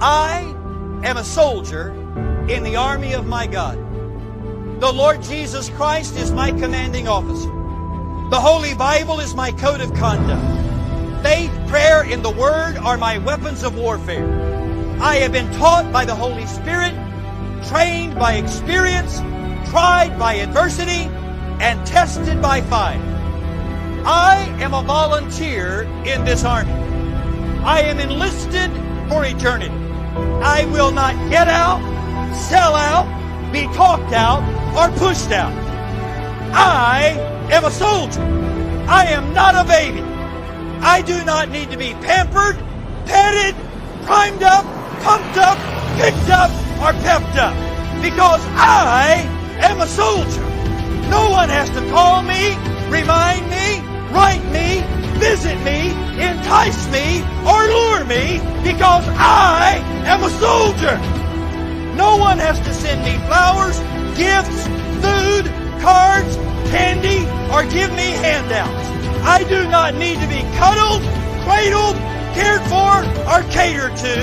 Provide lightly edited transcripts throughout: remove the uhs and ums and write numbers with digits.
I am a soldier in the army of my God. The Lord Jesus Christ is my commanding officer. The Holy Bible is my code of conduct. Faith, prayer, and the Word are my weapons of warfare. I have been taught by the Holy Spirit, trained by experience, tried by adversity, and tested by fire. I am a volunteer in this army. I am enlisted for eternity. I will not get out, sell out, be talked out, or pushed out. I am a soldier. I am not a baby. I do not need to be pampered, petted, primed up, pumped up, picked up, or pepped up. Because I am a soldier. No one has to call me, remind me, write me, visit me, entice me, or lure me, because I am a soldier. No one has to send me flowers, gifts, food, cards, candy, or give me handouts. I do not need to be cuddled, cradled, cared for, or catered to.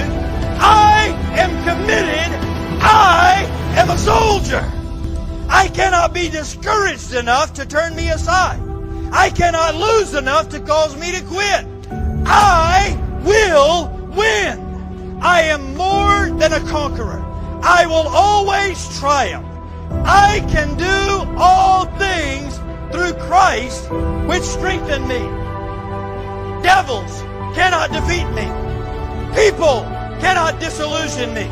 I am committed. I am a soldier. I cannot be discouraged enough to turn me aside. I cannot lose enough to cause me to quit. I will win. I am more than a conqueror. I will always triumph. I can do all things through Christ, which strengthen me. Devils cannot defeat me. People cannot disillusion me.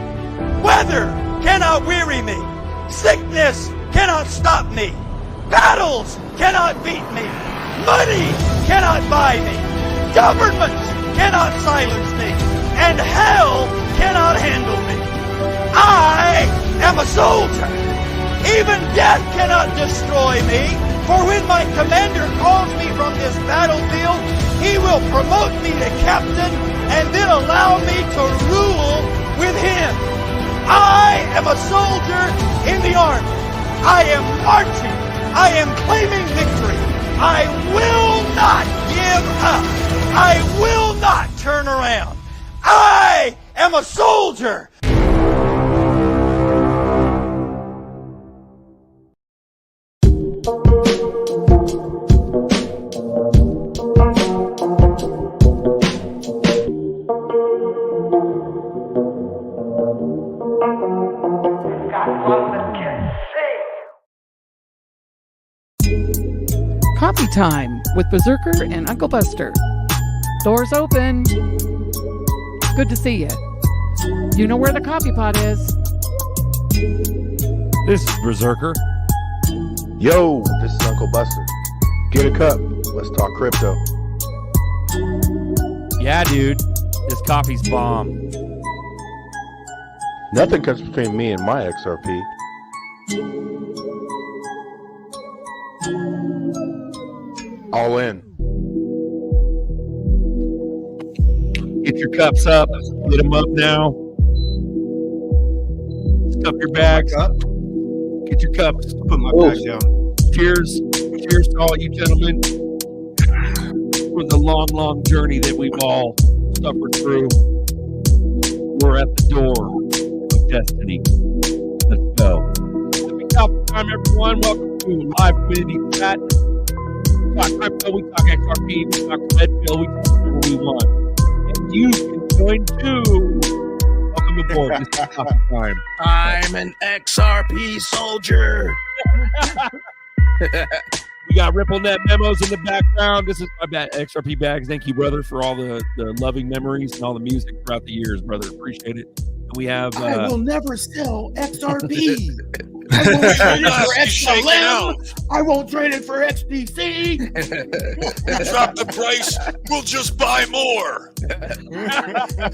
Weather cannot weary me. Sickness cannot stop me. Battles cannot beat me. Money cannot buy me. Governments cannot silence me. And hell cannot handle me. I am a soldier. Even death cannot destroy me. For when my commander calls me from this battlefield, he will promote me to captain and then allow me to rule with him. I am a soldier in the army. I am marching. I am claiming victory. I will not give up. I will not turn around. I am a soldier. Coffee time with Berserker and Uncle Buster. Doors open. Good to see you. You know where the coffee pot is. This is Berserker. Yo, this is Uncle Buster. Get a cup. Let's talk crypto. Yeah, dude. This coffee's bomb. Nothing comes between me and my XRP. All in. Get your cups up. Get them up now. Stuff your bags. Get your cups. Put my bag down. Cheers. Cheers to all you gentlemen for the long, long journey that we've all suffered through. We're at the door of destiny. Let's go. Happy coffee time, everyone. Welcome to Live Community Chat. We talk crypto, we talk XRP, we talk red pill, we talk whatever we want. And you can join too. Welcome aboard. This is coffee time. I'm an XRP soldier. We got RippleNet memos in the background. This is my XRP bags. Thank you, brother, for all the loving memories and all the music throughout the years, brother. Appreciate it. And we have. I will never sell XRP. I won't trade it for XLM. I won't trade it for XDC. Drop the price. We'll just buy more.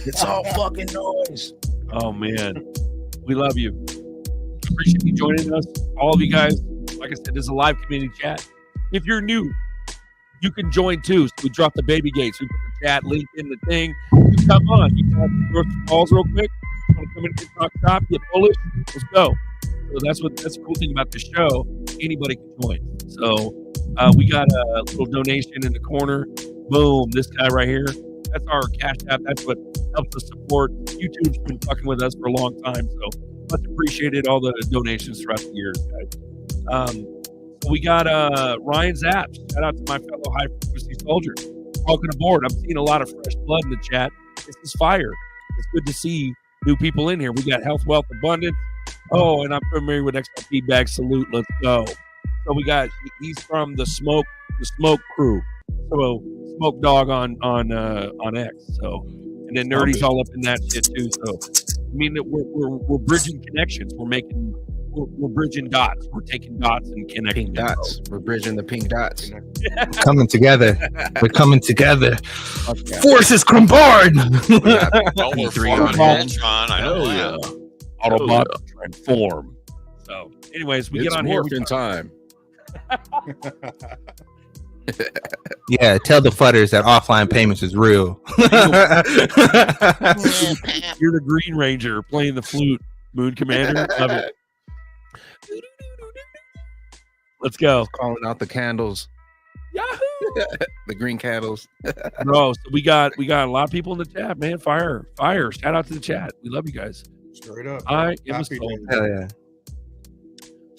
It's all fucking noise. Oh, man. We love you. Appreciate you joining us. All of you guys. Like I said, this is a live community chat. If you're new, you can join too. So we drop the baby gates. We put the chat link in the thing. You come on. You can have some calls real quick. You want to come in and talk shop, get bullish? Let's go. So that's the cool thing about the show. Anybody can join. So we got a little donation in the corner. Boom. This guy right here. That's our cash app. That's what helps us support YouTube's been fucking with us for a long time, so much appreciated all the donations throughout the years, guys. We got Ryan Zapp. Shout out to my fellow high frequency soldiers. Welcome aboard. I'm seeing a lot of fresh blood in the chat. This is fire. It's good to see new people in here. We got Health, Wealth, Abundance. Oh, and I'm familiar with XRP Bag Salute. Let's go. So we got, he's from the smoke crew. So Smoke Dog on X. So, and then Nerdy's all up in that shit too. So I mean that we're bridging connections. We're bridging dots. We're taking dots and connecting dots. We're bridging the pink dots. Coming together. We're coming together. Okay. Forces combined. Well, we're Voltron. I know. Yeah. Autobot transform. So, anyways, we It's get on here. morphin' time. Yeah, tell the fudders that offline payments is real. You're the Green Ranger playing the flute, Moon Commander. Love it. Let's go. Calling out the candles. Yahoo! The green candles. Bro, so we got a lot of people in the chat, man. Fire. Shout out to the chat. We love you guys. Straight up. I am a Happy soul. days. Hell yeah.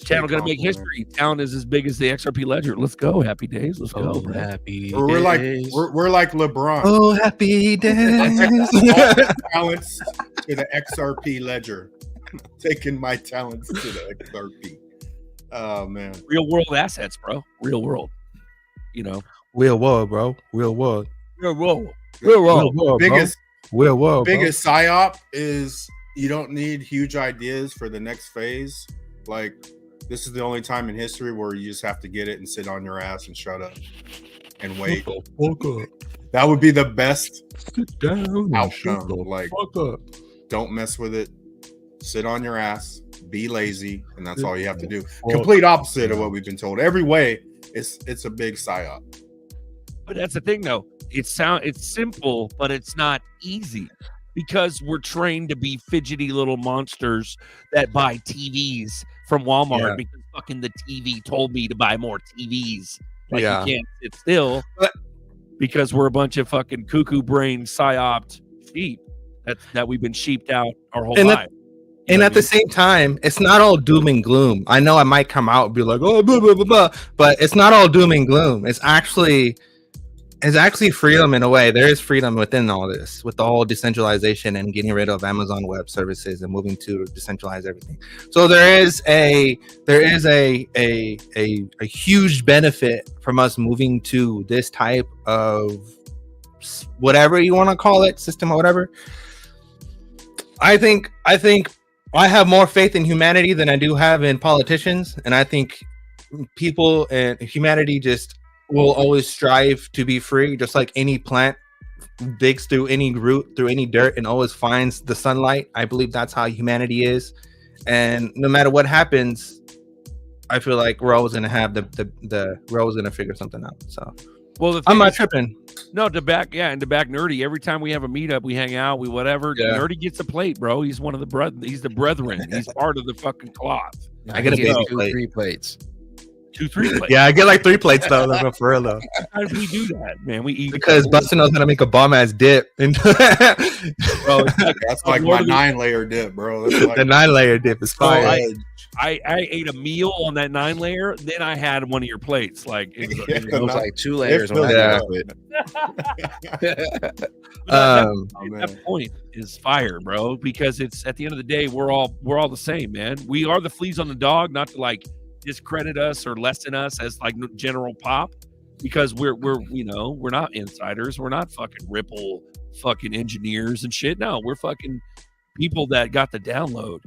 Channel gonna make history. Town is as big as the XRP ledger. Let's go. Happy days. Let's go. Bro. Happy We're like days. we're like LeBron. Oh, happy days. All talents to the XRP ledger. Taking my talents to the XRP. Oh man. Real world assets, bro. Real world. You know. Real world, bro. Real world. Real world. Real world, bro. Biggest Real world, biggest psyop is you don't need huge ideas for the next phase. Like this is the only time in history where you just have to get it and sit on your ass and shut up and wait. That would be the best outcome. Like, don't mess with it. Sit on your ass. Be lazy, and that's all you have to do. Complete opposite of what we've been told. Every way, it's a big psyop. But that's the thing, though. It's simple, but it's not easy because we're trained to be fidgety little monsters that buy TVs from Walmart because fucking the TV told me to buy more TVs. Like you can't sit still because we're a bunch of fucking cuckoo brain psyopt sheep that we've been sheeped out our whole life. And at the same time, it's not all doom and gloom. I know I might come out and be like, oh, blah, blah, blah, blah, but it's not all doom and gloom. It's actually freedom in a way. There is freedom within all this, with the whole decentralization and getting rid of Amazon Web Services and moving to decentralize everything. So there is a huge benefit from us moving to this type of whatever you want to call it, system or whatever. I think I have more faith in humanity than I do have in politicians, and I think people and humanity just will always strive to be free, just like any plant digs through any root, through any dirt, and always finds the sunlight. I believe that's how humanity is, and no matter what happens, I feel like we're always gonna have we're always gonna figure something out. So, well, I'm not tripping. No, to back Nerdy. Every time we have a meetup, we hang out, we whatever. Yeah. Nerdy gets a plate, bro. He's one of the he's the brethren. He's part of the fucking cloth. I get a baby plate. 3 plates. 3 plates. Yeah, I get like 3 plates though. No, for real though. Sometimes we do that, man. We eat because Buster knows how to make a bomb ass dip. Bro, that's like my 9-layer dip, bro. That's like, the 9-layer dip is fire. I ate a meal on that 9-layer, then I had one of your plates. Like it was like 2 layers. That point is fire, bro. Because it's at the end of the day, we're all the same, man. We are the fleas on the dog, not to like discredit us or lessen us as like general pop, because we're not insiders. We're not fucking Ripple fucking engineers and shit. No, we're fucking people that got the download.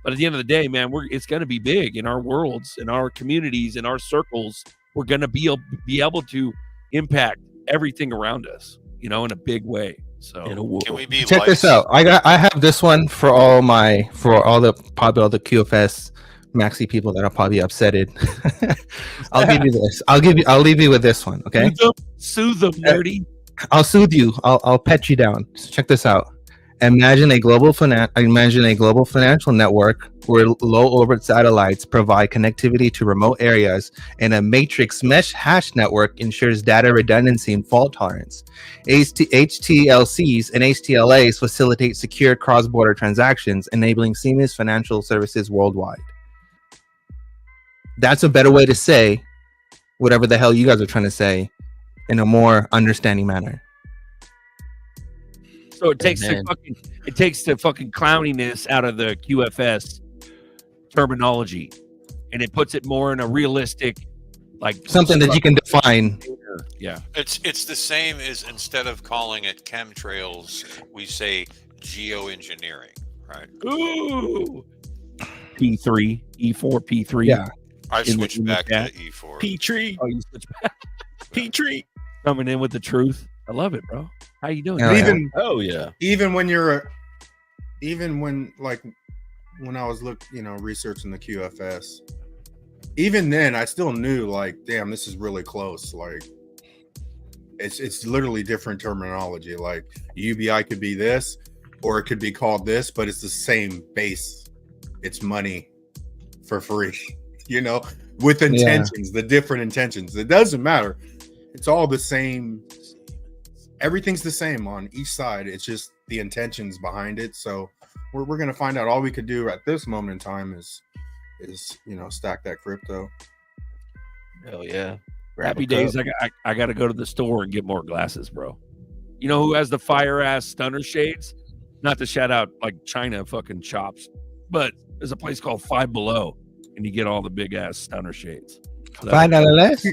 But at the end of the day, man, it's going to be big in our worlds, in our communities, in our circles. We're going to be able to impact everything around us, in a big way. So can we be check this out? I have this one for all the QFS Maxi people that are probably upsetted. I'll give you this. I'll leave you with this one. Okay. Soothe them, nerdy. I'll soothe you. I'll pet you down. So check this out. Imagine a global financial network where low orbit satellites provide connectivity to remote areas, and a matrix mesh hash network ensures data redundancy and fault tolerance. HTLCs and HTLAs facilitate secure cross-border transactions, enabling seamless financial services worldwide. That's a better way to say whatever the hell you guys are trying to say in a more understanding manner. So it takes the fucking clowniness out of the QFS terminology, and it puts it more in a realistic, like something that you can define. Yeah, it's the same as instead of calling it chemtrails, we say geoengineering, right? Ooh, P3, E4, P3. Yeah, I switched back to E4. P3. Oh, you switched back. P3 coming in with the truth. I love it, bro. How you doing? Even yeah. When I was researching the QFS, even then I still knew, like, damn, this is really close. Like, it's literally different terminology. Like, UBI could be this, or it could be called this, but it's the same base. It's money for free, with intentions, the different intentions. It doesn't matter. It's all the same. Everything's the same on each side. It's just the intentions behind it. So we're gonna find out. All we could do at this moment in time is stack that crypto. Hell yeah! Happy days. I got to go to the store and get more glasses, bro. You know who has the fire ass stunner shades? Not to shout out like China fucking shops, but there's a place called Five Below, and you get all the big ass stunner shades. So $5 less.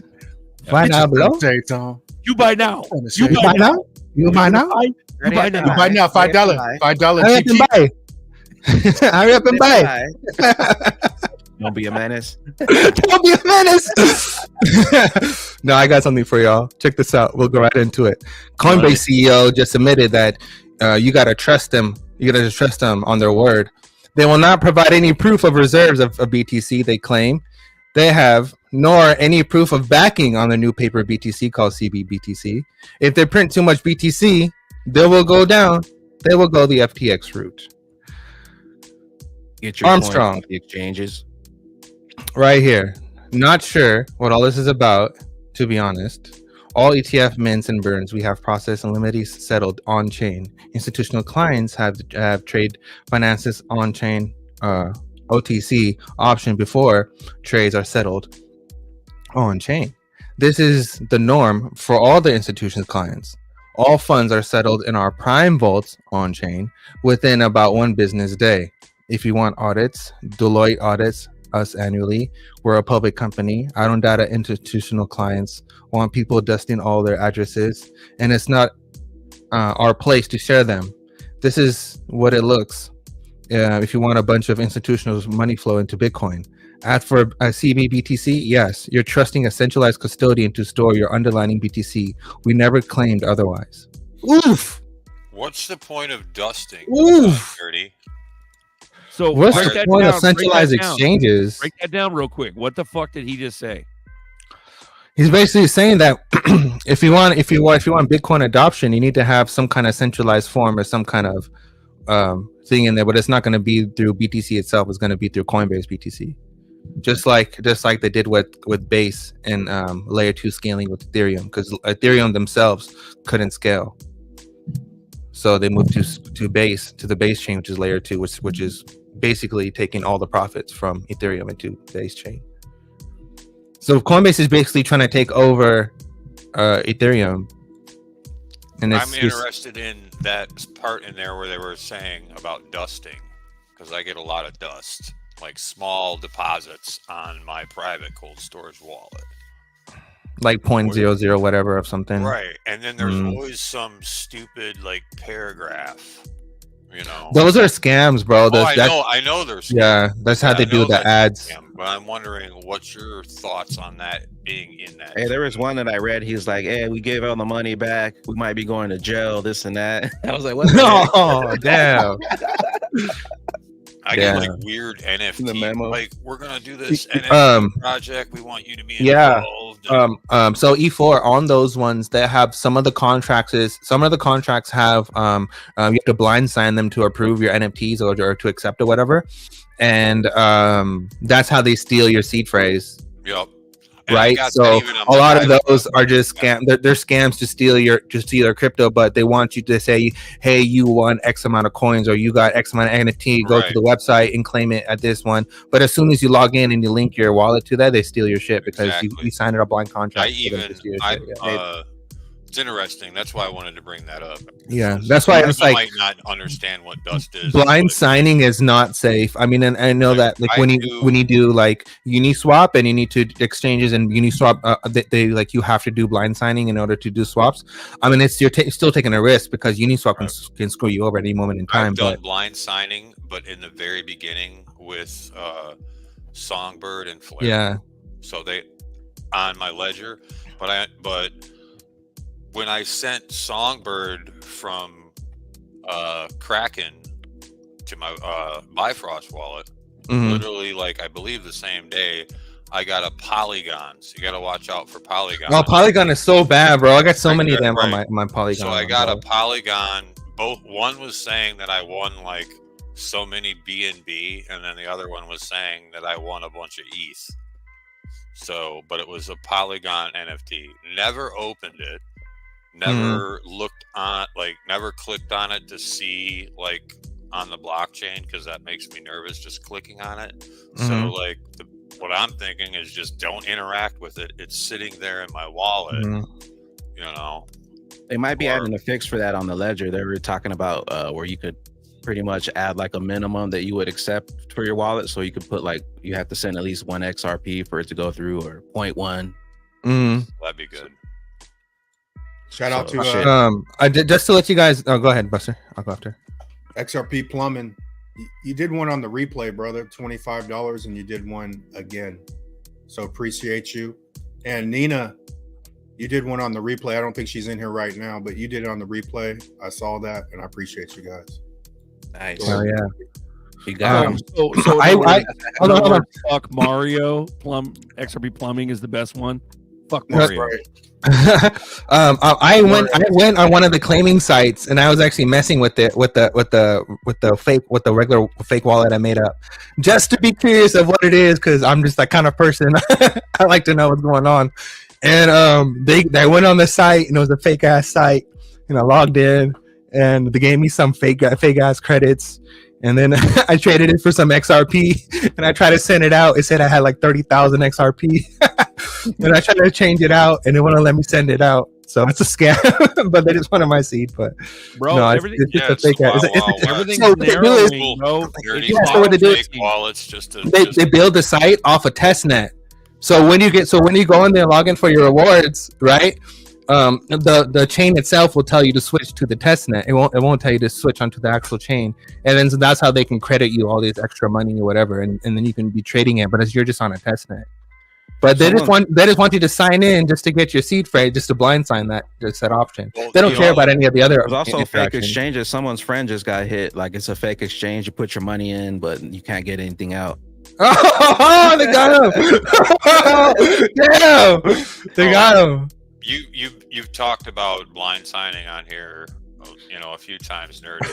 $5 below. You buy now. You buy now. You buy now. You buy now. $5. Hurry up and buy. Hurry up and buy. Don't be a menace. Don't be a menace. No, I got something for y'all. Check this out. We'll go right into it. Coinbase CEO just admitted that you gotta trust them. You gotta trust them on their word. They will not provide any proof of reserves of BTC. They claim they have, nor any proof of backing on the new paper BTC called CBBTC. If they print too much BTC, they will go down. They will go the FTX route. Get your Armstrong, the exchanges right here. Not sure what all this is about, to be honest. All ETF mints and burns we have processed and limited settled on chain. Institutional clients have trade finances on chain. OTC option before trades are settled on chain. This is the norm for all the institutions clients. All funds are settled in our prime vaults on chain within about 1 business day. If you want audits, Deloitte audits us annually. We're a public company. I don't doubt that institutional clients want people dusting all their addresses, and it's not our place to share them. This is what it looks. If you want a bunch of institutional money flow into Bitcoin. As for a CBBTC, yes, you're trusting a centralized custodian to store your underlying BTC. We never claimed otherwise. Oof. What's the point of dusting? Oof. Dirty. So what's the point of centralized exchanges? Break that down real quick. What the fuck did he just say? He's basically saying that if you want Bitcoin adoption, you need to have some kind of centralized form or some kind of thing in there, but it's not going to be through BTC itself. It's going to be through Coinbase BTC, just like they did with Base and layer 2 scaling with Ethereum, because Ethereum themselves couldn't scale, so they moved to Base, to the Base chain, which is layer 2, which is basically taking all the profits from Ethereum into Base chain. So Coinbase is basically trying to take over Ethereum. And I'm interested in that part in there where they were saying about dusting, because I get a lot of dust, like small deposits on my private cold storage wallet. Like 0.00 whatever of something. Right. And then there's always some stupid like paragraph, Those are scams, bro. I know there's scams. Yeah, that's how they do the ads. But I'm wondering, what's your thoughts on that being in that? Hey, there was one that I read. He was like, "Hey, we gave all the money back. We might be going to jail. This and that." I was like, "What?" Oh, damn. I get like weird NFT. Like, we're gonna do this NFT project. We want you to be involved. So E4 on those ones that have some of the contracts have you have to blind sign them to approve your NFTs or to accept or whatever, and that's how they steal your seed phrase. Yep. And Right, so a lot of those are just scam. They're scams to steal your crypto, but they want you to say, "Hey, you won X amount of coins, or you got X amount of NFT. Go to the website and claim it at this one." But as soon as you log in and you link your wallet to that, they steal your shit because you signed a blind contract. It's interesting. That's why I wanted to bring that up. Yeah, that's why it's like might not understand what dust is. Blind signing is not safe. I mean, and I know that like when you do like Uniswap and you need to exchanges and Uniswap, they like you have to do blind signing in order to do swaps. I mean, it's still taking a risk because Uniswap can screw you over at any moment in time. I've done blind signing, but in the very beginning with Songbird and Flare. Yeah. So they on my ledger, but when I sent Songbird from Kraken to my Bifrost wallet, literally like I believe the same day, I got a Polygon. So you got to watch out for Polygon. Oh, Polygon is so bad, bro. I got so many of them on my Polygon. So I got a Polygon. One was saying that I won like so many BNB, and then the other one was saying that I won a bunch of ETH. So, but it was a Polygon NFT. Never opened it. Never looked on, like, never clicked on it to see, like, on the blockchain, because that makes me nervous just clicking on it. So, like, what I'm thinking is just don't interact with it. It's sitting there in my wallet, you know. They might be adding a fix for that on the ledger. They were talking about where you could pretty much add like a minimum that you would accept for your wallet. So you could put like, you have to send at least 1 XRP for it to go through, or 0.1. That'd be good. Shout out to I did just to let you guys. Oh, go ahead, Buster. I'll go after. XRP Plumbing. You did one on the replay, brother. $25, and you did one again. So appreciate you. And Nina, you did one on the replay. I don't think she's in here right now, but you did it on the replay. I saw that, and I appreciate you guys. Nice. Oh yeah. You got so hold on. Fuck Mario. XRP Plumbing is the best one. Fuck Mario. Right. I went on one of the claiming sites, and I was actually messing with it with the regular fake wallet I made up, just to be curious of what it is, because I'm just that kind of person. I like to know what's going on. And they went on the site, and it was a fake ass site, and I logged in, and they gave me some fake ass credits. And then I traded it for some XRP, and I tried to send it out. It said I had like 30,000 XRP. And I tried to change it out, and it wouldn't let me send it out. So it's a scam, but they just wanted my seed. But bro, no, everything's narrowing, bro. Wallets they build the site off a test net. So when you go in there and log in for your rewards, right? The chain itself will tell you to switch to the test net. It won't tell you to switch onto the actual chain. And then so that's how they can credit you all this extra money or whatever, and then you can be trading it. But as you're just on a test net. But they just want you to sign in just to get your seed phrase, just to blind sign that option. Well, they don't care about any of the other. There's also fake exchanges. Someone's friend just got hit. Like it's a fake exchange. You put your money in, but you can't get anything out. Oh, they got him! Damn, they got him. You've talked about blind signing on here, you know, a few times, Nerdy.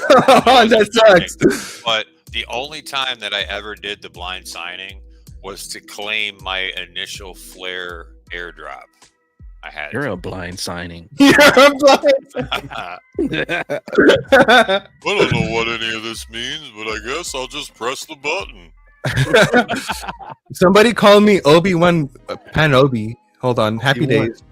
That sucks. But the only time that I ever did the blind signing was to claim my initial Flare airdrop. You're a blind signing. You're a blind. I don't know what any of this means, but I guess I'll just press the button. Somebody called me Obi-Wan Panobi. Hold on. Happy days.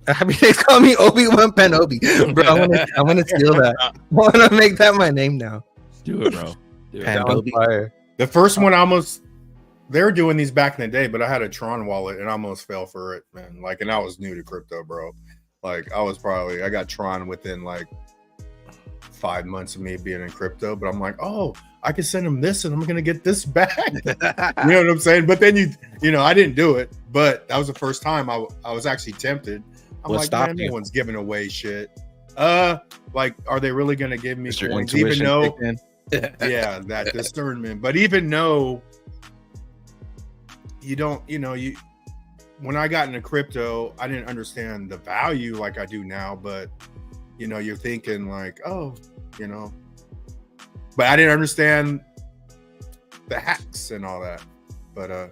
Happy days. Call me Obi-Wan Panobi. Bro, I want to steal that. I want to make that my name now. Do it, bro. Panobi. The first one they were doing these back in the day, but I had a Tron wallet and I almost fell for it, man. Like, and I was new to crypto, bro. Like, I got Tron within like 5 months of me being in crypto, but I'm like, oh, I can send him this and I'm going to get this back. You know what I'm saying? But then you know, I didn't do it, but that was the first time I was actually tempted. I'm like, man, no one's giving away shit. Like, are they really going to give me coins? Even though, yeah, that discernment, but even though you don't, you know, when I got into crypto, I didn't understand the value like I do now, but you know, you're thinking like, oh, you know, but I didn't understand the hacks and all that. But I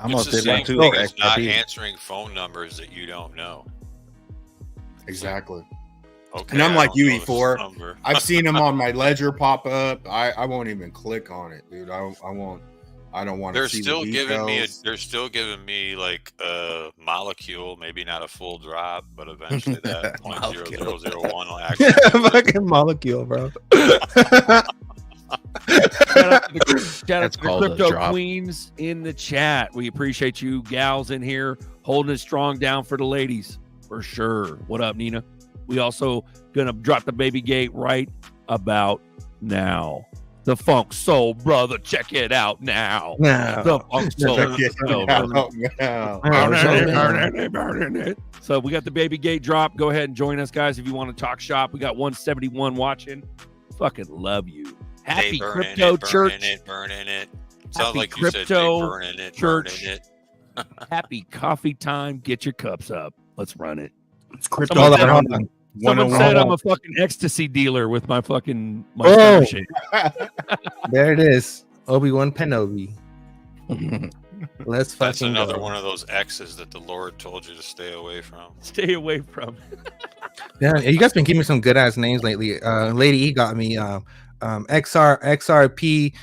almost it's the did same one too. thing as not XRP. answering phone numbers that you don't know. exactly. Okay, And I'm I like don't know you, this E4. number. I've seen them on my ledger pop up. I won't even click on it, dude. I won't. I don't want to They're see still the giving me. details. They're still giving me like a molecule, maybe not a full drop, but eventually that .0001 will actually. Fucking molecule, bro. Shout out to the That's called a crypto drop. queens in the chat. We appreciate you gals in here holding it strong down for the ladies for sure. What up, Nina? We also gonna drop the baby gate right about now. The Funk Soul Brother, check it out now. Now. The Funk Soul Check it Brother. out now. Burning it. So we got the baby gate drop. Go ahead and join us, guys, if you want to talk shop. We got 171 watching. Fucking love you. They Happy burning Crypto it, Church. burning it. Sounds Happy like you said they Crypto burning it, Church. burning it. Happy coffee time. Get your cups up. Let's run it. It's crypto. Someone said, hold on. someone 101. said I'm a fucking ecstasy dealer with my fucking my Oh. shit. There it is. Obi-Wan Kenobi. Let's That's fucking another go. one of those X's that the Lord told you to stay away from. Stay away from. Yeah, you guys been giving me some good ass names lately. Lady E got me XRP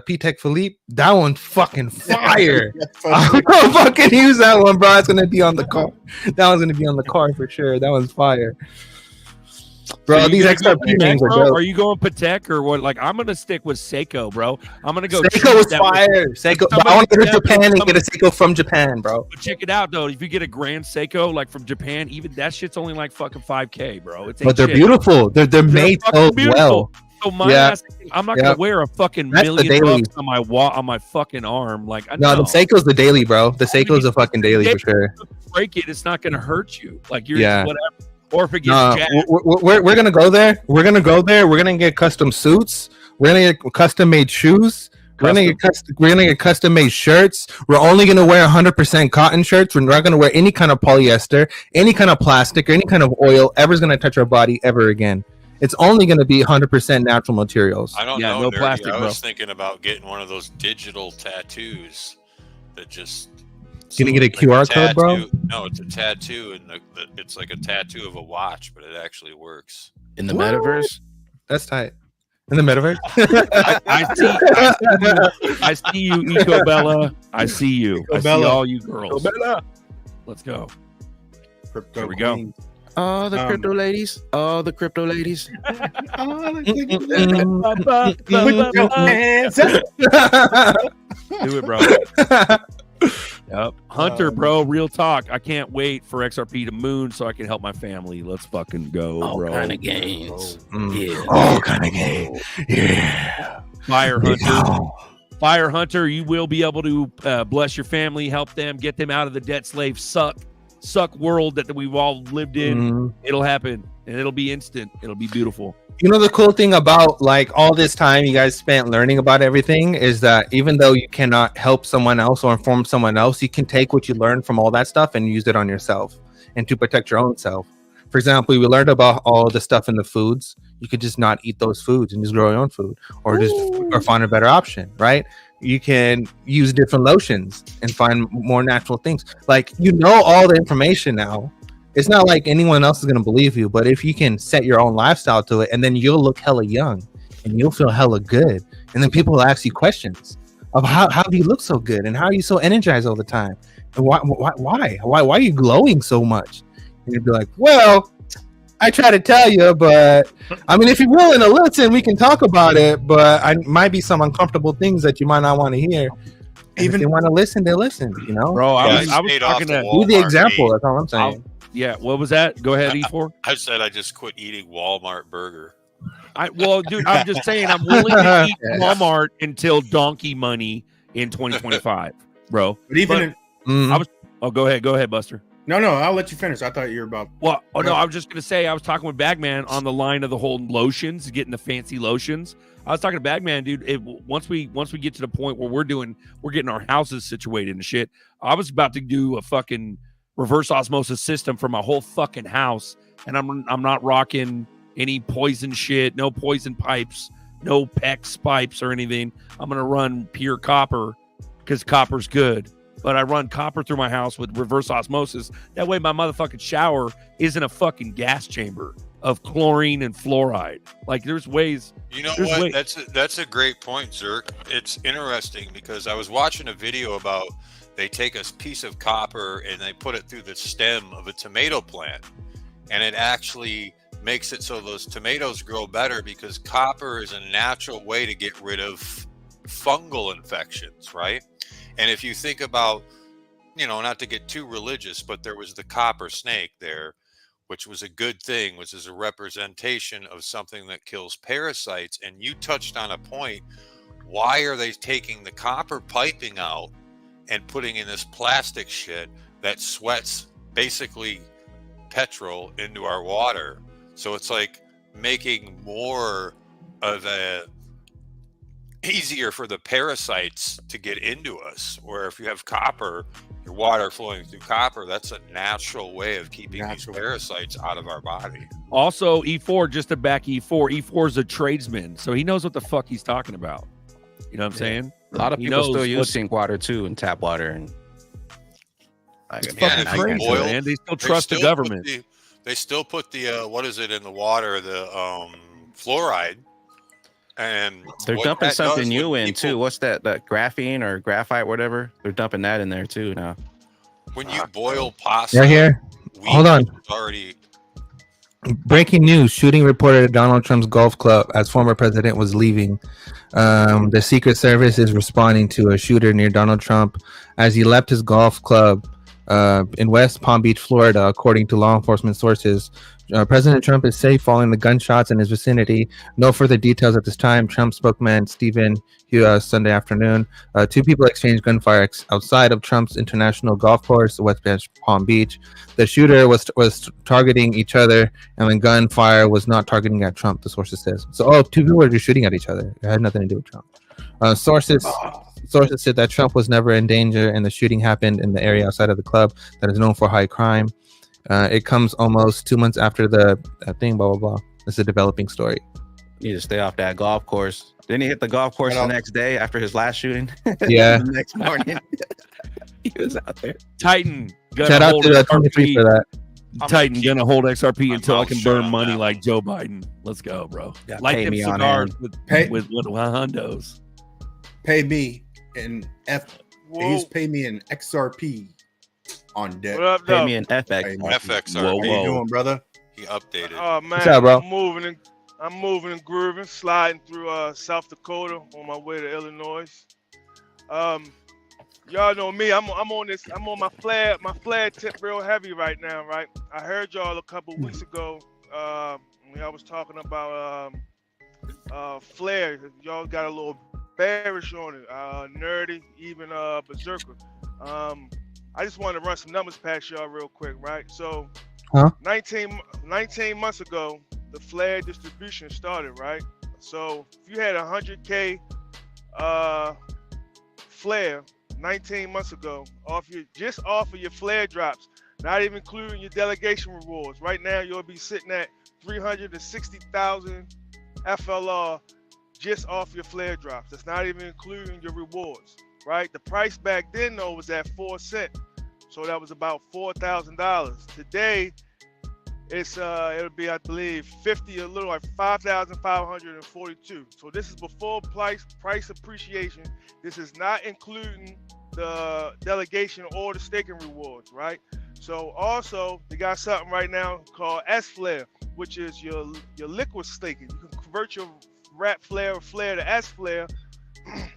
P Tech Philippe. That one's fucking fire. I'm gonna fucking use that one, bro. It's gonna be on the car. That one's gonna be on the car for sure. That one's fire. Bro, So you these gonna go XRP names are Patek, bro? dope. Are you going Patek or what? Like, I'm gonna stick with Seiko, bro. I'm gonna go. Seiko choose was that with- fire. Seiko. Somebody- I want to go to yeah, Japan and somebody- get a Seiko from Japan, bro. But check it out though. If you get a Grand Seiko like from Japan, even that shit's only like fucking 5K, bro. It's But they're shit. beautiful. They're made fucking so beautiful. well. So my Yeah. ass, I'm not Yeah. gonna wear a fucking That's the million daily. bucks on my fucking arm. Like, I No, know. the Seiko's the daily, bro. The Seiko's a fucking daily for sure. Break it, it's not gonna hurt you. Like you're Yeah. whatever. Or if it gets No, jacked, we're gonna go there. We're gonna go there. We're gonna get custom suits. We're gonna get custom made shoes. We're gonna get custom made shirts. We're only gonna wear 100% cotton shirts. We're not gonna wear any kind of polyester, any kind of plastic, or any kind of oil ever's gonna touch our body ever again. It's only gonna be 100% natural materials. I don't Yeah, know. no Nerdy. plastic, I bro. was thinking about getting one of those digital tattoos that just. Gonna get a like QR code, bro? tattoo- No, it's a tattoo, and it's like a tattoo of a watch, but it actually works. In the metaverse? That's tight. In the metaverse. I see you, Eco Bella. I see you. I see Bella. all you girls. Let's go. Crypto Here we go. queen. Oh, the crypto ladies. Oh, the crypto ladies. Do it, bro. Yep. Hunter, bro, real talk. I can't wait for XRP to moon so I can help my family. Let's fucking go, All bro. kind of gains. Yeah. All kind of game. Yeah. Fire Hunter. Fire Hunter, you will be able to bless your family, help them, get them out of the debt slave suck world that we've all lived in. It'll happen, and it'll be instant. It'll be beautiful. You know, the cool thing about like all this time you guys spent learning about everything is that even though you cannot help someone else or inform someone else, you can take what you learned from all that stuff and use it on yourself and to protect your own self. For example, we learned about all the stuff in the foods. You could just not eat those foods and just grow your own food, or find a better option, right? You can use different lotions and find more natural things. Like, you know, all the information now. It's not like anyone else is going to believe you, but if you can set your own lifestyle to it, and then you'll look hella young and you'll feel hella good. And then people will ask you questions of how do you look so good? And how are you so energized all the time? And why are you glowing so much? And you'd be like, well, I try to tell you, but I mean, if you're willing to listen, we can talk about it, but I might be some uncomfortable things that you might not want to hear. And if they want to listen, they listen, you know? Bro, I was paid off talking the to wall. Be the Walmart example. meat. That's all I'm saying. yeah, what was that? Go ahead, E4. I said I just quit eating Walmart burger. Well, dude, I'm just saying I'm willing to eat Walmart until donkey money in 2025, bro. But even Oh, go ahead, Buster. No, I'll let you finish. I thought you were about. Well, no, I was just gonna say I was talking with Bagman on the line of the whole lotions, getting the fancy lotions. I was talking to Bagman, dude. Once we get to the point where we're getting our houses situated and shit. I was about to do a fucking reverse osmosis system for my whole fucking house, and I'm not rocking any poison shit, no poison pipes, no PEX pipes or anything. I'm gonna run pure copper because copper's good. But I run copper through my house with reverse osmosis. That way my motherfucking shower isn't a fucking gas chamber of chlorine and fluoride. Like, there's ways. You know what? That's a great point, Zerk. It's interesting because I was watching a video about they take a piece of copper and they put it through the stem of a tomato plant. And it actually makes it so those tomatoes grow better because copper is a natural way to get rid of fungal infections, right? And if you think about, not to get too religious, but there was the copper snake there, which was a good thing, which is a representation of something that kills parasites. And you touched on a point. Why are they taking the copper piping out and putting in this plastic shit that sweats basically petrol into our water? So it's like making more of a easier for the parasites to get into us. Where if you have copper, your water flowing through copper, that's a natural way of keeping these parasites out of our body. Also, E4, just to back E4 is a tradesman, so he knows what the fuck he's talking about. You know what I'm saying? A lot of people still use sink water too and tap water, and it's fucking crazy, man. They still trust the government. They still put the what is it in the water? The fluoride. And they're dumping something new in too. What's that graphene or graphite, whatever? They're dumping that in there too now. When you boil pasta, right here. Hold on. Already. Breaking news: shooting reported at Donald Trump's golf club as former president was leaving. The Secret Service is responding to a shooter near Donald Trump as he left his golf club in West Palm Beach, Florida, according to law enforcement sources. President Trump is safe following the gunshots in his vicinity. No further details at this time. Trump spokesman Stephen Hugh Sunday afternoon. Two people exchanged gunfire outside of Trump's international golf course, West Palm Beach. The shooter was targeting each other, and the gunfire was not targeting at Trump, the sources says. So, two people were just shooting at each other. It had nothing to do with Trump. Sources said that Trump was never in danger, and the shooting happened in the area outside of the club that is known for high crime. It comes almost 2 months after the thing, blah, blah, blah. It's a developing story. You need to stay off that golf course. Didn't he hit the golf course the next day after his last shooting? Yeah. The next morning. He was out there. Titan. Shout out to 23 for that. Titan gonna hold XRP until I can burn money like Joe Biden. Let's go, bro. Light them cigars with hundos. Pay me in He's pay me in XRP on deck. What up, Pay me in FX. FXR. How you doing, brother? He updated. Oh man, What's up, bro? I'm moving and grooving, sliding through South Dakota on my way to Illinois. Y'all know me. I'm on my flare tip real heavy right now, right? I heard y'all a couple weeks ago when I was talking about flare. Y'all got a little bearish on it, nerdy, even berserker. I just wanted to run some numbers past y'all real quick, right? So 19 months ago, the flare distribution started, right? So if you had 100K flare 19 months ago, off of your flare drops, not even including your delegation rewards, right now you'll be sitting at 360,000 FLR just off your flare drops. That's not even including your rewards, right? The price back then though was at 4 cents, so that was about $4,000. Today, it'll be, I believe, 50, a little like 5,542. So this is before price appreciation. This is not including the delegation or the staking rewards, right? So also they got something right now called S flare, which is your liquid staking. You can convert your wrap flare or flare to S flare,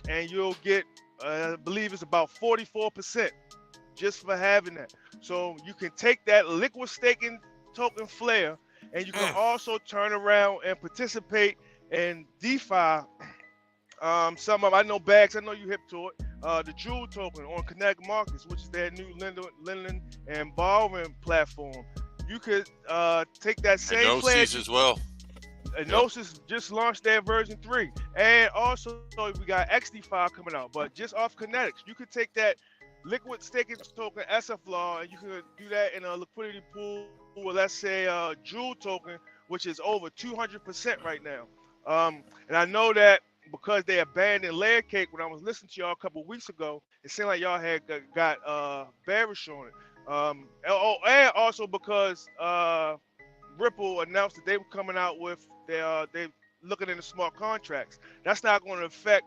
and you'll get, I believe it's about 44% just for having that. So you can take that liquid staking token flare, and you can also turn around and participate in DeFi. Some of, I know Bags, I know you hip to it. the Jewel token on Connect Markets, which is their new lending and borrowing platform. You could take that same And pledge. Gnosis as well. And Gnosis just launched their version 3. And also, we got XD5 coming out. But just off Kinetics, you could take that liquid staking token SFLAW, and you could do that in a liquidity pool with, let's say, Jewel token, which is over 200% right now. And I know that because they abandoned Layer Cake, when I was listening to y'all a couple of weeks ago, it seemed like y'all had got bearish on it. And also because Ripple announced that they were coming out with they looking into smart contracts. That's not going to affect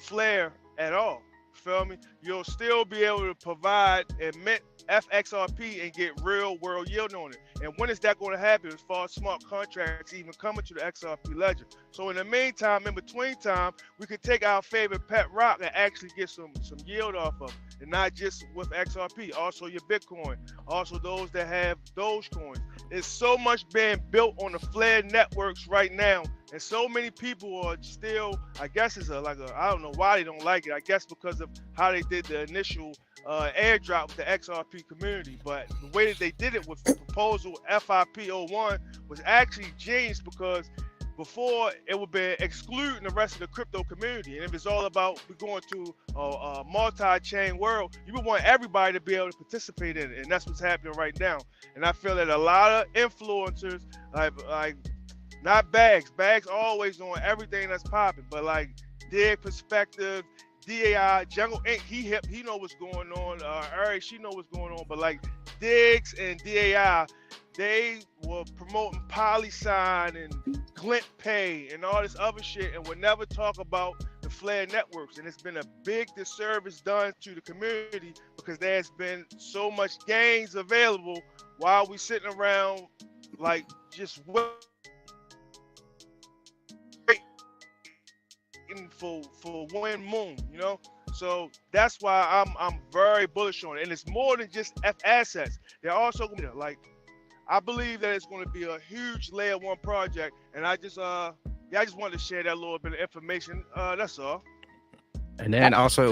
Flare at all. Feel me? You'll still be able to provide and mint FXRP and get real world yield on it. And when is that going to happen as far as smart contracts even coming to the XRP ledger? So in the meantime, in between time, we could take our favorite pet rock and actually get some yield off of it. And not just with XRP, also your Bitcoin, also those that have Dogecoin. There's so much being built on the Flare networks right now, and so many people are still, I guess it's I don't know why they don't like it. I guess because of how they did the initial airdrop with the XRP community. But the way that they did it with the proposal FIP01 was actually genius, because before it would be excluding the rest of the crypto community. And if it's all about going to a multi-chain world, you would want everybody to be able to participate in it. And that's what's happening right now. And I feel that a lot of influencers, like not Bags always on everything that's popping, but like Dig Perspective, DAI, Jungle Inc., he know what's going on. Ari, she know what's going on. But like Diggs and DAI, they were promoting PolySign and Glint Pay and all this other shit, and would never talk about the Flare networks. And it's been a big disservice done to the community, because there's been so much gains available while we sitting around like just waiting for wind moon, you know. So that's why I'm very bullish on it. And it's more than just F assets. They're also gonna be like, I believe that it's going to be a huge layer 1 project, and I just wanted to share that little bit of information. That's all. And then also,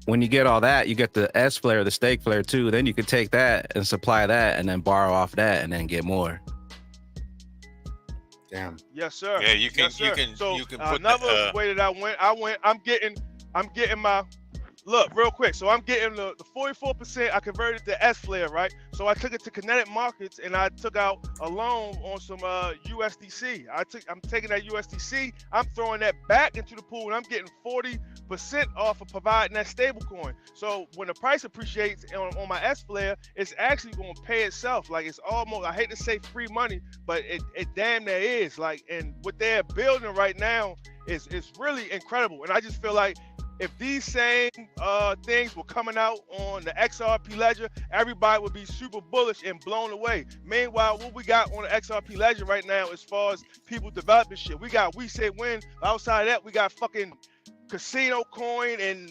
when you get all that, you get the S flare, the stake flare too. Then you can take that and supply that, and then borrow off that, and then get more. Damn. Yes, sir. Yeah, you can. Yes, sir. You can put another way that I'm getting my. Look, real quick. So I'm getting the 44%. I converted to S Flare, right? So I took it to Kinetic Markets, and I took out a loan on some USDC. I'm taking that USDC. I'm throwing that back into the pool, and I'm getting 40% off of providing that stable coin. So when the price appreciates on my S Flare, it's actually going to pay itself. Like, it's almost, I hate to say free money, but it damn near is. Like, and what they're building right now is really incredible. And I just feel like, if these same things were coming out on the XRP ledger, everybody would be super bullish and blown away. Meanwhile, what we got on the XRP ledger right now, as far as people developing shit, we got We Say Win. Outside of that, we got fucking Casino Coin and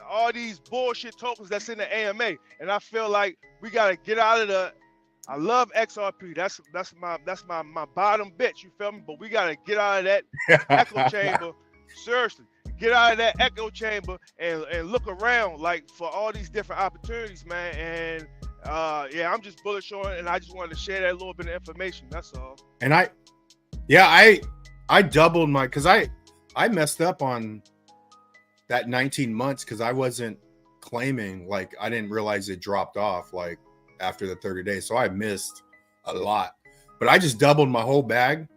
all these bullshit tokens that's in the AMA. And I feel like we gotta get out of the. I love XRP. That's my bottom bitch. You feel me? But we gotta get out of that echo chamber. Seriously. Get out of that echo chamber and look around, like, for all these different opportunities, man. And I'm just bullish on it, and I just wanted to share that little bit of information. That's all. And I doubled my, because I messed up on that 19 months because I wasn't claiming, like, I didn't realize it dropped off like after the 30 days. So I missed a lot, but I just doubled my whole bag,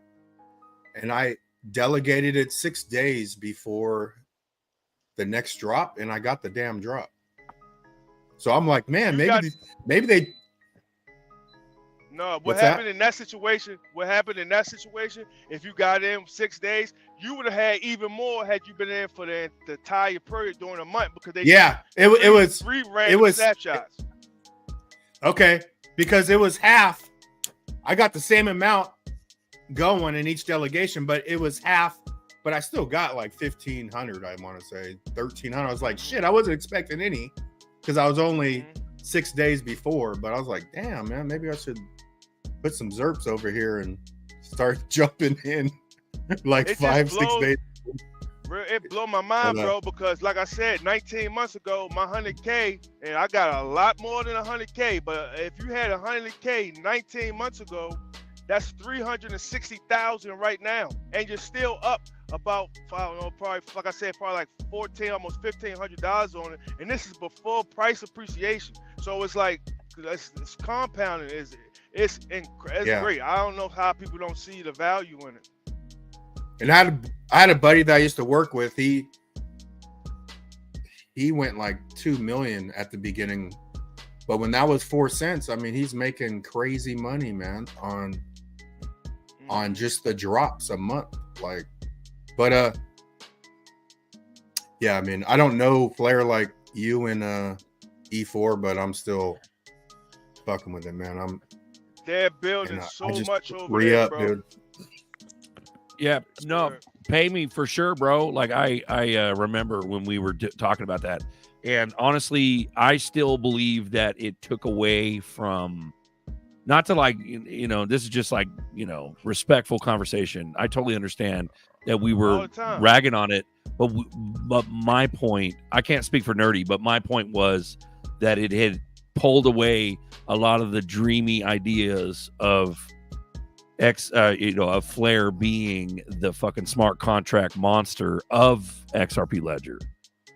and I delegated it 6 days before the next drop, and I got the damn drop. So I'm like, man, maybe they. No, what happened in that situation? If you got in 6 days, you would have had even more had you been in for the entire period during a month, because it was three random snapshots. Okay, because it was half. I got the same amount going in each delegation, but it was half, but I still got like 1,500. I want to say 1,300. I was like, shit, I wasn't expecting any, because I was only 6 days before. But I was like, damn, man, maybe I should put some ZERPs over here and start jumping in like 5-6 days. It blew my mind, bro, because like I said, 19 months ago, my 100K, and I got a lot more than 100K, but if you had 100K 19 months ago, that's 360,000 right now, and you're still up about, I don't know, probably like I said, probably like almost $1,500 on it, and this is before price appreciation. So it's like it's compounding. It's great. I don't know how people don't see the value in it. And I had a buddy that I used to work with. He went like 2 million at the beginning, but when that was 4 cents, I mean, he's making crazy money, man, on just the drops a month. Like, but yeah, I mean, I don't know Flare like you and E4, but I'm still fucking with it, man. They're building so much over there, bro. Dude. Yeah, no, pay me for sure, bro. Like I remember when we were talking about that, and honestly, I still believe that it took away from, not to like, you know, this is just like, you know, respectful conversation. I totally understand that we were ragging on it, but my point, I can't speak for Nerdy, but my point was that it had pulled away a lot of the dreamy ideas of of Flare being the fucking smart contract monster of XRP Ledger.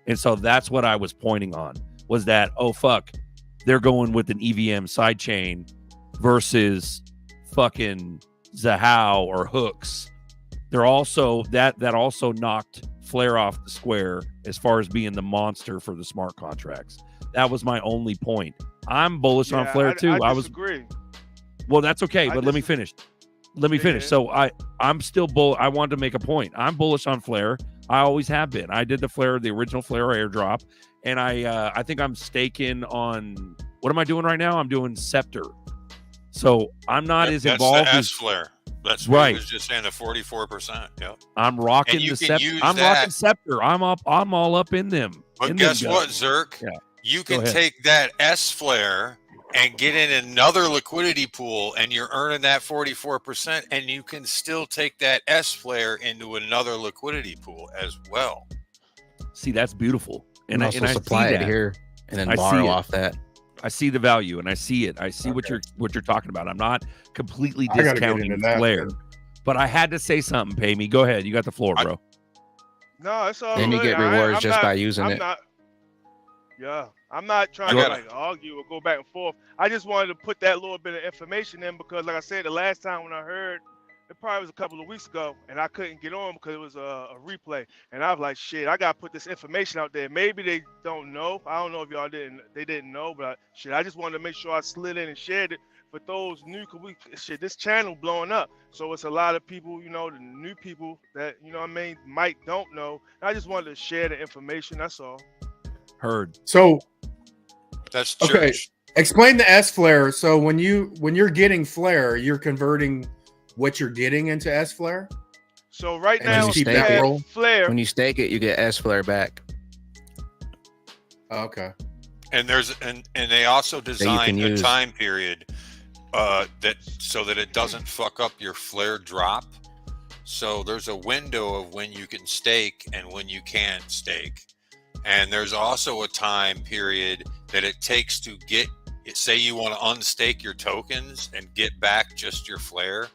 And so that's what I was pointing on, was that, oh fuck, they're going with an EVM sidechain versus fucking Zahao or Hooks. They're also that also knocked Flare off the square as far as being the monster for the smart contracts. That was my only point. I'm bullish on Flare too. I disagree. Well, that's okay, but let me finish. So I'm still I wanted to make a point. I'm bullish on Flare. I always have been. I did the original Flare airdrop, and I think I'm staking on, what am I doing right now? I'm doing Scepter. So I'm not as involved. That's the S-Flare. That's right. I was just saying the 44%. Yep. I'm rocking the Scepter. I'm rocking Scepter. I'm all up in them. But guess what, Zerk? Yeah. You can take that S-Flare and get in another liquidity pool, and you're earning that 44%, and you can still take that S-Flare into another liquidity pool as well. See, that's beautiful. And I supply it here and then borrow off that. I see the value, and I see it. I see what you're talking about. I'm not completely discounting Flare, but I had to say something. Pay me. Go ahead. You got the floor, bro. No, it's all good. And you get rewards just by using it. I'm not trying to like argue or go back and forth. I just wanted to put that little bit of information in because, like I said, the last time when I heard, it probably was a couple of weeks ago, and I couldn't get on because it was a replay. And I was like, shit, I got to put this information out there. Maybe they don't know. I don't know if y'all didn't know, but I just wanted to make sure I slid in and shared it for those new, because this channel blowing up. So it's a lot of people, you know, the new people that, you know what I mean, might don't know. I just wanted to share the information. That's all. Heard. So that's church. Okay. Explain the S-Flare. So when you're getting Flare, you're converting what you're getting into S-Flare. So right now, Flare. When you stake it, you get S-Flare back. Okay. And they also designed a time period so that it doesn't fuck up your Flare drop. So there's a window of when you can stake and when you can't stake. And there's also a time period that it takes to get, say you want to unstake your tokens and get back just your Flare.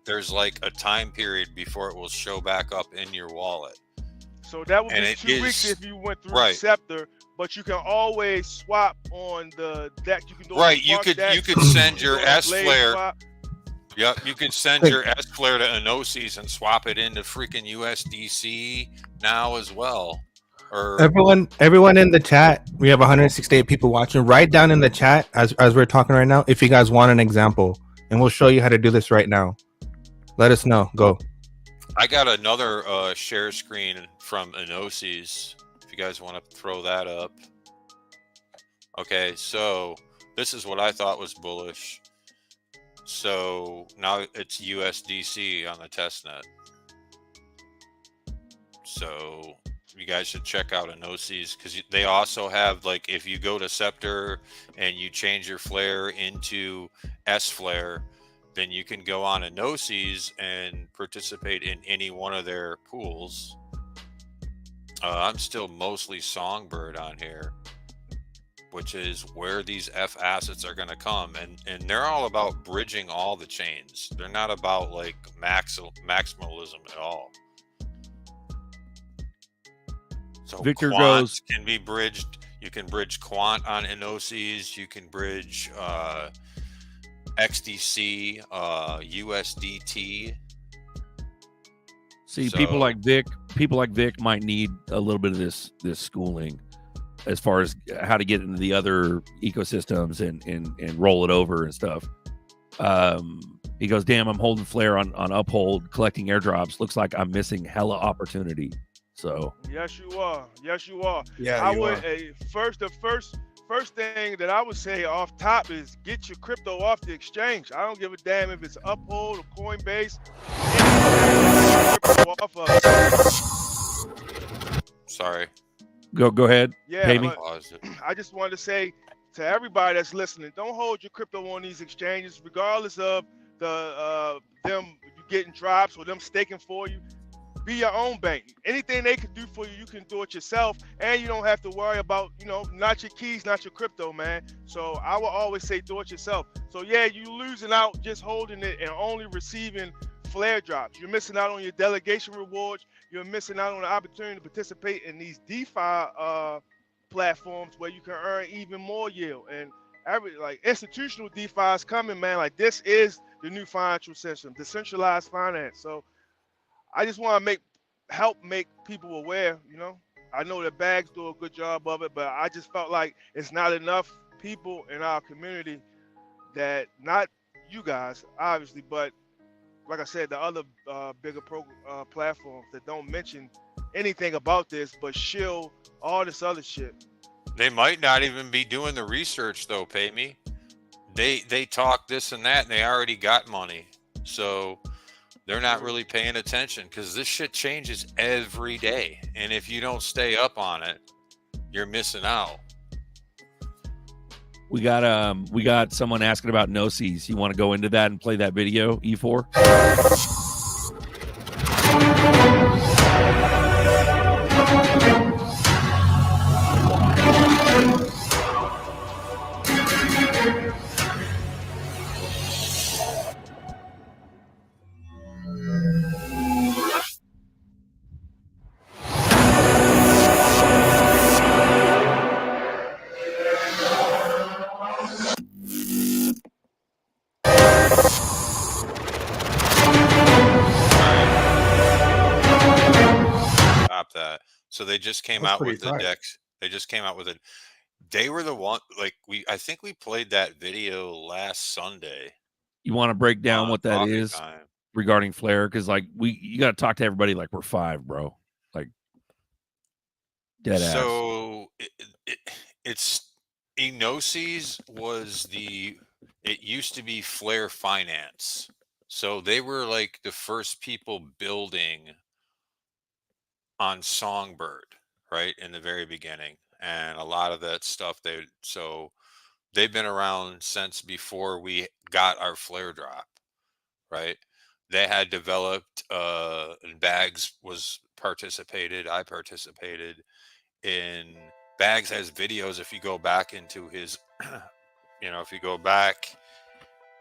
There's like a time period before it will show back up in your wallet. So that would be 2 weeks if you went through Scepter, but you can always swap on the deck. You can do you could send your S-Flare. Yep, you could send your S-Flare to Enosis and swap it into freaking USDC now as well. Everyone in the chat, we have 168 people watching. Write down in the chat as we're talking right now if you guys want an example, and we'll show you how to do this right now. Let us know. Go. I got another share screen from Enosis. If you guys want to throw that up. Okay, so this is what I thought was bullish. So now it's USDC on the testnet. So you guys should check out Enosis because they also have, like, if you go to Scepter and you change your Flare into S-Flare, then you can go on Enosis and participate in any one of their pools I'm still mostly Songbird on here, which is where these F assets are going to come, and they're all about bridging all the chains. They're not about like maximalism at all. So Victor quant goes- can be bridged. You can bridge quant on Inoses. You can bridge XDC, USDT. See, So- people like Vic might need a little bit of this schooling as far as how to get into the other ecosystems and roll it over and stuff. He goes, damn, I'm holding Flare on Uphold, collecting airdrops. Looks like I'm missing hella opportunity. So Yes, you are. Yes, you are. Yeah, I you would are. first thing that I would say off top is get your crypto off the exchange. I don't give a damn if it's Uphold or Coinbase. Crypto off of. Sorry. go ahead. Yeah, Pay me. but Pause it. I just wanted to say to everybody that's listening, don't hold your crypto on these exchanges, regardless of the them getting drops or them staking for you. Be your own bank. Anything they can do for you, you can do it yourself, and you don't have to worry about, not your keys, not your crypto, man. So I will always say do it yourself. So yeah, you losing out just holding it and only receiving flare drops. You're missing out on your delegation rewards. You're missing out on the opportunity to participate in these DeFi platforms where you can earn even more yield. And institutional DeFi is coming, man. Like, this is the new financial system, decentralized finance. So I just want to help make people aware. I know that Bags do a good job of it, but I just felt like it's not enough people in our community that, not you guys, obviously, but like I said, the other bigger platforms that don't mention anything about this, but shill all this other shit. They might not even be doing the research though, Pay Me. They talk this and that and they already got money. So they're not really paying attention because this shit changes every day. And if you don't stay up on it, you're missing out. We got someone asking about Gnosis. You want to go into that and play that video, E4? Stop that. So they just came That's out pretty with the tight. decks. They just came out with it. They were the one, I think we played that video last Sunday. You want to break down on what that Coffee is Time. regarding Flare? Because you got to talk to everybody like we're five, bro. Like dead ass. So it's Inoses it used to be Flare Finance. So they were like the first people building on Songbird, right, in the very beginning. And a lot of that stuff, they've been around since before we got our Flare drop, right? They had developed, and Bags I participated in. Bags has videos. If you go back into his, if you go back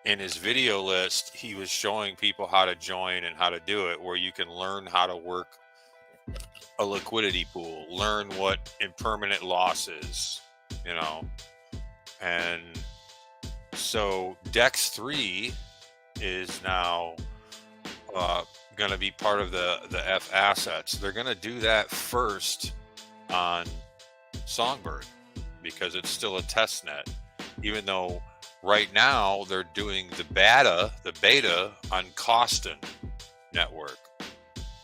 in his video list, he was showing people how to join and how to do it, where you can learn how to work a liquidity pool, learn what impermanent loss is, and so Dex 3 is now going to be part of the F assets. They're going to do that first on Songbird because it's still a test net, even though right now they're doing the beta on Costin network.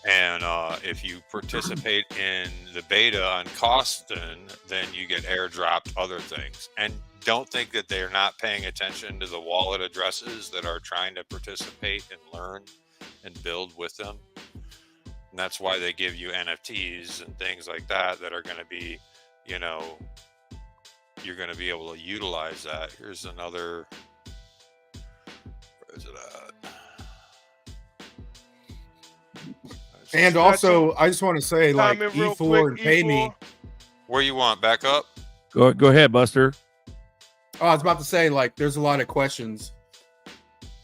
And if you participate in the beta on Costin, then you get airdropped other things. And don't think that they're not paying attention to the wallet addresses that are trying to participate and learn and build with them. And that's why they give you NFTs and things like that are going to be, you're going to be able to utilize that. Here's another, where is it at? And also, I just want to say, like Comment real E4 and quick, Pay Me. E4. Where you want? Back up? Go ahead, Buster. Oh, I was about to say, like, there's a lot of questions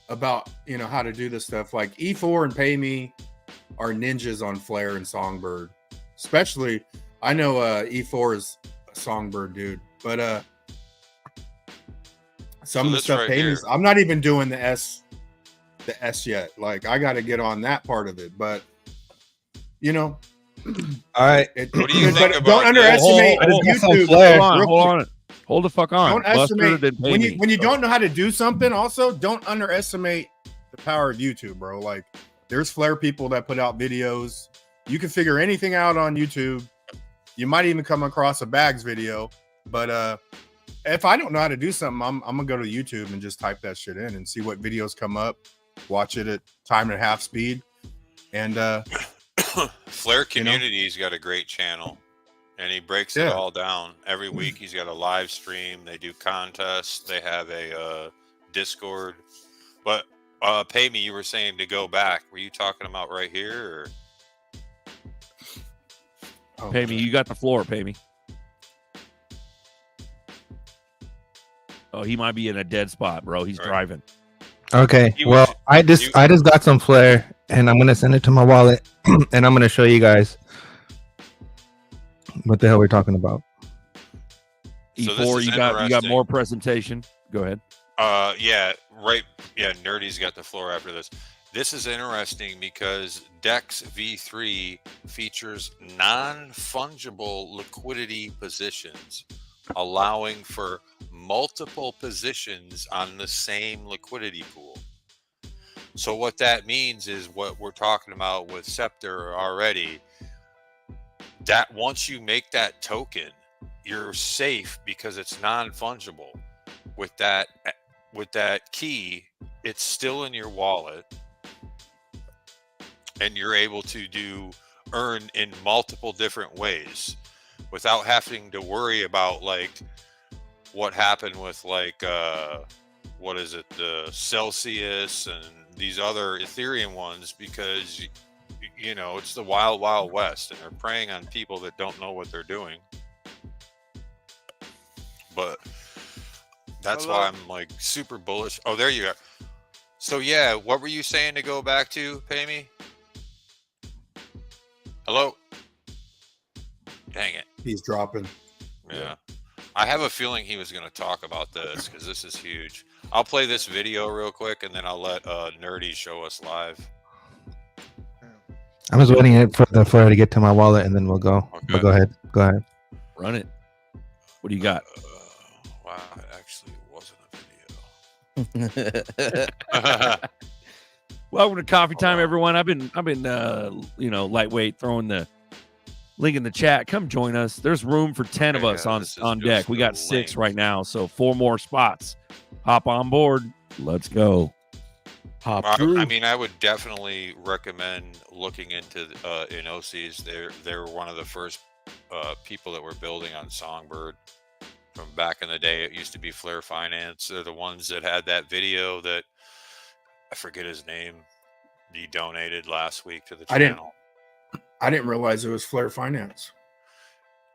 about, you know, how to do this stuff. Like E4 and Pay Me are ninjas on Flare and Songbird. Especially, I know E4 is a Songbird dude, but some of the stuff Pay Me, I'm not even doing the S yet. Like, I got to get on that part of it, but you know. All right. What do you think about don't underestimate YouTube. Hold the fuck on. Don't estimate Buster, when you don't know how to do something. Also, don't underestimate the power of YouTube, bro. Like, there's Flare people that put out videos. You can figure anything out on YouTube. You might even come across a Bags video, but if I don't know how to do something, I'm gonna go to YouTube and just type that shit in and see what videos come up. Watch it at time and a half speed, and Flare Community's got a great channel, and he breaks it all down every week. He's got a live stream. They do contests. They have a Discord. But Pay Me, you were saying to go back. Were you talking about right here? Or? Pay Me, you got the floor. Pay Me. Oh, he might be in a dead spot, bro. He's driving. Okay. Well, I just got some Flare, and I'm gonna send it to my wallet, and I'm gonna show you guys what the hell we're talking about. E4, you got more presentation. Go ahead. Yeah, Nerdy's got the floor after this. This is interesting because Dex V3 features non-fungible liquidity positions, allowing for multiple positions on the same liquidity pool. So what that means is what we're talking about with Scepter already, that once you make that token, you're safe because it's non-fungible. With that key, it's still in your wallet, and you're able to earn in multiple different ways without having to worry about like what happened with like what is it, the Celsius and these other Ethereum ones, because you know it's the wild west, and they're preying on people that don't know what they're doing. But that's why I'm like super bullish. Oh, there you are. So yeah, what were you saying to go back to, Pay Me? Hello? Dang it. He's dropping. Yeah. I have a feeling he was going to talk about this because this is huge. I'll play this video real quick, and then I'll let Nerdy show us live. I'm just waiting for the Flare to get to my wallet, and then we'll go. Okay. But go ahead. Run it. What do you got? Wow, it actually wasn't a video. Welcome to Coffee Time, everyone. I've been lightweight, throwing the link in the chat. Come join us. There's room for 10 of us on deck. We got 6 right now, so 4 more spots. Hop on board. Let's go. Hop through. I mean, I would definitely recommend looking into Inosi's. They're one of the first people that were building on Songbird from back in the day. It used to be Flare Finance. They're the ones that had that video that I forget his name. He donated last week to the channel. I didn't realize it was Flare Finance.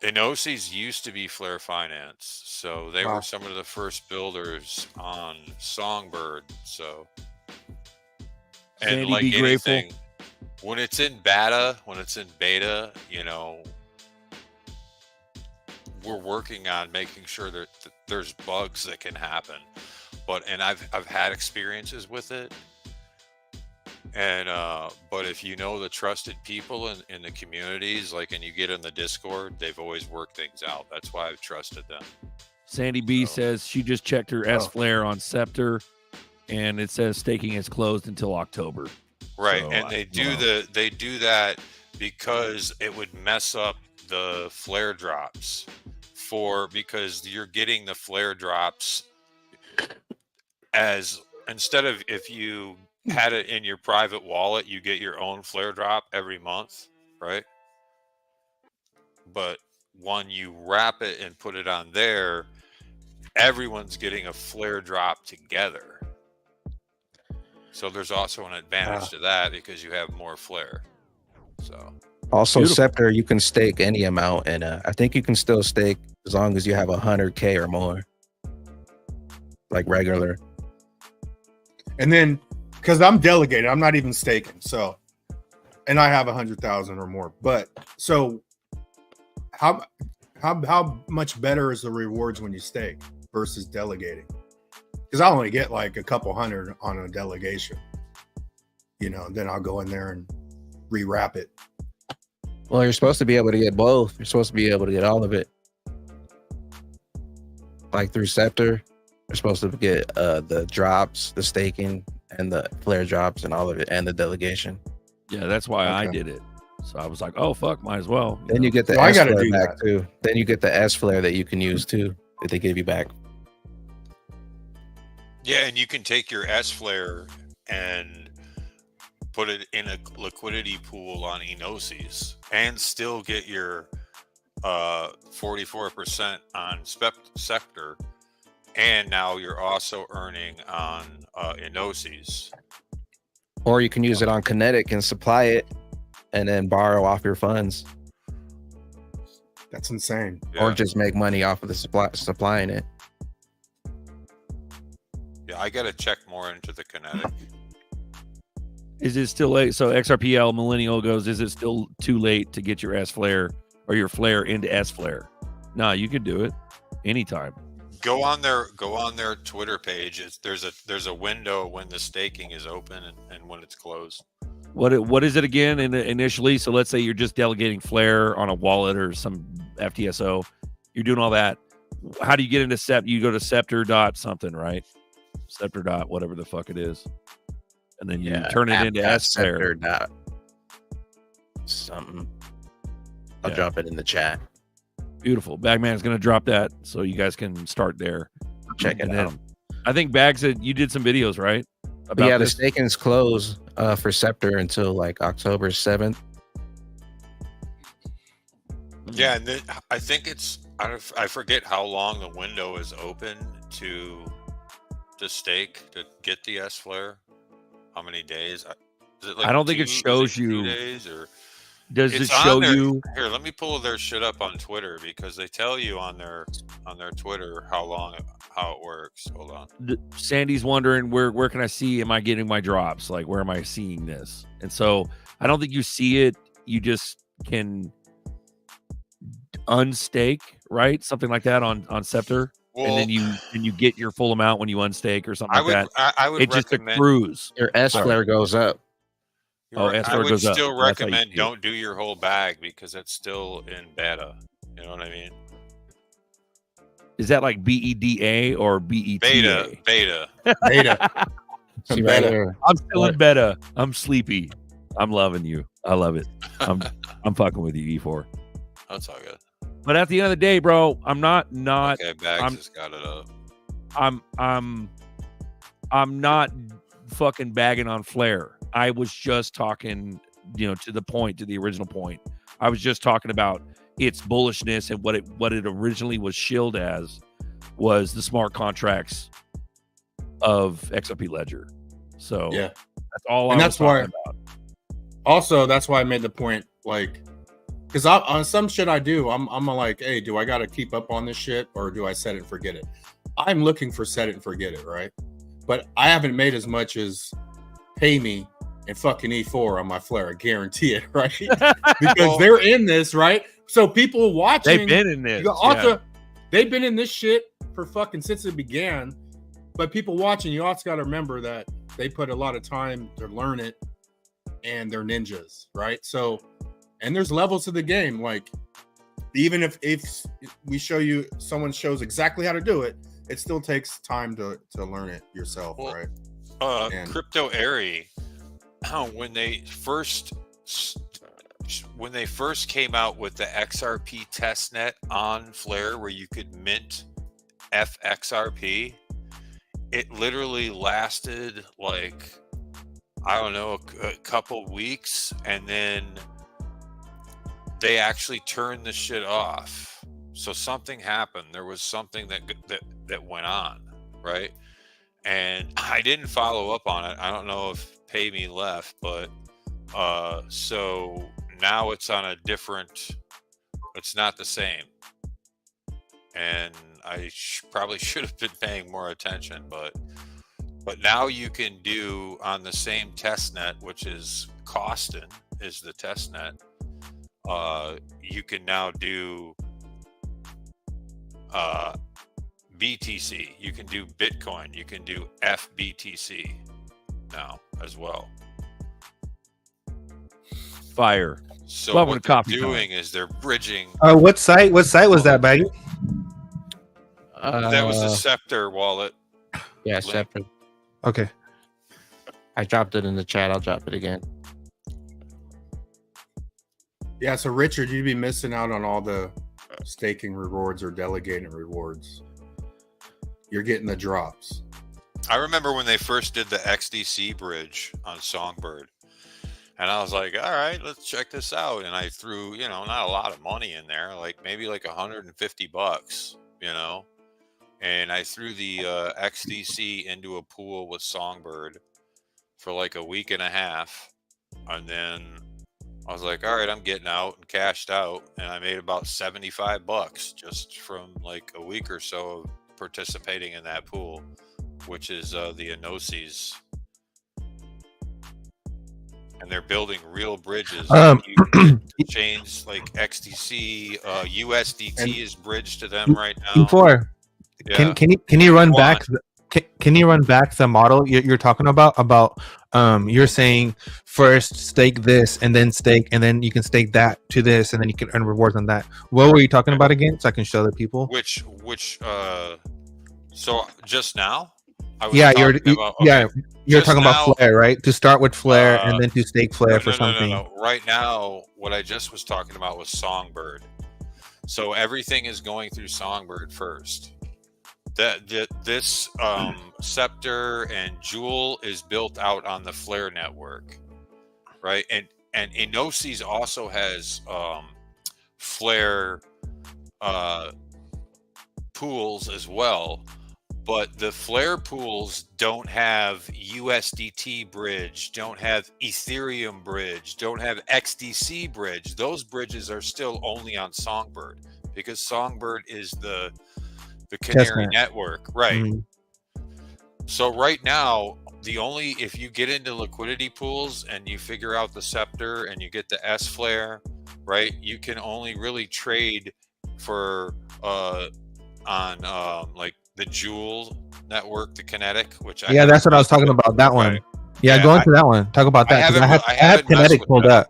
Inosi's used to be Flare Finance, so they were some of the first builders on Songbird. So, and Sandy, like be anything, grateful. when it's in beta, you know, we're working on making sure that there's bugs that can happen. And I've had experiences with it. And but if you know the trusted people in the communities, like, and you get in the Discord, they've always worked things out. That's why I've trusted them. Sandy B says she just checked her S Flare on Scepter, and it says staking is closed until October. Right, So, and they do that because it would mess up the flare drops because you're getting the flare drops as instead of if you had it in your private wallet, you get your own flare drop every month, right? But when you wrap it and put it on there, everyone's getting a flare drop together. So there's also an advantage to that because you have more flare. So Also, Beautiful. Scepter, you can stake any amount, and I think you can still stake as long as you have 100K or more, like regular. And then, because I'm delegated, I'm not even staking. So, and I have 100,000 or more. But so, how much better is the rewards when you stake versus delegating? Because I only get like a couple hundred on a delegation. You know, then I'll go in there and rewrap it. Well, you're supposed to be able to get both. You're supposed to be able to get all of it. Like through Scepter, you're supposed to get the drops, the staking, and the flare drops, and all of it, and the delegation. Yeah, that's why I did it. So I was like, oh fuck, might as well. Then you get the S flare back too. Then you get the S flare that you can use too, that they give you back. yeah, and you can take your S flare and put it in a liquidity pool on Enosis and still get your 44% on Scepter, and now you're also earning on Enosis. Or you can use it on Kinetic and supply it, and then borrow off your funds. That's insane. Yeah. Or just make money off of the supplying it. Yeah, I gotta check more into the Kinetic. Is it still late? So XRPL Millennial goes, is it still too late to get your S flare or your flare into S flare? No, you could do it anytime. Go on their Twitter page. There's a window when the staking is open and when it's closed. What is it again initially? So let's say you're just delegating flare on a wallet or some FTSO. You're doing all that. How do you get into Scepter? You go to scepter dot something, right? Scepter dot whatever the fuck it is. And then you turn it into S flare. Dot something. I'll drop it in the chat. Beautiful. Bagman's going to drop that so you guys can start there. Check it out. I think Bag said you did some videos, right? About the staking's closed for Scepter until like October 7th. Yeah, and then I think I forget how long the window is open to stake to get the S flare. How many days? Is it like I don't think it shows you. 2 days or does it show you? Here, let me pull their shit up on Twitter because they tell you on their Twitter how it works. Hold on. Sandy's wondering where can I see? Am I getting my drops? Like where am I seeing this? And so I don't think you see it. You just can unstake, right? Something like that on Scepter. Well, and then you get your full amount when you unstake or something like that. I would just accrues. Your S flare goes up. S flare goes up. I would still recommend don't do your whole bag because it's still in beta. You know what I mean? Is that like BEDA or BETA? Beta. See right there. I'm still in beta. I'm sleepy. I'm loving you. I love it. I'm fucking with you, E4. That's all good. But at the end of the day, bro, I'm not. Okay, Bags just got it up. I'm not fucking bagging on Flare. I was just talking, to the point, to the original point. I was just talking about its bullishness and what it originally was shilled as was the smart contracts of XRP Ledger. So yeah, that's all. And that's why. About. Also, that's why I made the point, like. Because on some shit I do, I'm like, hey, do I got to keep up on this shit or do I set it and forget it? I'm looking for set it and forget it, right? But I haven't made as much as pay me and fucking E4 on my Flare. I guarantee it, right? Because they're in this, right? So people watching. They've been in this. Also, they've been in this shit for fucking since it began. But people watching, you also got to remember that they put a lot of time to learn it and they're ninjas, right? So. And there's levels to the game. Like, even if we show you, someone shows exactly how to do it, it still takes time to learn it yourself, right? Crypto Airy, when they first came out with the XRP testnet on Flare, where you could mint FXRP, it literally lasted like I don't know a couple weeks, and then they actually turned the shit off. So something happened. There was something that went on, right? And I didn't follow up on it. I don't know if Pay Me left, but so now it's on a different. It's not the same, and I probably should have been paying more attention, but now you can do on the same test net, which is Costin is the test net. You can now do BTC. You can do Bitcoin. You can do FBTC now as well. Fire. So Welcome what to they're Coffee doing is they're bridging. What site was that, Baggy? That was the Scepter wallet. Yeah, link. Scepter. Okay. I dropped it in the chat. I'll drop it again. Yeah, so Richard, you'd be missing out on all the staking rewards or delegating rewards. You're getting the drops. I remember when they first did the XDC bridge on Songbird, and I was like, all right, let's check this out. And I threw, not a lot of money in there, like maybe like $150, and I threw the XDC into a pool with Songbird for like a week and a half. And then I was like, all right, I'm getting out, and cashed out. And I made about $75 just from like a week or so of participating in that pool, which is the Enosis. And they're building real bridges. Chains like XDC, USDT is bridged to them right now. E4. Yeah. Can you run back? Can you run back the model you're talking about? You're saying first stake this and then you can stake that to this and then you can earn rewards on that. What were you talking about again? So I can show the people. Which so just now? You're Just talking now, about Flare, right? To start with Flare and then to stake Flare for something. No. Right now, what I just was talking about was Songbird. So everything is going through Songbird first. This Scepter and Jewel is built out on the Flare network, right? And Enosis also has Flare pools as well, but the Flare pools don't have USDT bridge, don't have Ethereum bridge, don't have XDC bridge. Those bridges are still only on Songbird because Songbird is the Canary network, right? Mm-hmm. So right now, if you get into liquidity pools and you figure out the Scepter and you get the S Flare, right? You can only really trade for on like the Jewel network, the Kinetic, which that's what I was talking about. That one, right. Go into that one. Talk about that. I have Kinetic pulled up.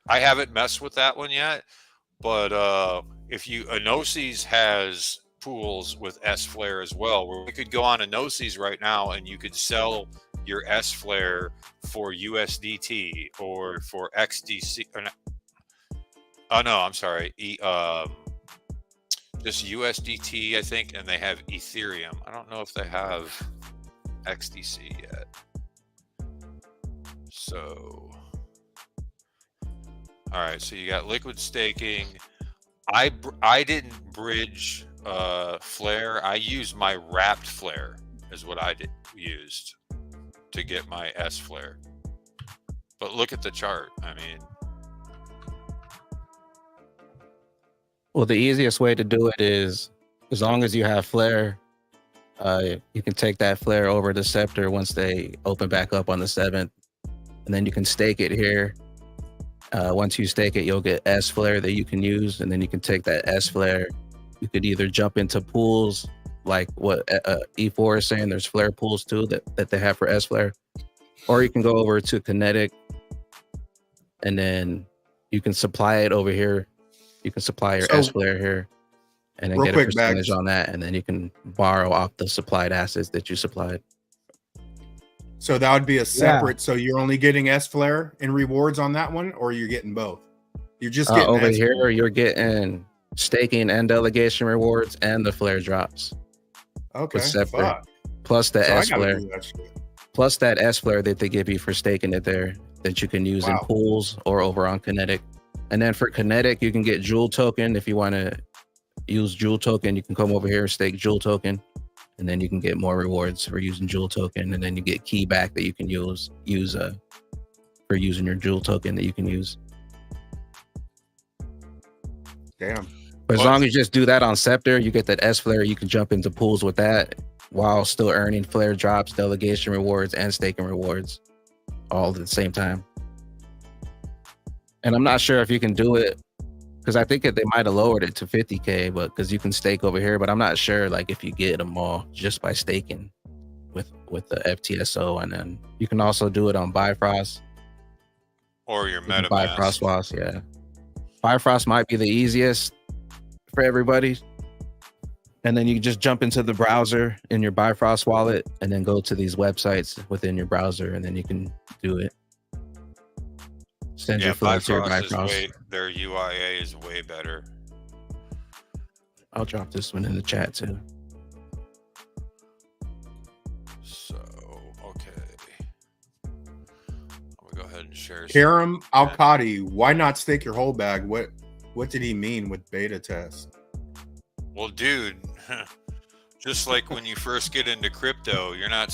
I haven't messed with that one yet, but if Enosis has pools with S Flare as well, where we could go on Enosis right now and you could sell your S Flare for USDT or for XDC. I'm sorry. Just USDT, I think, and they have Ethereum. I don't know if they have XDC yet. So, all right. So you got liquid staking. I didn't bridge Flare. I used my wrapped Flare is what I used to get my S Flare. But look at the chart. I mean, well, the easiest way to do it is, as long as you have Flare, you can take that Flare over to Scepter once they open back up on the 7th, and then you can stake it here. Once you stake it, you'll get S Flare that you can use, and then you can take that S Flare. You could either jump into pools like what E4 is saying. There's Flare pools too that they have for S Flare, or you can go over to Kinetic, and then you can supply it over here. You can supply your S Flare here, and then get a percentage on that, and then you can borrow off the supplied assets that you supplied. So that would be a separate. So you're only getting S Flare and rewards on that one, or you're getting both? You're just getting over here. You're getting staking and delegation rewards and the Flare drops. Okay. Plus the S Flare. Plus that S Flare that they give you for staking it there that you can use in pools or over on Kinetic. And then for Kinetic, you can get Jewel token. If you want to use Jewel token, you can come over here, stake Jewel token, and then you can get more rewards for using Jewel token. And then you get key back that you can use for using your Jewel token that you can use. Damn. But as long as you just do that on Scepter, you get that S flare. You can jump into pools with that while still earning flare drops, delegation rewards, and staking rewards all at the same time. And I'm not sure if you can do it because I think that they might have lowered it to 50K, but because you can stake over here. But I'm not sure like if you get them all just by staking with the FTSO, and then you can also do it on Bifrost Or your Bifrost MetaMask. Floss. Yeah, Bifrost might be the easiest for everybody. And then you just jump into the browser in your Bifrost wallet and then go to these websites within your browser, and then you can do it. Send Yeah, your flow to your Bifrost is Bifrost. their UIA is way better. I'll drop this one in the chat too. So, okay. I'm gonna go ahead and share. Karam Al-Qadi, why not stake your whole bag? What did he mean with beta test? Well, dude, just like when you first get into crypto, you're not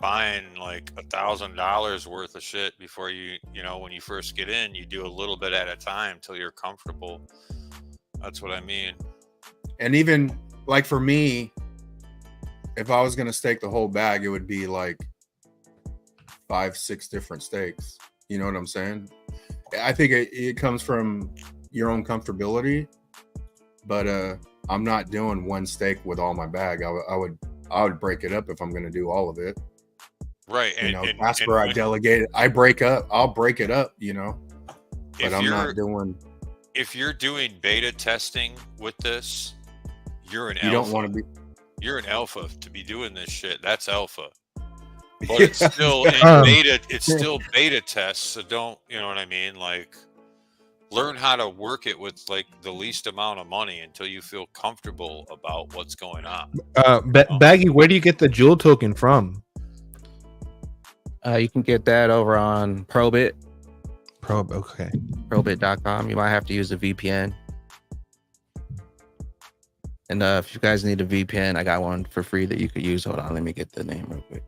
buying like $1,000 worth of shit before when you first get in, you do a little bit at a time till you're comfortable. That's what I mean. And even like for me, if I was going to stake the whole bag, it would be like 5-6 different stakes. You know what I'm saying? I think it comes from your own comfortability, but I'm not doing one stake with all my bag. I would break it up if I'm going to do all of it. Right. That's where I delegate it. I'll break it up, but I'm not doing. If you're doing beta testing with this, you're an You alpha. don't want to be. You're an alpha to be doing this shit. That's alpha. But it's still in beta. It's still beta tests. So don't, you know what I mean? Like, learn how to work it with like the least amount of money until you feel comfortable about what's going on. Baggy, where do you get the Jewel token from? You can get that over on Probit. Okay. Probit.com. You might have to use a VPN. And if you guys need a VPN, I got one for free that you could use. Hold on, let me get the name real quick.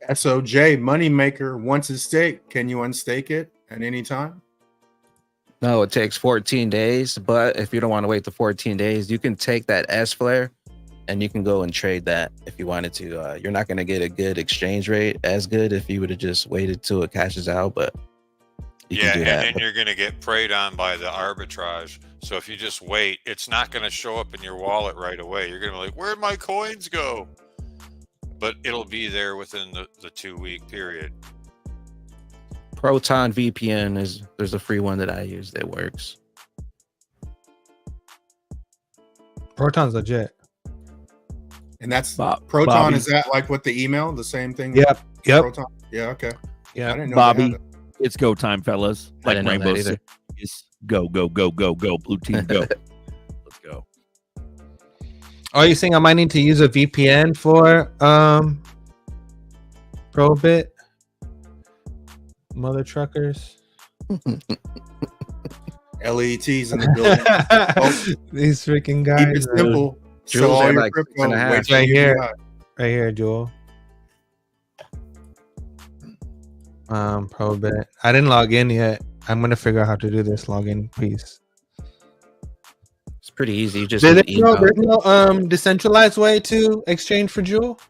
SOJ Moneymaker wants his stake. Can you unstake it at any time? No, it takes 14 days. But if you don't want to wait the 14 days, you can take that S flare and you can go and trade that if you wanted to. You're not going to get a good exchange rate as good if you would have just waited till it cashes out. But you can do that. And then you're going to get preyed on by the arbitrage. So if you just wait, it's not going to show up in your wallet right away. You're going to be like, where'd my coins go? But it'll be there within the 2-week period. Proton VPN there's a free one that I use that works. Proton's legit. And that's Proton. Bobby. Is that like what the email? The same thing? Yep. Proton? Yeah, okay. Yeah. I didn't know Bobby, they had it. it's go time, fellas. I Like didn't know Rainbow that either. Six. Go, go, go, go, go. Blue team, go. Let's go. Are you saying I might need to use a VPN for Probit? Mother truckers. LET's in the building. These freaking Keep guys. it simple. So Jules all at your like crypto 6.5. wait till Right you here. do that. Right here, Jewel. Probit. I didn't log in yet. I'm gonna figure out how to do this login piece. It's pretty easy. You just There's need email. no decentralized way to exchange for Jewel.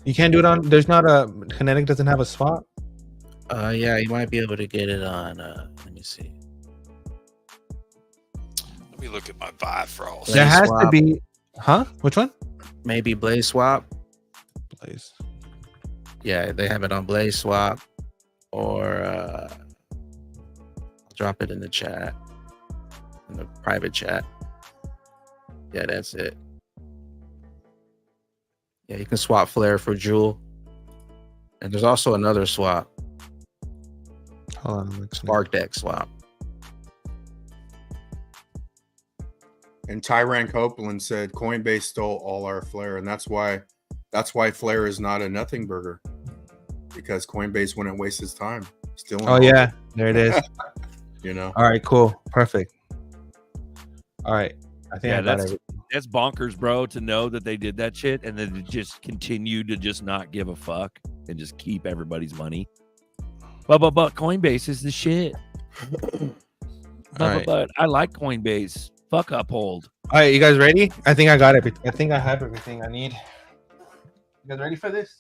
You can't do it on. There's not a Kinetic doesn't have a swap. Yeah, you might be able to get it on. Let me see. Let me look at my Bifrost. There has to swap. be. Huh? Which one? Maybe Blaze Swap. Blaze. Yeah, they have it on Blaze Swap, or I'll drop it in the chat, in the private chat. Yeah, that's it. Yeah, you can swap Flare for Jewel, and there's also another swap, Hold on. I'm Spark Deck swap. And Tyran Copeland said Coinbase stole all our Flare, and that's why Flare is not a nothing burger, because Coinbase wouldn't waste his time stealing. Oh yeah, there it is. You know. All right, cool, perfect. All right, I think Yeah, I got that's it. that's bonkers, bro, to know that they did that shit and then to just continue to just not give a fuck and just keep everybody's money. But Coinbase is the shit. But I like Coinbase. Fuck Uphold. All right, you guys ready? I think I got everything. I think I have everything I need. You guys ready for this?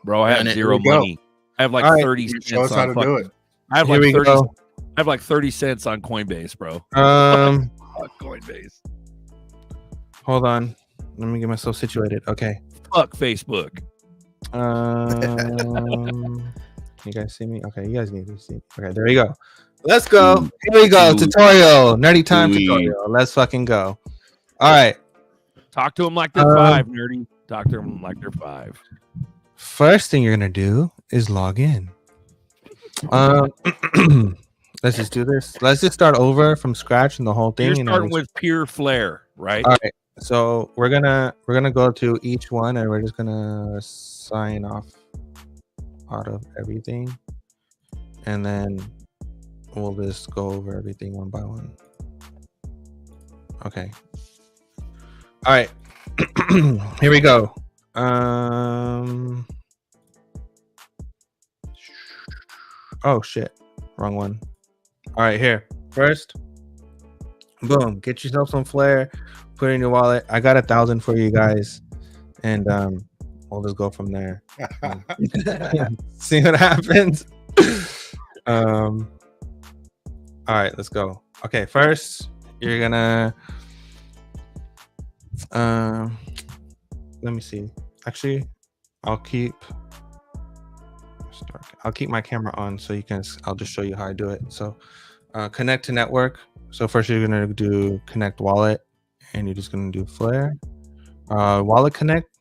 Bro, I have zero money. I have like All right, 30 Show cents us how on to do it. I have Here like we 30 go. I have like 30 cents on Coinbase, bro. Fuck Coinbase. Hold on. Let me get myself situated. Okay. Fuck Facebook. You guys see me? Okay, you guys need to see me. Okay, there we go. Let's go. Here we go. Tutorial. Nerdy time tutorial. Let's fucking go. All right. Talk to them like they're 5, nerdy. Talk to them like they're 5. First thing you're gonna do is log in. Let's just do this. Let's just start over from scratch and the whole thing. You're starting with pure flare, right? All right. So we're gonna go to each one and we're just gonna sign off out of everything, and then we'll just go over everything one by one. Okay. All right. Here we go. Oh shit, wrong one. All right, here first. Boom, get yourself some flare, put it in your wallet. I got 1,000 for you guys, and we'll just go from there. See what happens. All right, let's go. Okay, first you're gonna let me see. Actually, I'll keep my camera on so you can. I'll just show you how I do it. So connect to network. So first you're gonna do connect wallet, and you're just gonna do flare wallet connect,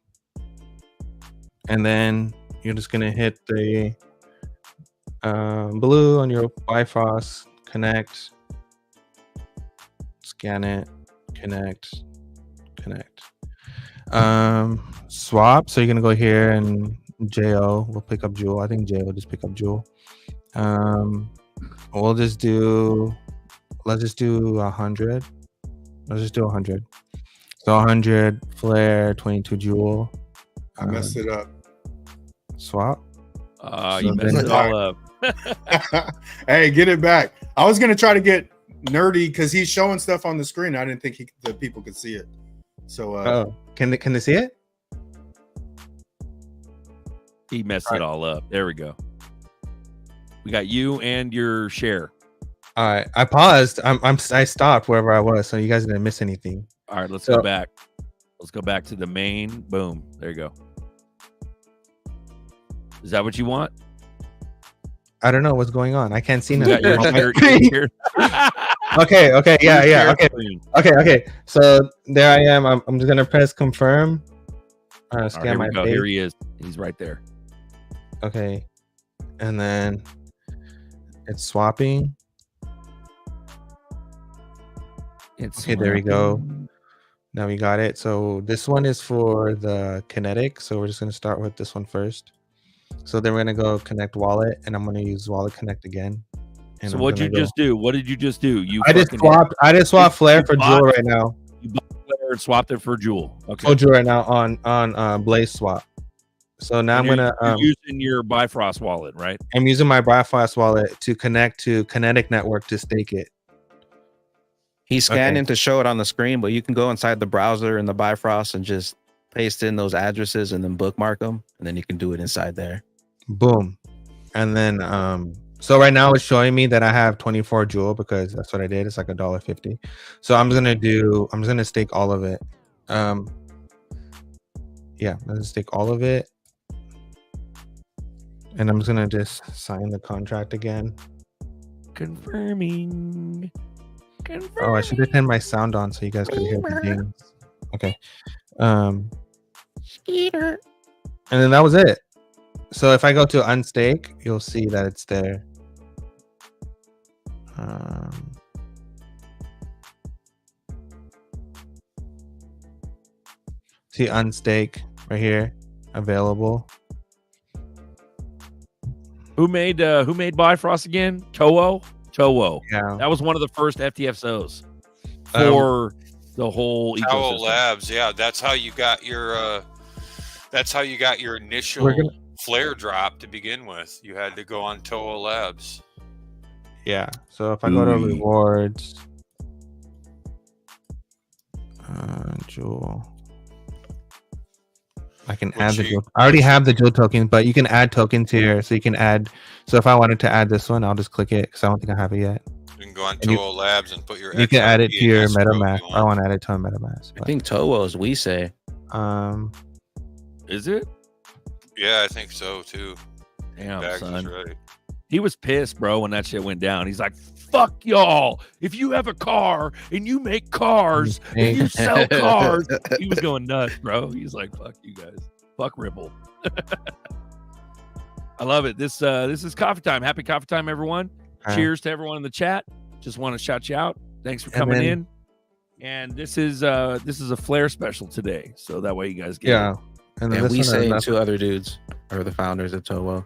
and then you're just gonna hit the blue on your Bifrost, connect, scan it, connect. Swap. So you're gonna go here and JO will pick up Jewel. I think JO will just pick up Jewel. We'll just do. Let's just do 100. Let's just do 100. So 100 flare, 22 Jewel. I messed it up. Swap. You messed it all up. Hey, get it back. I was gonna try to get nerdy because he's showing stuff on the screen. I didn't think the people could see it. So can they see it? He messed it all up. There we go. We got you and your share. All right, I paused. I stopped wherever I was, so you guys didn't miss anything. All right, let's go back. Let's go back to the main. Boom. There you go. Is that what you want? I don't know what's going on. I can't see You nothing. got your share. Okay. Yeah. Okay. So there I am. I'm just gonna press confirm. Scan Here my we go. face. Here he is. He's right there. Okay, and then it's swapping. Okay, there we go. Now we got it. So this one is for the kinetic. So we're just gonna start with this one first. So then we're gonna go connect wallet, and I'm gonna use wallet connect again. And So what'd you just do? What did you just do? I just swapped flare for Jewel right now. You bought flare and swapped it for Jewel. Okay. For Jewel right now on Blaze swap. So now And I'm gonna you're using your Bifrost wallet, right? I'm using my Bifrost wallet to connect to Kinetic Network to stake it. He's scanning to show it on the screen, but you can go inside the browser in the Bifrost and just paste in those addresses and then bookmark them, and then you can do it inside there. Boom. And then so right now it's showing me that I have 24 Jewel because that's what I did. It's like $1.50. So I'm just gonna stake all of it. Yeah, I'm gonna stake all of it. And I'm just gonna just sign the contract again. Confirming. Oh, I should have turned my sound on so you guys could hear the dings. Okay. And then that was it. So if I go to unstake, you'll see that it's there. See unstake right here, available. Who made Bifrost again? Toho. Yeah, That was one of the first FTXOs for the whole Owl ecosystem. Labs, yeah, that's how you got your initial flare drop to begin with. You had to go on Toho Labs. Yeah. So if I go to rewards, Jewel, I can add the Jewel. I already have the Jewel tokens, but you can add tokens here. So you can add. So if I wanted to add this one, I'll just click it because I don't think I have it yet. You can go on Toho Labs and put your. You can add it to your MetaMask. I want to add it to a MetaMask. I think Towo's we say. Is it? Yeah, I think so too. Damn, Bags son. is ready. He was pissed, bro, when that shit went down. He's like, fuck y'all. If you have a car and you make cars and you sell cars, he was going nuts, bro. He's like, fuck you guys. Fuck Ripple. I love it. This is coffee time. Happy coffee time, everyone. Cheers to everyone in the chat. Just want to shout you out. Thanks for coming in. And this is a Flare special today. So that way you guys get it. And we say two other dudes are the founders of Toho.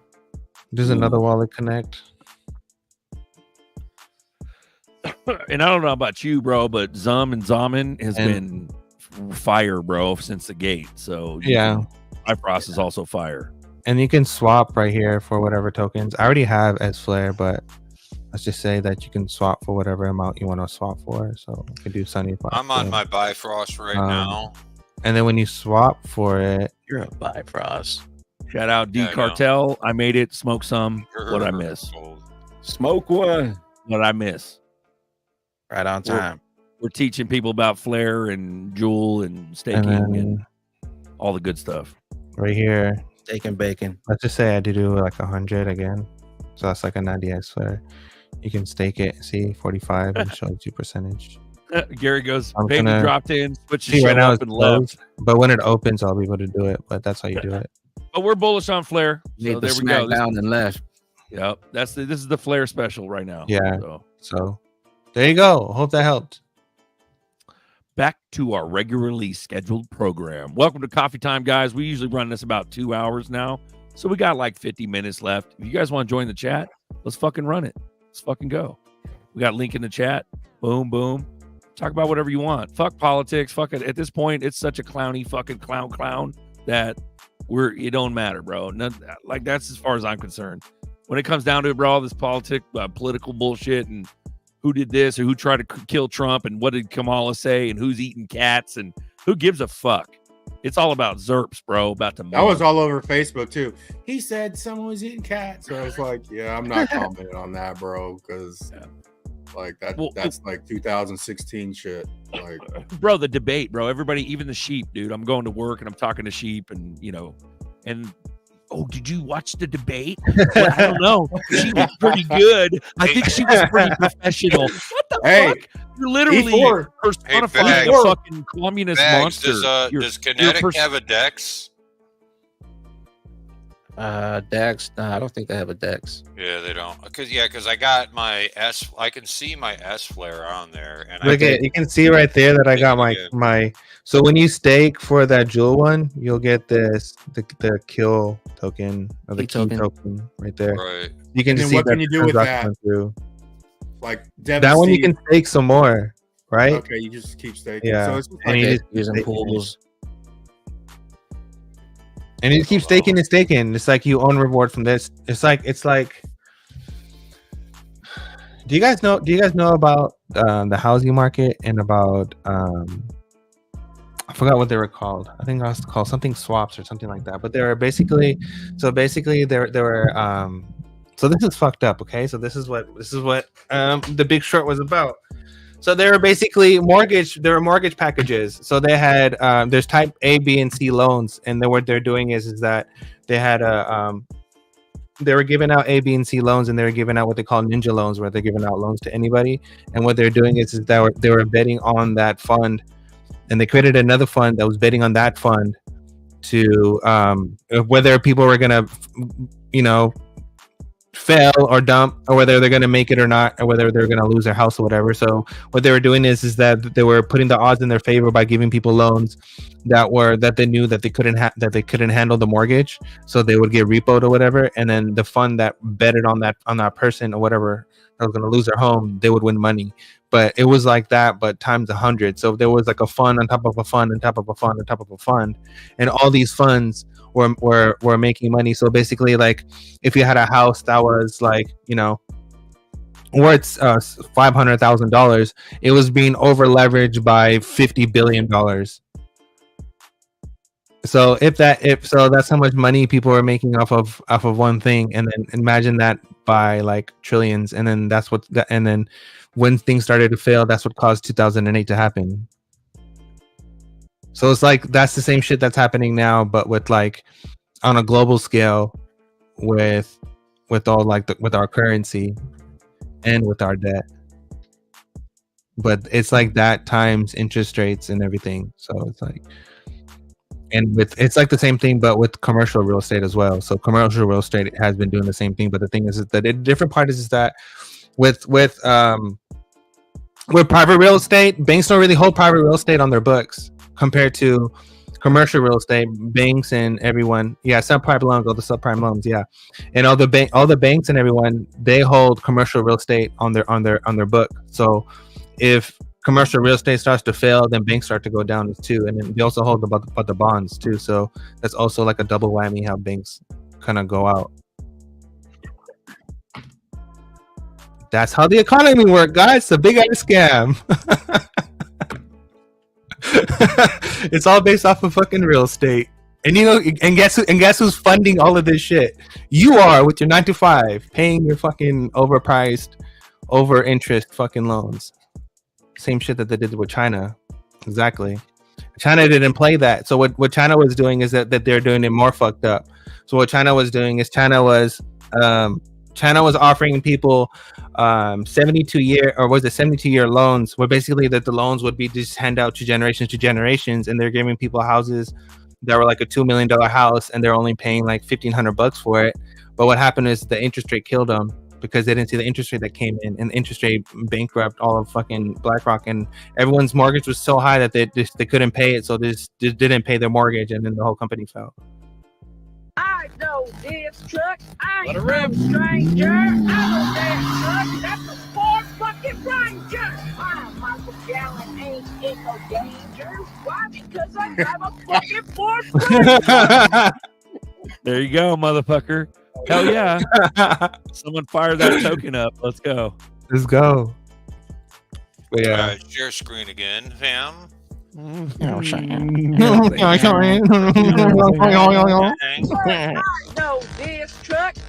There's another wallet connect. And I don't know about you, bro, but Zum and Zaman has been fire, bro, since the gate. So Bifrost is also fire. And you can swap right here for whatever tokens. I already have S Flare, but let's just say that you can swap for whatever amount you want to swap for. So you can do Sunny. I'm on my Bifrost right now. And then when you swap for it, you're a Bifrost. Shout out D Cartel. I made it. Smoke some. What I miss? Smoke one. What I miss? Right on time. We're teaching people about Flare and Jewel and staking and all the good stuff. Right here. Steak and bacon. Let's just say I had to do like 100 again. So that's like a 90x Flare. You can stake it. See, 45 and shows you percentage. Gary goes, baby dropped in, switches see right now up and left. But when it opens, I'll be able to do it. But that's how you do it. But we're bullish on Flare. So there we go. Down and left. Yep. This is the Flare special right now. Yeah. So there you go. Hope that helped. Back to our regularly scheduled program. Welcome to Coffee Time, guys. We usually run this about 2 hours now. So we got like 50 minutes left. If you guys want to join the chat, let's fucking run it. Let's fucking go. We got a link in the chat. Boom, boom. Talk about whatever you want. Fuck politics. Fuck it. At this point, it's such a clowny fucking clown that it don't matter, bro. Like that's as far as I'm concerned. When it comes down to it, bro, all this political bullshit and who did this or who tried to kill Trump and what did Kamala say and who's eating cats and who gives a fuck. It's all about Zerps, bro. That was all over Facebook too. He said someone was eating cats. So I was like, yeah, I'm not commenting on that, bro, because like that's like 2016 shit. Like, bro, the debate, bro. Everybody, even the sheep, dude. I'm going to work and I'm talking to sheep, and oh, did you watch the debate? Well, I don't know. She was pretty good. I think she was pretty professional. What the fuck? You're literally personifying a fucking communist monster. Does Kinetic have a Dex? Dex? No, I don't think they have a Dex. Yeah, they don't. Because I got my S. I can see my S Flare on there, and look at you can see right there that I got my. So when you stake for that jewel one, you'll get the kill token or the key token right there. Right. You can see what can you do with that? Like that one, you can stake some more, right? Okay, you just keep staking. Yeah, so it's and you just using pools. And you keep staking and staking. It's like you own reward from this. It's like. Do you guys know about the housing market and about I forgot what they were called. I think I was called something swaps or something like that. But they were basically there were so this is fucked up. Okay, so this is what the Big Short was about. So they were basically mortgage packages. So they had there's type A, B, and C loans, and then what they're doing is that they had they were giving out A, B, and C loans, and they were giving out what they call ninja loans, where they're giving out loans to anybody. And what they're doing is that they were betting on that fund, and they created another fund that was betting on that fund to whether people were gonna, fail or dump, or whether they're going to make it or not, or whether they're going to lose their house or whatever. So what they were doing is that they were putting the odds in their favor by giving people loans that they knew that they couldn't handle the mortgage, so they would get repoed or whatever, and then the fund that betted on that person or whatever that was going to lose their home, they would win money. But it was like that, but times 100. So there was like a fund on top of a fund on top of a fund on top of a fund, and all these funds were making money. So basically, like if you had a house that was like worth $500,000, it was being over leveraged by $50 billion. So that's how much money people are making off of one thing, and then imagine that by like trillions, and then and then when things started to fail, that's what caused 2008 to happen. So it's like that's the same shit that's happening now, but with like on a global scale, with all like with our currency and with our debt. But it's like that times interest rates and everything. So it's like, and it's like the same thing, but with commercial real estate as well. So commercial real estate has been doing the same thing, but the thing is that the different part is that with private real estate, banks don't really hold private real estate on their books compared to commercial real estate. Banks and everyone, subprime loans, all the subprime loans, and all the banks and everyone, they hold commercial real estate on their book. So if commercial real estate starts to fail, then banks start to go down too, and then they also hold about the bonds too. So that's also like a double whammy how banks kind of go out. That's how the economy works, guys. It's a big ass scam. It's all based off of fucking real estate. And guess who's funding all of this shit? You are, with your 9 to 5, paying your fucking overpriced, over interest fucking loans. Same shit that they did with China. Exactly. China didn't play that. So what China was doing is that they're doing it more fucked up. So what China was doing is China was offering people 72-year loans, where basically that the loans would be just hand out to generations, and they're giving people houses that were like a $2 million house, and they're only paying like $1,500 for it. But what happened is the interest rate killed them, because they didn't see the interest rate that came in, and the interest rate bankrupt all of fucking BlackRock, and everyone's mortgage was so high that they couldn't pay it, so they just didn't pay their mortgage, and then the whole company fell. I know this truck. I ain't no stranger. I know that truck. That's a Ford fucking Ranger. I'm Michael Gallen, ain't in no danger. Why? Because I drive a fucking Ford Ranger. There you go, motherfucker. Hell yeah. Someone fire that token up. Let's go. Let's go. But yeah. Share screen again, fam. I know this truck.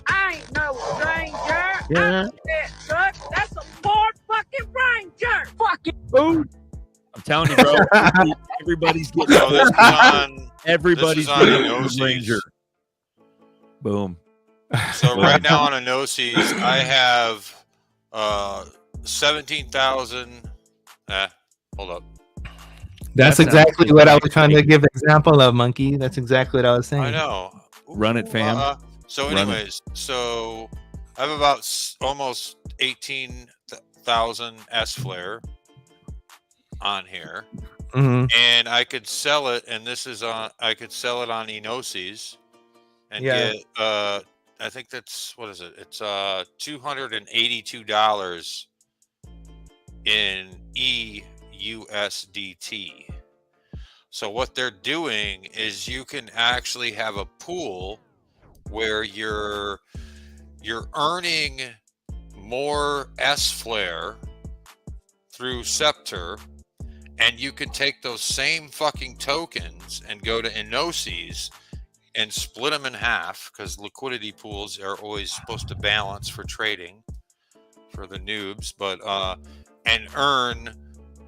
I ain't no stranger. I know that truck. That's a Ford fucking Ranger. Fucking boom. I'm telling you, bro. Everybody's getting everybody's getting a Ranger. Boom. So right now on a no-seas, I have 17,000. Hold up. That's exactly what I was trying to give an example of, Monkey. That's exactly what I was saying. I know. Run it, fam. So anyways, so I have about almost 18,000 S-Flare on here. Mm-hmm. And I could sell it, and I could sell it on Enosis and get, I think that's, what is it? It's $282 in EUSDT. So what they're doing is you can actually have a pool where you're earning more S-Flare through Scepter, and you can take those same fucking tokens and go to Enosis and split them in half, because liquidity pools are always supposed to balance for trading for the noobs, but and earn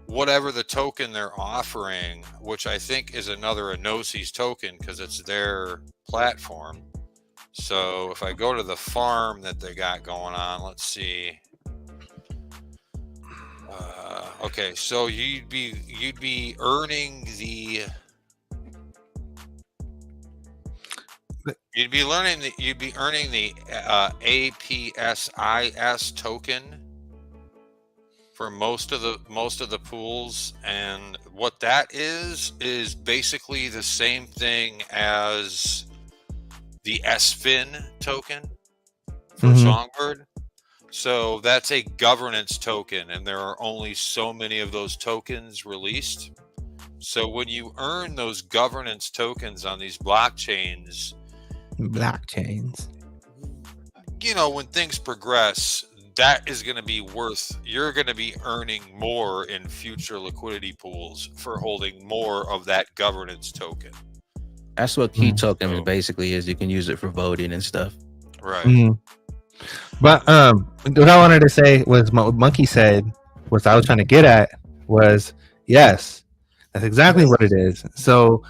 whatever the token they're offering, which I think is another Enosis token because it's their platform. So if I go to the farm that they got going on, let's see. Okay, so you'd be earning the You'd be earning the APSIS token for most of the pools, and what that is basically the same thing as the SFIN token for Songbird. So that's a governance token, and there are only so many of those tokens released. So when you earn those governance tokens on these blockchains, blockchains. You know, when things progress, that is going to be worth, you're going to be earning more in future liquidity pools for holding more of that governance token. That's what key token basically is. You can use it for voting and stuff. Right. But what I wanted to say was what Monkey said, what I was trying to get at was, yes, that's exactly what it is. So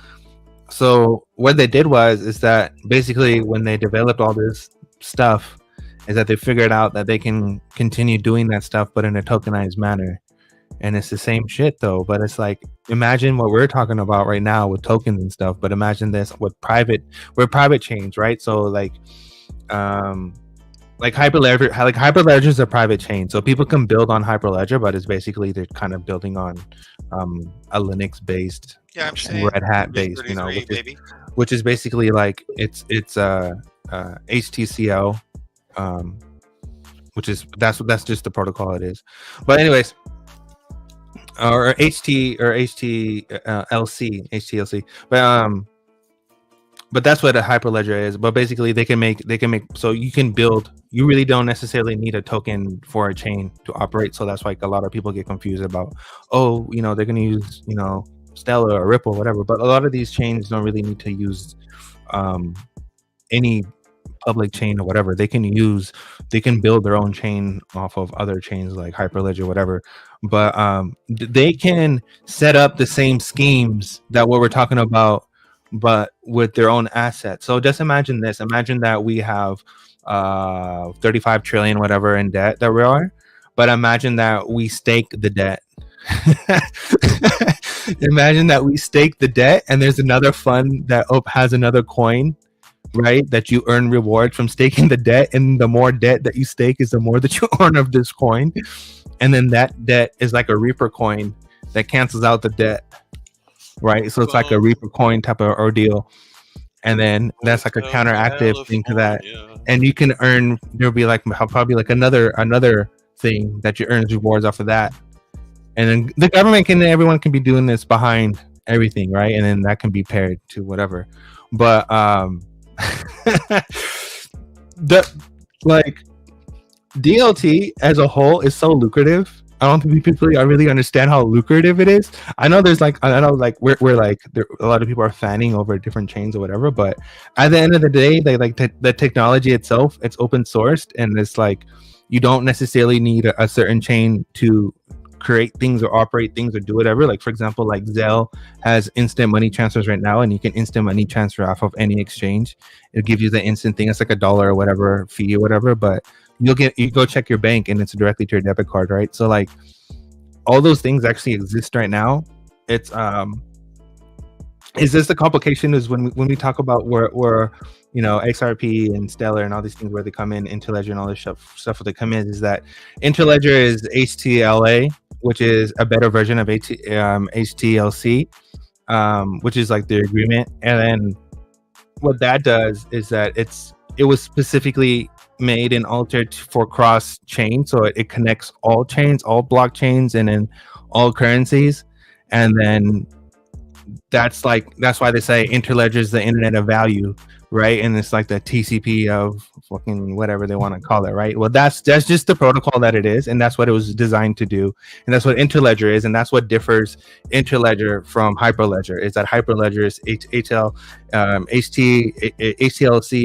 what they did is that basically when they developed all this stuff, is that they figured out that they can continue doing that stuff, but in a tokenized manner. And it's the same shit though. But it's like, imagine what we're talking about right now with tokens and stuff. But imagine this with private chains, right? So like Hyperledger is a private chain, so people can build on Hyperledger, but it's basically they're kind of building on a Linux based, Red Hat based, which is basically like it's HTCL, which is that's just the protocol it is. But anyways, or HTLC, but that's what a Hyperledger is. But basically they can make so you can build, you really don't necessarily need a token for a chain to operate. So that's why a lot of people get confused about, they're going to use, Stellar or Ripple or whatever. But a lot of these chains don't really need to use any public chain or whatever. They can build their own chain off of other chains like Hyperledger or whatever. But they can set up the same schemes that what we're talking about, but with their own assets. So just imagine this. Imagine that we have 35 trillion whatever in debt that we are, but imagine that we stake the debt. Imagine that we stake the debt and there's another fund that has another coin, right, that you earn reward from staking the debt, and the more debt that you stake is the more that you earn of this coin, and then that debt is like a Reaper coin that cancels out the debt, right? So it's like a Reaper coin type of ordeal, and then that's like a counteractive thing to that, and you can earn, there'll be like probably like another thing that you earn rewards off of that, and then the government everyone can be doing this behind everything, right? And then that can be paired to whatever. But like DLT as a whole is so lucrative. I don't think people really understand how lucrative it is. I know we're like a lot of people are fanning over different chains or whatever, but at the end of the day, they like the technology itself, it's open sourced, and it's like you don't necessarily need a certain chain to create things or operate things or do whatever. Like for example, like Zelle has instant money transfers right now, and you can instant money transfer off of any exchange. It'll give you the instant thing. It's like $1 or whatever fee or whatever, but you go check your bank and it's directly to your debit card, right? So like all those things actually exist right now. It's is this the complication is when we talk about where XRP and Stellar and all these things where they come in, Interledger and all this stuff where they come in, is that Interledger is HTLA, which is a better version of HTLC, which is like the agreement. And then what that does is that it was specifically made and altered for cross chain, so it connects all chains, all blockchains, and then all currencies. And then that's why they say Interledger is the internet of value, right? And it's like the TCP of fucking whatever they want to call it, right? Well, that's just the protocol that it is, and that's what it was designed to do, and that's what Interledger is, and that's what differs Interledger from Hyperledger, is that Hyperledger is HTLC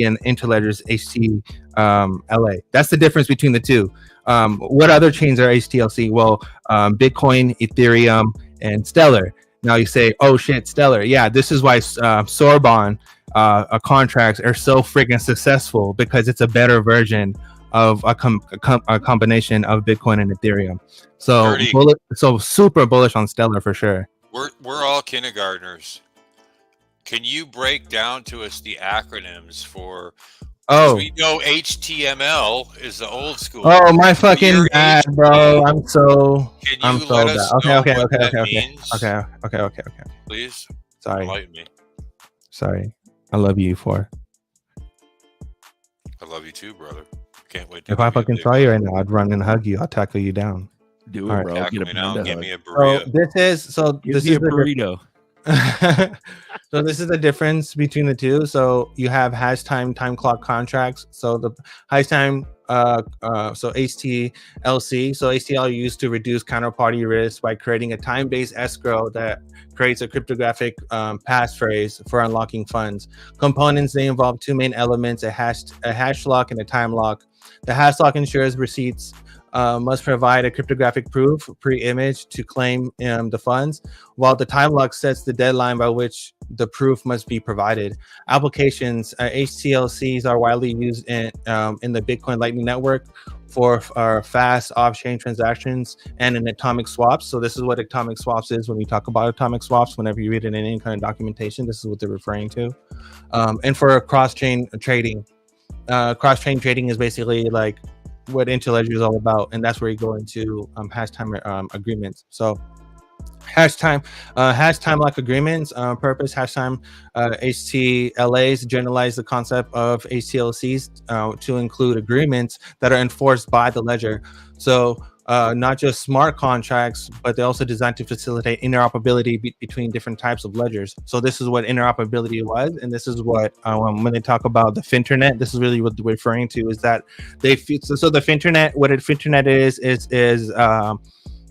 and Interledger is HTLA. That's the difference between the two. What other chains are HTLC? Well, Bitcoin, Ethereum, and Stellar. Now you say, oh shit, Stellar. Yeah, this is why Sorbonne contracts are so freaking successful, because it's a better version of a combination of Bitcoin and Ethereum. So so super bullish on Stellar for sure. We're all kindergartners. Can you break down to us the acronyms for? Oh, we know HTML is the old school. Oh my fucking bad, bro! I'm so bad. Okay. Please. Sorry. Enlighten me. Sorry. I love you for. I love you too, brother. Can't wait. If I fucking saw you right now, I'd run and hug you. I'll tackle you down. Do it, bro. Tackle me down. Give me a burrito. This is a burrito. So this is the difference between the two. So you have hash time clock contracts. So the hash time so HTLC. So HTL are used to reduce counterparty risk by creating a time-based escrow that creates a cryptographic passphrase for unlocking funds. Components, they involve two main elements: a hash lock and a time lock. The hash lock ensures receipts must provide a cryptographic proof pre-image to claim the funds, while the time lock sets the deadline by which the proof must be provided. Applications, HTLCs are widely used in the Bitcoin Lightning Network for fast off-chain transactions and in atomic swaps. So this is what atomic swaps is when we talk about atomic swaps. Whenever you read it in any kind of documentation, this is what they're referring to. And for cross-chain trading. Cross-chain trading is basically like what Interledger is all about, and that's where you go into hash time agreements. So hash time lock agreements, purpose hash time HTLAs generalize the concept of HTLCs to include agreements that are enforced by the ledger. So not just smart contracts, but they're also designed to facilitate interoperability between different types of ledgers. So this is what interoperability was, and this is what when they talk about the Finternet, this is really what they're referring to, is that they so the Finternet, what a Finternet is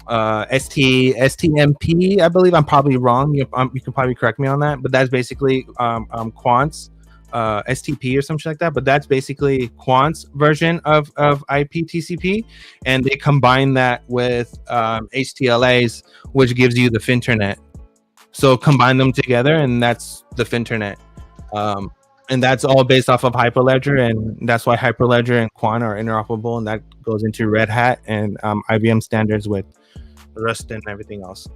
STMP, I believe. I'm probably wrong. You can probably correct me on that, but that's basically quants. STP or something like that, but that's basically Quant's version of IP TCP, and they combine that with HTLAs, which gives you the Finternet. So combine them together, and that's the Finternet. And that's all based off of Hyperledger, and that's why Hyperledger and Quant are interoperable, and that goes into Red Hat and IBM standards with Rust and everything else.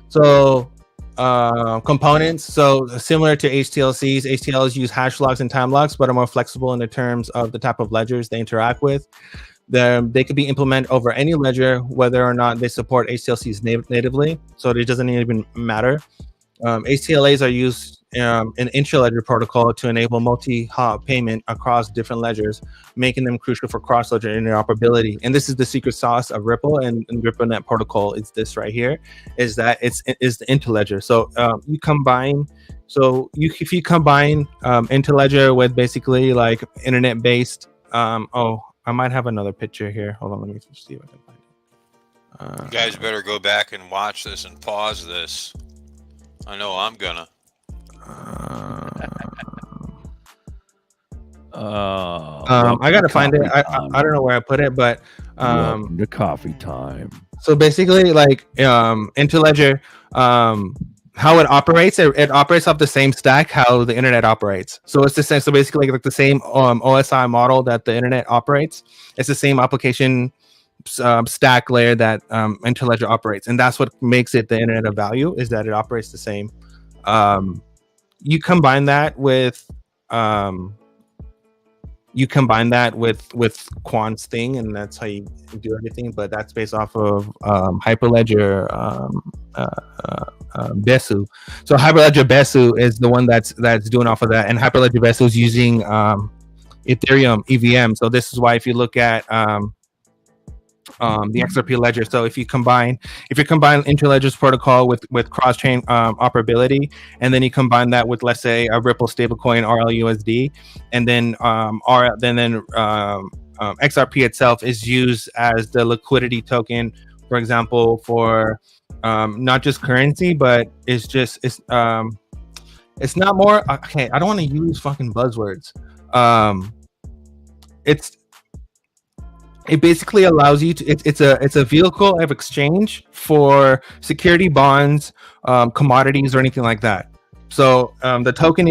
So components, so similar to HTLCs, HTLs use hash locks and time locks, but are more flexible in the terms of the type of ledgers they interact with. They could be implemented over any ledger, whether or not they support HTLCs natively, so it doesn't even matter. HTLAs are used in intraledger protocol to enable multi-hop payment across different ledgers, making them crucial for cross-ledger interoperability. And this is the secret sauce of Ripple and RippleNet protocol. It's this right here, is that it's the interledger. So you combine, if you combine interledger with basically like internet-based. Oh, I might have another picture here. Hold on, let me see if I can find it. You guys better go back and watch this and pause this. I know I'm gonna. I gotta find it. I don't know where I put it, but the coffee time. So basically, like Interledger, how it operates, it operates off the same stack how the internet operates. So it's the same. So basically, like the same OSI model that the internet operates. It's the same application stack layer that Interledger operates, and that's what makes it the internet of value, is that it operates the same. You combine that with Quant's thing, and that's how you do everything. But that's based off of Hyperledger Besu. So Hyperledger Besu is the one that's doing off of that, and Hyperledger Besu is using Ethereum EVM. So this is why if you look at the XRP ledger, so if you combine Interledger's protocol with cross-chain operability, and then you combine that with, let's say, a Ripple stablecoin RLUSD, and then XRP itself is used as the liquidity token, for example, for not just currency, but it's not more. Okay, I don't want to use fucking buzzwords. It basically allows you to. It's a vehicle of exchange for security, bonds, commodities, or anything like that. So the token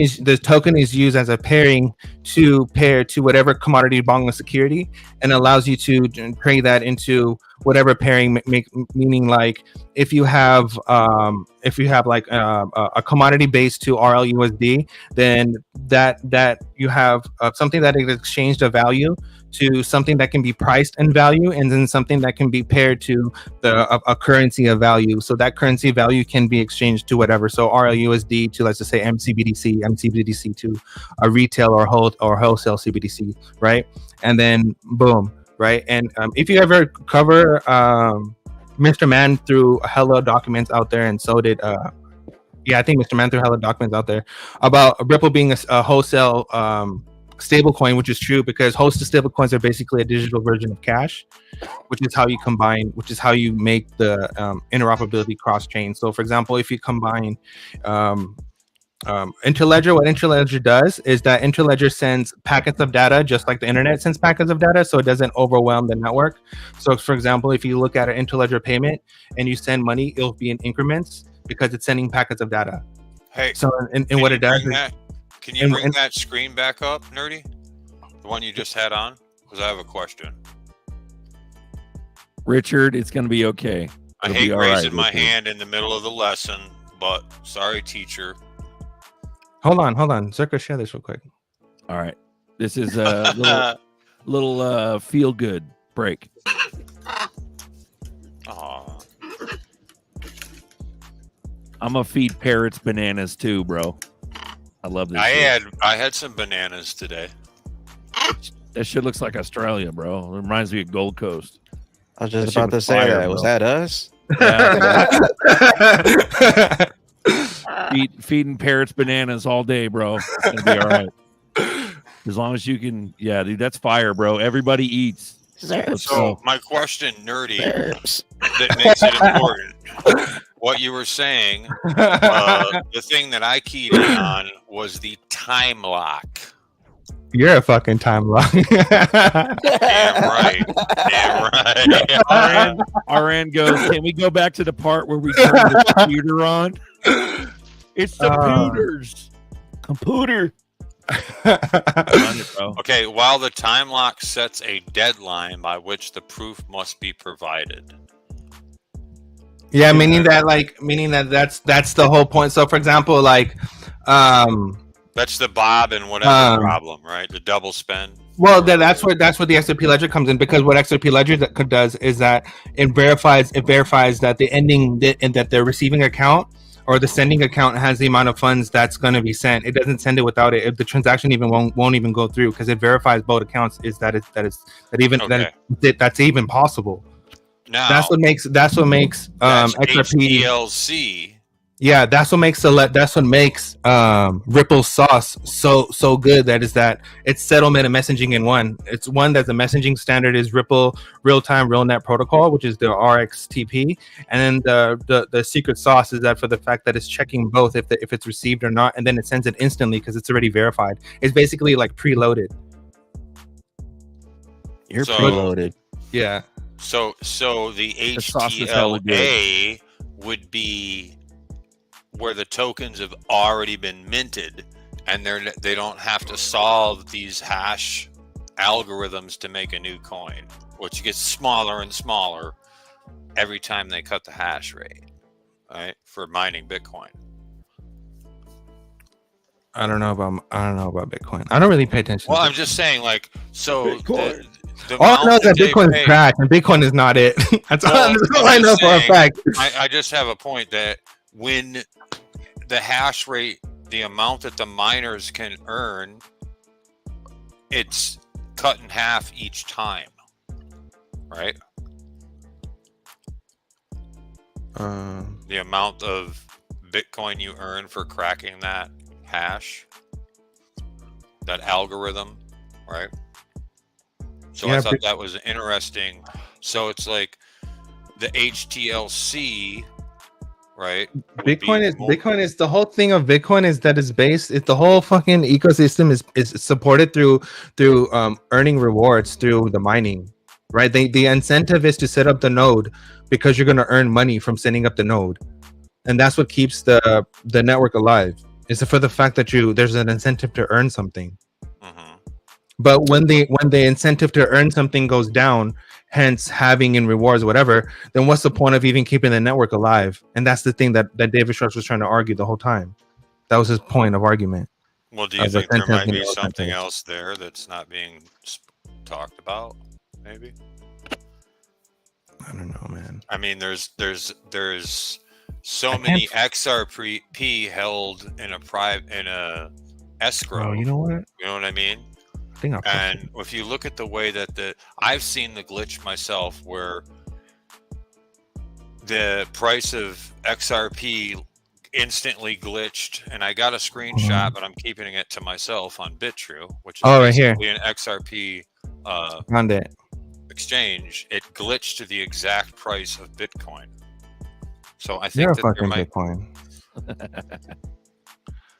is used as a pairing to pair to whatever commodity, bond, or security, and allows you to trade that into whatever pairing. Meaning, like if you have like a commodity base to RLUSD, then that you have something that is exchanged a value to something that can be priced in value, and then something that can be paired to a currency of value. So that currency value can be exchanged to whatever. So RLUSD to, let's just say, MCBDC to a retail or wholesale CBDC, right? And then boom, right? And if you ever cover Mr. Man through Hello documents out there, and so did I think Mr. Man through Hello documents out there about Ripple being a wholesale stablecoin, which is true because hosted stablecoins are basically a digital version of cash, which is how you make the interoperability cross chain. So, for example, if you combine Interledger, what Interledger does is that Interledger sends packets of data just like the internet sends packets of data, so it doesn't overwhelm the network. So, for example, if you look at an Interledger payment and you send money, it'll be in increments because it's sending packets of data. Hey, so and what it does is, can you bring that screen back up, Nerdy? The one you just had on? Because I have a question. Richard, it's going to be okay. I hate raising my hand in the middle of the lesson, but sorry, teacher. Hold on. ZRK, share this real quick. All right. This is a little feel good break. Aw. I'm gonna feed parrots bananas too, bro. I love this. I had some bananas today. That shit looks like Australia, bro. It reminds me of Gold Coast. I was just about to say that. Was that us? Yeah. Feeding parrots bananas all day, bro. It's gonna be all right. As long as you can, yeah, dude, that's fire, bro. Everybody eats. So my question, Nerdy, that makes it important. What you were saying, the thing that I keyed in on was the time lock. You're a fucking time lock. Damn right. RN goes, can we go back to the part where we turn the computer on? It's the computers. Computer. Okay, while the time lock sets a deadline by which the proof must be provided. Yeah, meaning that that's the whole point. So, for example, like, that's the Bob and whatever problem, right? The double spend. Well, that's where the XRP ledger comes in, because what XRP ledger does is that it verifies that the ending and that the receiving account or the sending account has the amount of funds that's going to be sent. It doesn't send it without it. If the transaction even won't even go through, because it verifies both accounts. That's even possible. Now, that's what makes XRP HTLC. Yeah, that's what makes Ripple sauce so good. That it's settlement and messaging in one. It's one that the messaging standard is Ripple real-time RealNet protocol, which is the RxTP, and then the secret sauce is that for the fact that it's checking both if it's received or not, and then it sends it instantly because it's already verified. It's basically like preloaded. You're preloaded. Yeah. So the HTLA would be where the tokens have already been minted, and they don't have to solve these hash algorithms to make a new coin, which gets smaller and smaller every time they cut the hash rate, right? For mining Bitcoin. I don't know about Bitcoin. I don't really pay attention. Well, I'm just saying, like, so all I know is that Bitcoin is crash and Bitcoin is not it. That's all I know for a fact. I just have a point that when the hash rate, the amount that the miners can earn, it's cut in half each time, right? The amount of Bitcoin you earn for cracking that hash, that algorithm, right? So yeah, I thought that was interesting. So it's like the HTLC, right? Bitcoin is the whole thing of Bitcoin is that it's based. It's the whole fucking ecosystem is supported through earning rewards through the mining, right? The incentive is to set up the node because you're going to earn money from setting up the node, and that's what keeps the network alive. Is for the fact that there's an incentive to earn something. But when the incentive to earn something goes down, hence having in rewards whatever, then what's the point of even keeping the network alive? And that's the thing that David Schwartz was trying to argue the whole time. That was his point of argument. Well, do you think there might be something else there that's not being talked about? Maybe. I don't know, man. I mean, there's so many XRP held in a escrow. Oh, you know what? You know what I mean? And if you look at the way that I've seen the glitch myself, where the price of XRP instantly glitched, and I got a screenshot, but I'm keeping it to myself on BitTrue, which is right here. basically an XRP Found it. exchange. It glitched to the exact price of Bitcoin. So I You're think a that there fucking might. Bitcoin.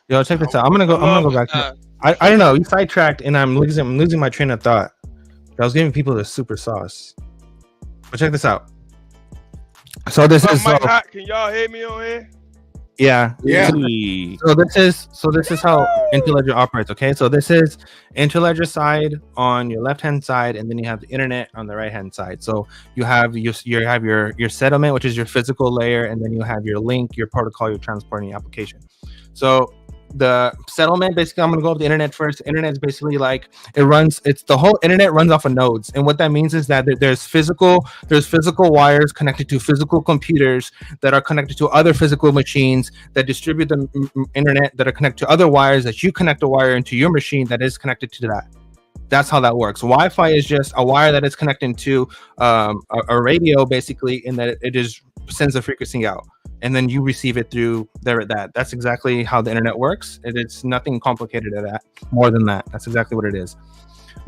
Yo, check this out. I'm gonna go back to. I don't know. You sidetracked, and I'm losing my train of thought. I was giving people the super sauce. But check this out. So this is Mike Hot, can y'all hear me on here? yeah. Yeah. So this is how Interledger operates. Okay, so this is Interledger side on your left hand side, and then you have the internet on the right hand side. So you have your settlement, which is your physical layer, and then you have your link, your protocol, your transport, and your application. So the settlement, basically, I'm gonna go over the internet first. Internet is basically like it's the whole internet runs off of nodes, and what that means is that there's physical wires connected to physical computers that are connected to other physical machines that distribute the internet, that are connected to other wires that you connect a wire into your machine that is connected to that. That's how that works. Wi-Fi is just a wire that is connecting to a radio, basically, in that it is sends a frequency out, and then you receive it through that's exactly how the internet works. It's nothing complicated to that, more than that. That's exactly what it is.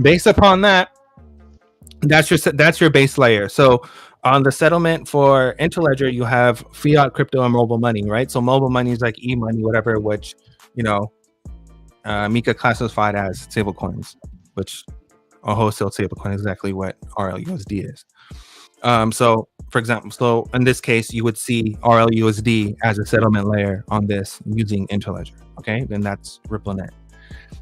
Based upon that, that's your base layer. So on the settlement for Interledger, you have fiat, crypto, and mobile money, right? So mobile money is like e-money, whatever, which Mika classified as stable coins, which a wholesale stable coin, exactly what RLUSD is. So for example, in this case, you would see RLUSD as a settlement layer on this using Interledger. Okay, then that's RippleNet.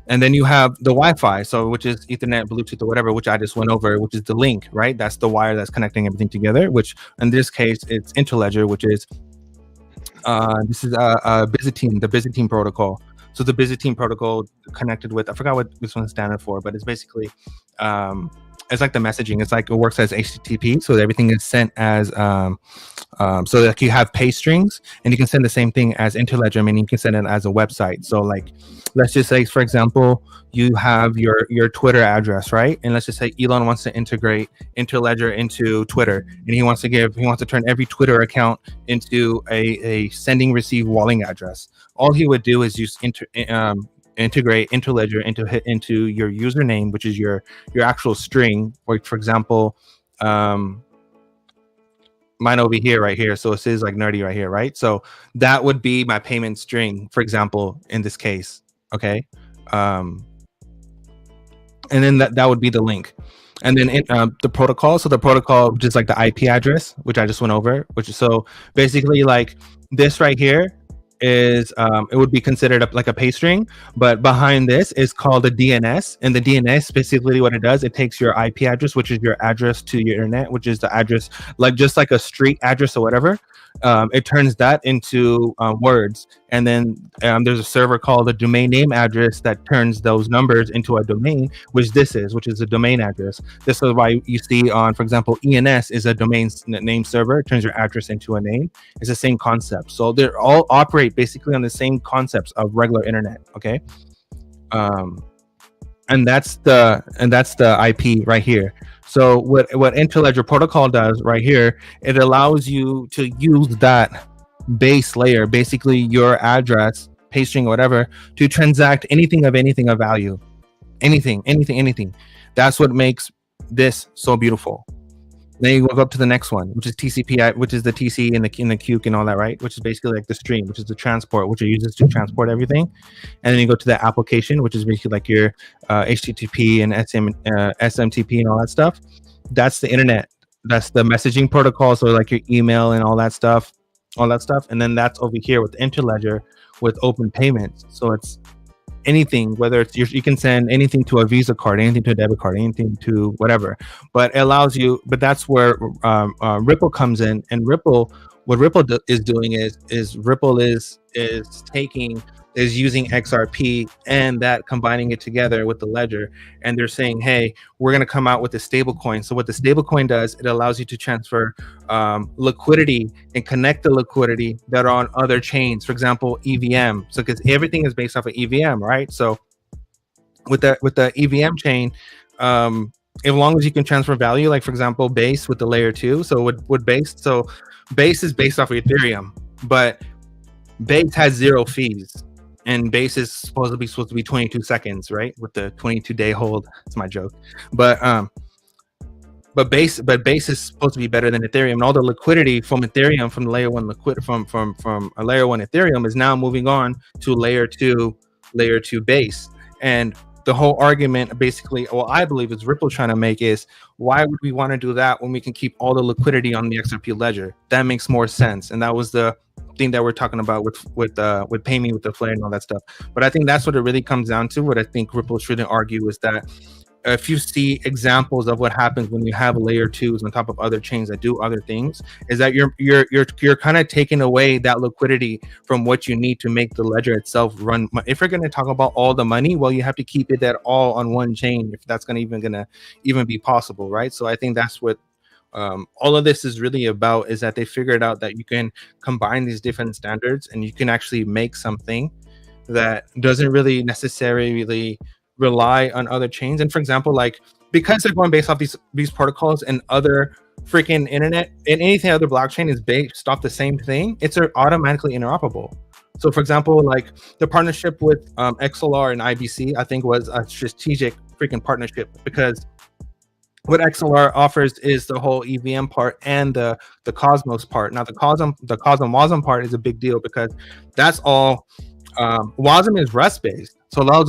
And then you have the Wi-Fi, so which is Ethernet, Bluetooth, or whatever, which I just went over, which is the link, right? That's the wire that's connecting everything together, which in this case, it's Interledger, which is this is Byzantine, the Byzantine protocol. So the Byzantine protocol connected with, I forgot what this one's standard for, but it's basically it's like the messaging. It's like it works as HTTP, so everything is sent as so like you have pay strings, and you can send the same thing as Interledger. I mean, you can send it as a website. So like, let's just say, for example, you have your Twitter address, right? And let's just say Elon wants to integrate Interledger into Twitter, and he wants to turn every Twitter account into a sending receive walling address. All he would do is use integrate Interledger into your username, which is your actual string. Like for example, mine over here, right here. So it says like nerdy right here, right? So that would be my payment string, for example, in this case. Okay. And then that would be the link. And then the protocol. So the protocol, which is like the IP address, which I just went over, which is so basically like this right here is it would be considered like a pay string, but behind this is called a DNS, and the DNS basically what it does, it takes your IP address, which is your address to your internet, which is the address, like just like a street address or whatever. It turns that into words, and then there's a server called a domain name address that turns those numbers into a domain, which is a domain address. This is why you see on, for example, ENS is a domain name server. It turns your address into a name. It's the same concept. So they all operate basically on the same concepts of regular internet. Okay, and that's the IP right here. So what Interledger protocol does right here, it allows you to use that base layer, basically your address, pay string, or whatever, to transact anything of value, anything. That's what makes this so beautiful. Then you go up to the next one, which is TCP, which is the TC and the QK and all that, right? Which is basically like the stream, which is the transport, which it uses to transport everything. And then you go to the application, which is basically like your HTTP and SMTP and all that stuff. That's the internet. That's the messaging protocol. So like your email and all that stuff. And then that's over here with Interledger with open payments. So it's anything, whether it's you can send anything to a Visa card, anything to a debit card, anything to whatever, but it allows you. But that's where Ripple comes in, and Ripple, what Ripple is doing is Ripple is using XRP and that combining it together with the ledger, and they're saying, hey, we're going to come out with a stable coin. So what the stable coin does, it allows you to transfer liquidity and connect the liquidity that are on other chains, for example, EVM. So because everything is based off of EVM, right? So with the EVM chain, as long as you can transfer value, like for example, Base with the layer 2. So with Base, so Base is based off of Ethereum, but Base has 0 fees, and base is supposed to be 22 seconds, right? With the 22-day hold. It's my joke, but base is supposed to be better than Ethereum, and all the liquidity from Ethereum, from layer 1 from a layer 1 Ethereum is now moving on to layer 2 base. And the whole argument, basically, what I believe is Ripple trying to make is, why would we want to do that when we can keep all the liquidity on the XRP ledger? That makes more sense. And that was the thing that we're talking about with Pay Me with the Flare and all that stuff. But I think that's what it really comes down to. What I think Ripple should argue is that if you see examples of what happens when you have layer 2s on top of other chains that do other things, is that you're kind of taking away that liquidity from what you need to make the ledger itself run. If you're going to talk about all the money, well, you have to keep it that all on one chain, if that's going to even be possible, right? So I think that's what all of this is really about, is that they figured out that you can combine these different standards and you can actually make something that doesn't really necessarily rely on other chains. And for example, like, because they're going based off these protocols, and other freaking internet and anything other blockchain is based off the same thing, it's automatically interoperable. So for example, like the partnership with XLR and IBC, I think was a strategic freaking partnership, because what XLR offers is the whole EVM part and the Cosmos part. Now the Wasm part is a big deal, because that's all Wasm is Rust based. So those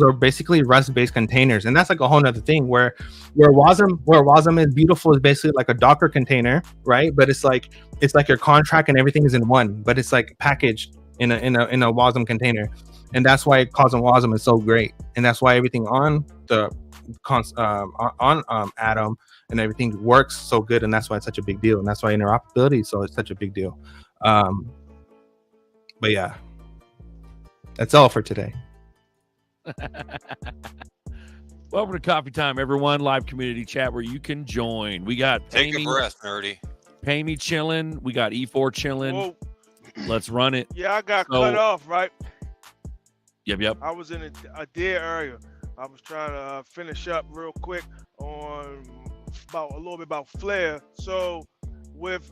are basically Rust-based containers, and that's like a whole nother thing. Where Wasm is beautiful is basically like a Docker container, right? But it's like your contract and everything is in one, but it's like packaged in a Wasm container, and that's why Wasm is so great, and that's why everything on the Atom and everything works so good, and that's why it's such a big deal, and that's why interoperability is such a big deal. But yeah, that's all for today. Welcome to Coffee Time, everyone. Live community chat where you can join. We got Take a breath, nerdy. Pay Me chilling. We got E4 chilling. Whoa. Let's run it. Yeah, I got cut off, right? Yep. I was in a dead area. I was trying to finish up real quick on a little bit about Flare. So with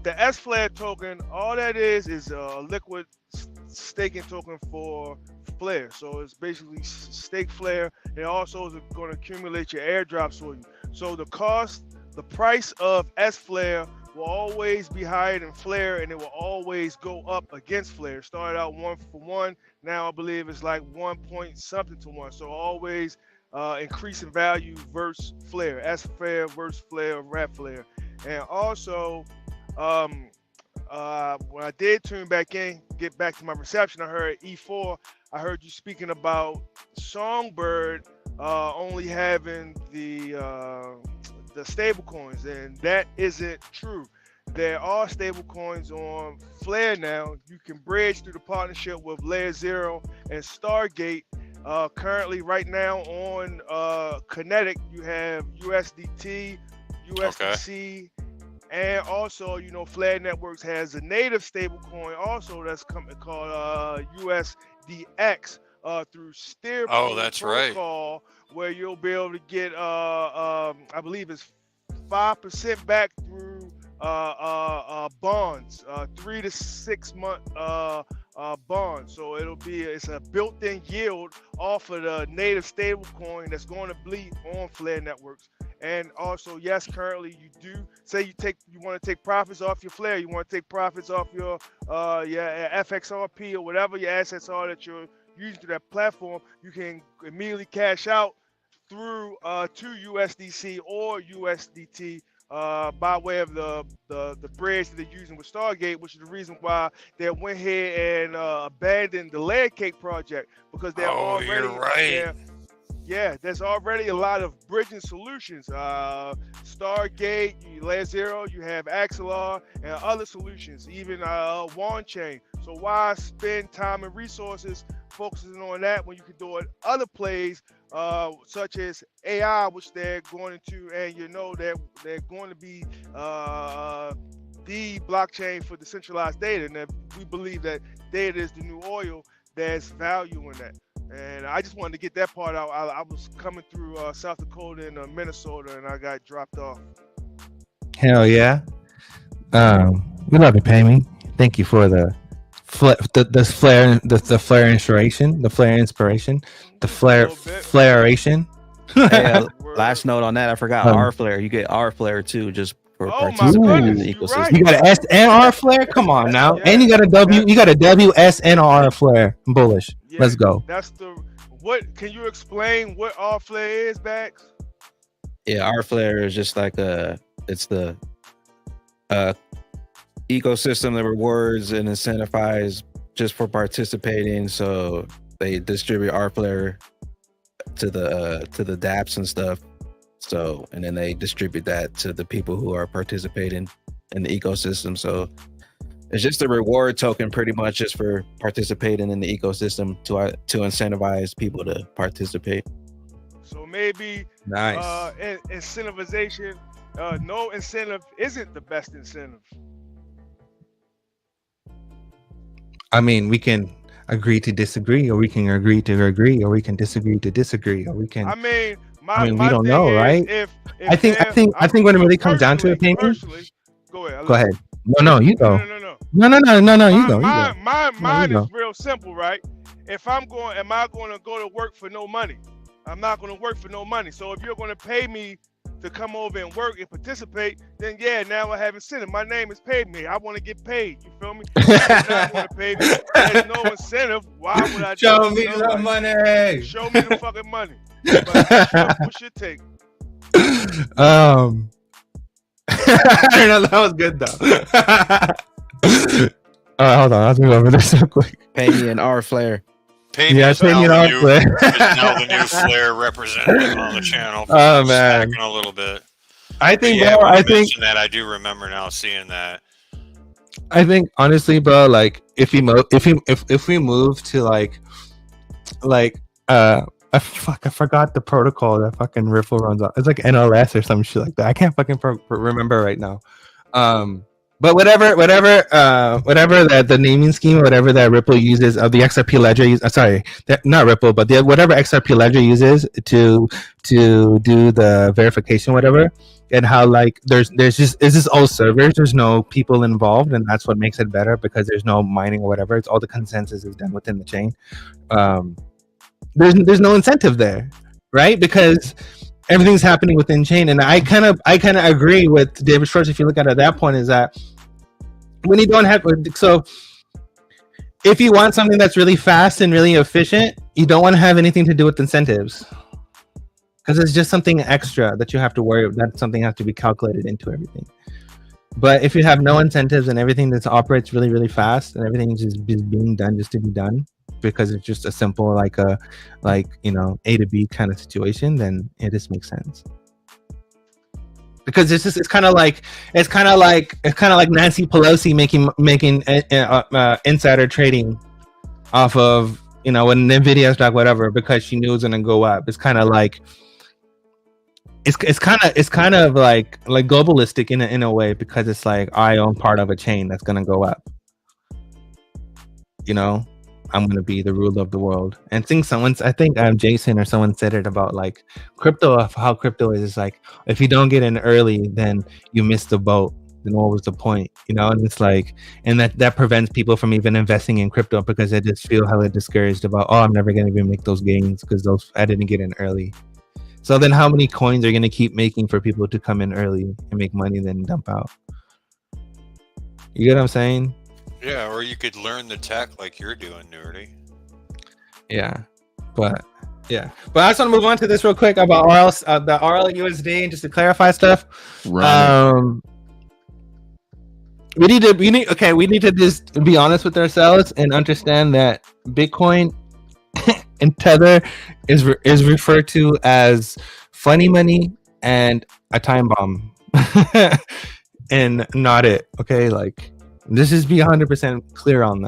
the S Flare token, all that is a liquid staking token for Flare. So it's basically stake Flare. It also is going to accumulate your airdrops for you. So the price of S Flare will always be higher than Flare, and it will always go up against Flare. It started out 1-for-1. Now I believe it's like 1-point-something to 1. So always increase in value versus Flare. S Flare versus Flare, Rat Flare. And also, when I did tune back in, get back to my reception, I heard E4. I heard you speaking about Songbird only having the stable coins, and that isn't true. There are stable coins on Flare now. You can bridge through the partnership with Layer 0 and Stargate. Currently, right now on Kinetic, you have USDT, USDC. Okay. And also, Flare Networks has a native stable coin also that's called USDX through Steer protocol, where you'll be able to get, I believe it's 5% back through bonds, 3 to 6 month bonds. So it's a built-in yield off of the native stable coin that's going to bleed on Flare Networks. And also, yes, currently you do say you want to take profits off your Flare, you want to take profits off your FXRP or whatever your assets are that you're using through that platform. You can immediately cash out through to USDC or USDT by way of the bridge that they're using with Stargate, which is the reason why they went ahead and abandoned the Layer Cake project, because they're already. You're right. Yeah, there's already a lot of bridging solutions. Stargate, Layer 0, you have XLR, and other solutions, even Wand Chain. So why spend time and resources focusing on that when you can do it other plays, such as AI, which they're going to, and they're going to be the blockchain for decentralized data. And we believe that data is the new oil. There's value in that. And I just wanted to get that part out. I was coming through South Dakota and Minnesota, and I got dropped off. Hell yeah. We love you, Pay Me. Thank you for the flare inspiration, the flaration. Hey, last note on that, I forgot R flare. You get R flare too, just for participating in the ecosystem. You got an S and R flare. Come on now, and you got a W. You got a W, S, and R flare. I'm bullish. Let's go. That's the what? Can you explain what R flare is, Bax? Yeah, R flare is just like it's the ecosystem that rewards and incentivize just for participating. So they distribute R flare to the dApps and stuff. So and then they distribute that to the people who are participating in the ecosystem. So it's just a reward token, pretty much, just for participating in the ecosystem to incentivize people to participate. So maybe nice incentivization. No incentive isn't the best incentive. I mean, we can agree to disagree, or we can agree to agree, or we can disagree to disagree, or we can. I mean, we don't know, right? I think when it really comes down to opinion. Go ahead. Go ahead. No, you go. No, you go. Mine is real simple, right? If am I going to go to work for no money? I'm not going to work for no money. So if you're going to pay me to come over and work and participate, then yeah, now I have incentive. My name is paid me. I want to get paid. You feel me? If you're not going to pay me. There's no incentive. Why would I? Show me the money. Show me the fucking money. But what's your take? I don't know. That was good though. Hold on. I'll move over this real quick. Pay me an R flare. Pay me is now the new flare representative on the channel. Oh man, a little bit. I think, yeah, bro. I think that I do remember now seeing that. I think honestly, bro, like if we move to like I forgot the protocol that fucking Ripple runs on. It's like NLS or some shit like that. I can't fucking remember right now. But whatever that the naming scheme, whatever that Ripple uses of the XRP ledger, not Ripple, but whatever XRP ledger uses to do the verification, whatever, and how like there's just all servers. There's no people involved, and that's what makes it better because there's no mining or whatever. It's all the consensus is done within the chain. There's no incentive there, right? Because everything's happening within chain, and I kind of agree with David Schwartz. If you look at it at that point, is that when you don't have, so if you want something that's really fast and really efficient, you don't want to have anything to do with incentives, because it's just something extra that you have to worry about. That something has to be calculated into everything. But if you have no incentives and everything that operates really, really fast and everything is just being done just to be done, because it's just a simple A to B kind of situation, then it just makes sense. Because it's kind of like Nancy Pelosi making insider trading off of when Nvidia stock, whatever, because she knew it was gonna go up. It's kind of like it's kind of like globalistic in a way, because it's like I own part of a chain that's gonna go up. I'm going to be the ruler of the world. And I think Jason or someone said it about like crypto, how crypto is like, if you don't get in early, then you miss the boat. Then what was the point? And it's like, and that prevents people from even investing in crypto because they just feel hella discouraged about, I'm never going to even make those gains because I didn't get in early. So then how many coins are you going to keep making for people to come in early and make money and then dump out? You get what I'm saying? Yeah, or you could learn the tech like you're doing, Nerdy. Yeah, but I just want to move on to this real quick about the RLUSD, and just to clarify stuff. Right. We need to just be honest with ourselves and understand that Bitcoin and Tether is referred to as funny money and a time bomb, and not it. Okay, like. This is be 100% clear on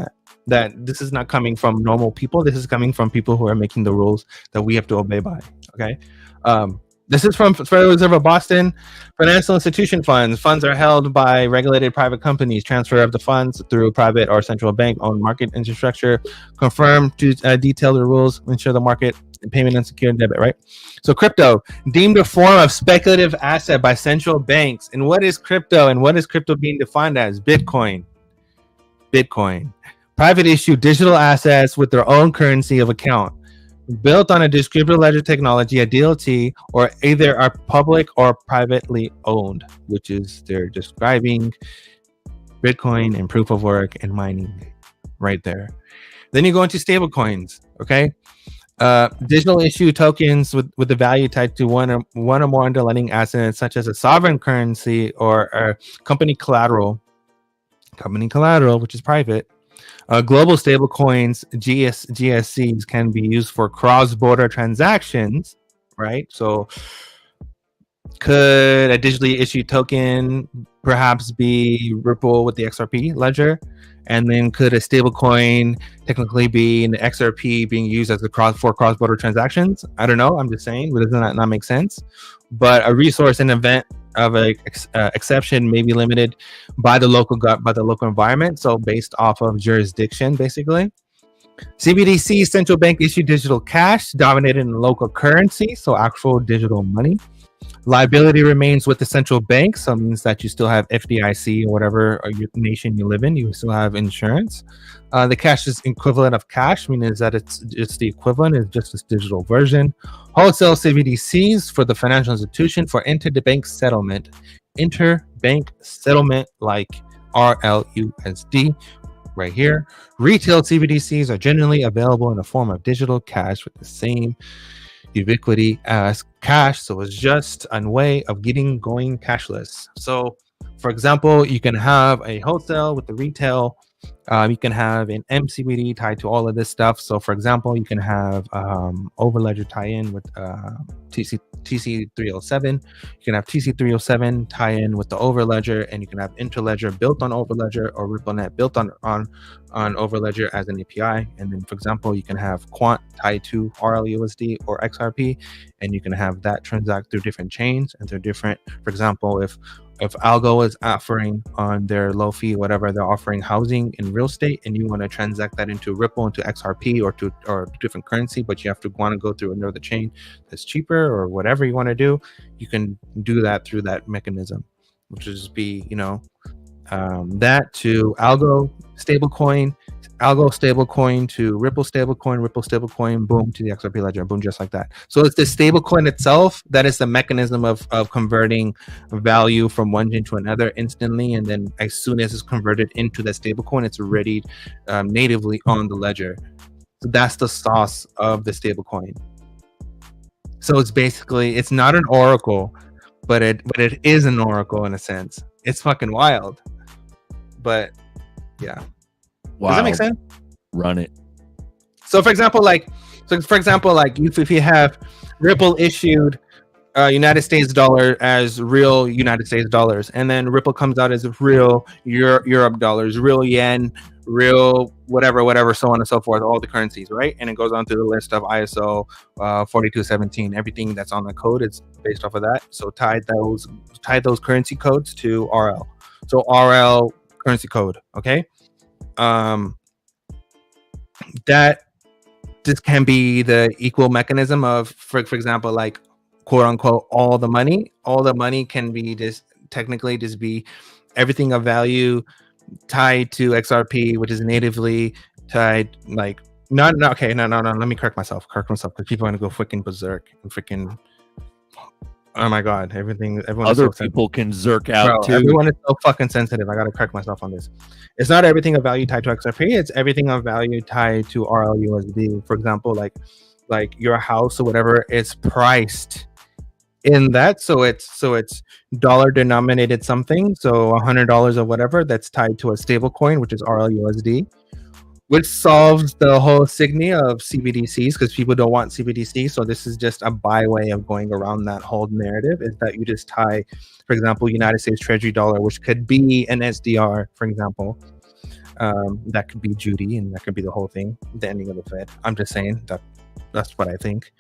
that this is not coming from normal people. This is coming from people who are making the rules that we have to obey by. Okay. This is from Federal Reserve of Boston. Financial institution funds. Funds are held by regulated private companies. Transfer of the funds through private or central bank-owned market infrastructure. Confirm to detail the rules. Ensure the market payment and secure debit. Right. So crypto deemed a form of speculative asset by central banks. And what is crypto? And what is crypto being defined as? Bitcoin. Bitcoin. Private issue digital assets with their own currency of account, built on a distributed ledger technology, a DLT, or either are public or privately owned, which is they're describing Bitcoin and proof of work and mining right there. Then you go into stable coins, okay? Digital issue tokens with the value tied to one or more underlying assets, such as a sovereign currency or a company collateral, which is private. Global stable coins, GSCs, can be used for cross-border transactions, right? So could a digitally issued token perhaps be Ripple with the XRP ledger? And then could a stable coin technically be an XRP being used as for cross-border transactions? I don't know. I'm just saying, but does that not make sense? But a resource in event of a exception may be limited by the local environment, so based off of jurisdiction, basically. CBDC, central bank issued digital cash, dominated in local currency, so actual digital money. Liability remains with the central bank, so it means that you still have FDIC or whatever or your nation you live in, you still have insurance. The cash is equivalent of cash, meaning that it's the equivalent, it's just this digital version. Wholesale CBDCs for the financial institution for interbank settlement like RLUSD right here. Retail CBDCs are generally available in the form of digital cash with the same ubiquity as cash, so it's just a way of going cashless. So for example, you can have a wholesale with the retail, you can have an MCBD tied to all of this stuff. So for example, you can have overledger tie-in with TC307, you can have TC307 tie-in with the overledger, and you can have interledger built on overledger or RippleNet built on overledger as an API. And then for example, you can have quant tied to RLUSD or XRP, and you can have that transact through different chains and through different, for example, if Algo is offering on their low fee, whatever, they're offering housing in real estate, and you want to transact that into Ripple, into XRP, or different currency, but you want to go through another chain that's cheaper or whatever you want to do, you can do that through that mechanism, which would just be, that to Algo stablecoin to Ripple stablecoin, boom, to the XRP ledger, boom, just like that. So it's the stablecoin itself that is the mechanism of converting value from one chain to another instantly, and then as soon as it's converted into the stablecoin, it's already natively on the ledger. So that's the sauce of the stablecoin. So it's basically, it's not an oracle, but it is an oracle in a sense. It's fucking wild, but yeah. Wow. Does that make sense? Run it. So for example, if you have Ripple issued United States dollar as real United States dollars, and then Ripple comes out as real Europe dollars, real yen, real whatever, so on and so forth, all the currencies, right? And it goes on through the list of ISO 4217. Everything that's on the code is based off of that. So tie those currency codes to RL. So RL currency code, okay? That this can be the equal mechanism of, for example, like quote unquote, all the money can be just technically just be everything of value tied to XRP, which is natively tied, like no, let me correct myself because people are gonna go freaking berserk and freaking, oh my god, everyone other people can zerk out too. Everyone is so fucking sensitive. I gotta correct myself on this. It's not everything of value tied to XRP, it's everything of value tied to RLUSD. For example, like your house or whatever is priced in that, so it's dollar denominated something, so $100 or whatever that's tied to a stable coin, which is RLUSD, which solves the whole signia of CBDCs, because people don't want CBDC. So this is just a byway of going around that whole narrative, is that you just tie, for example, United States Treasury dollar, which could be an SDR, for example. That could be Judy, and that could be the whole thing, the ending of the Fed. I'm just saying that's what I think.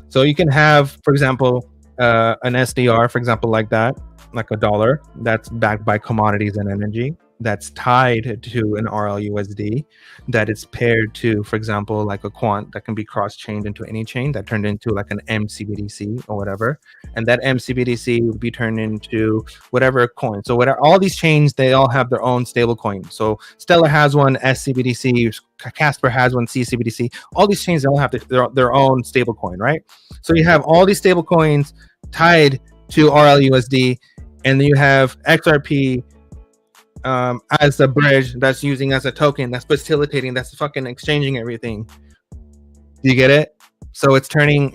So you can have, for example, an SDR, for example, like that, like a dollar that's backed by commodities and energy. that's tied to an RLUSD that is paired to, for example, like a quant that can be cross-chained into any chain that turned into like an MCBDC or whatever, and that MCBDC would be turned into whatever coin. So whatever, all these chains, they all have their own stable coin. So Stellar has one, SCBDC, Casper has one, CCBDC. All these chains, they all have their own stable coin, right? So you have all these stable coins tied to RLUSD, and then you have XRP as a bridge that's using as a token that's facilitating, that's fucking exchanging everything. Do you get it? So it's turning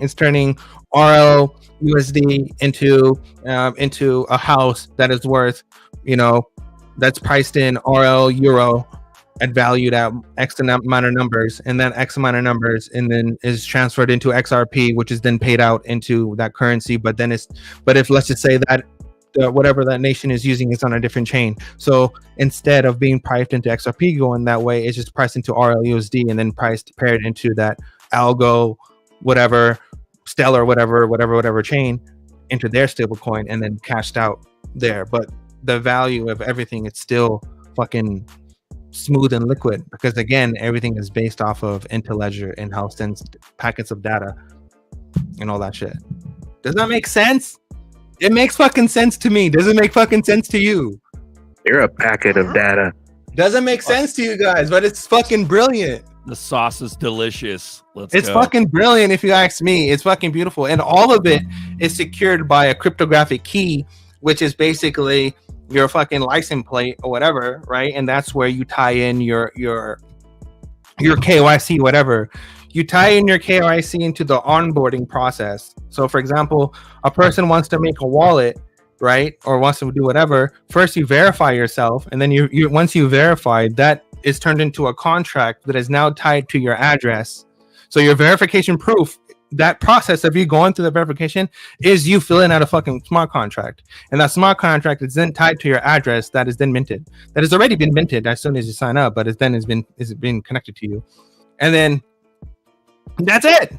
RLUSD into a house that is worth, that's priced in RL euro and valued at X amount of numbers, and then X amount of numbers, and then is transferred into XRP, which is then paid out into that currency. But if let's just say that whatever that nation is using is on a different chain, so instead of being priced into XRP going that way, it's just priced into RLUSD and then paired into that algo, whatever, Stellar, whatever chain, into their stable coin, and then cashed out there. But the value of everything, it's still fucking smooth and liquid, because again, everything is based off of Interledger and how it sends packets of data and all that shit. Does that make sense? It makes fucking sense to me. Does it make fucking sense to you? You're a packet of data. Doesn't make sense to you guys, but it's fucking brilliant. The sauce is delicious. It's fucking brilliant if you ask me. It's fucking beautiful. And all of it is secured by a cryptographic key, which is basically your fucking license plate or whatever, right? And that's where you tie in your KYC, whatever. You tie in your KYC into the onboarding process. So for example, a person wants to make a wallet, right? Or wants to do whatever. First you verify yourself, and then you once you verify, that is turned into a contract that is now tied to your address. So your verification proof, that process of you going through the verification, is you filling out a fucking smart contract. And that smart contract is then tied to your address that is then minted. That has already been minted as soon as you sign up, but it's been connected to you. And then that's it.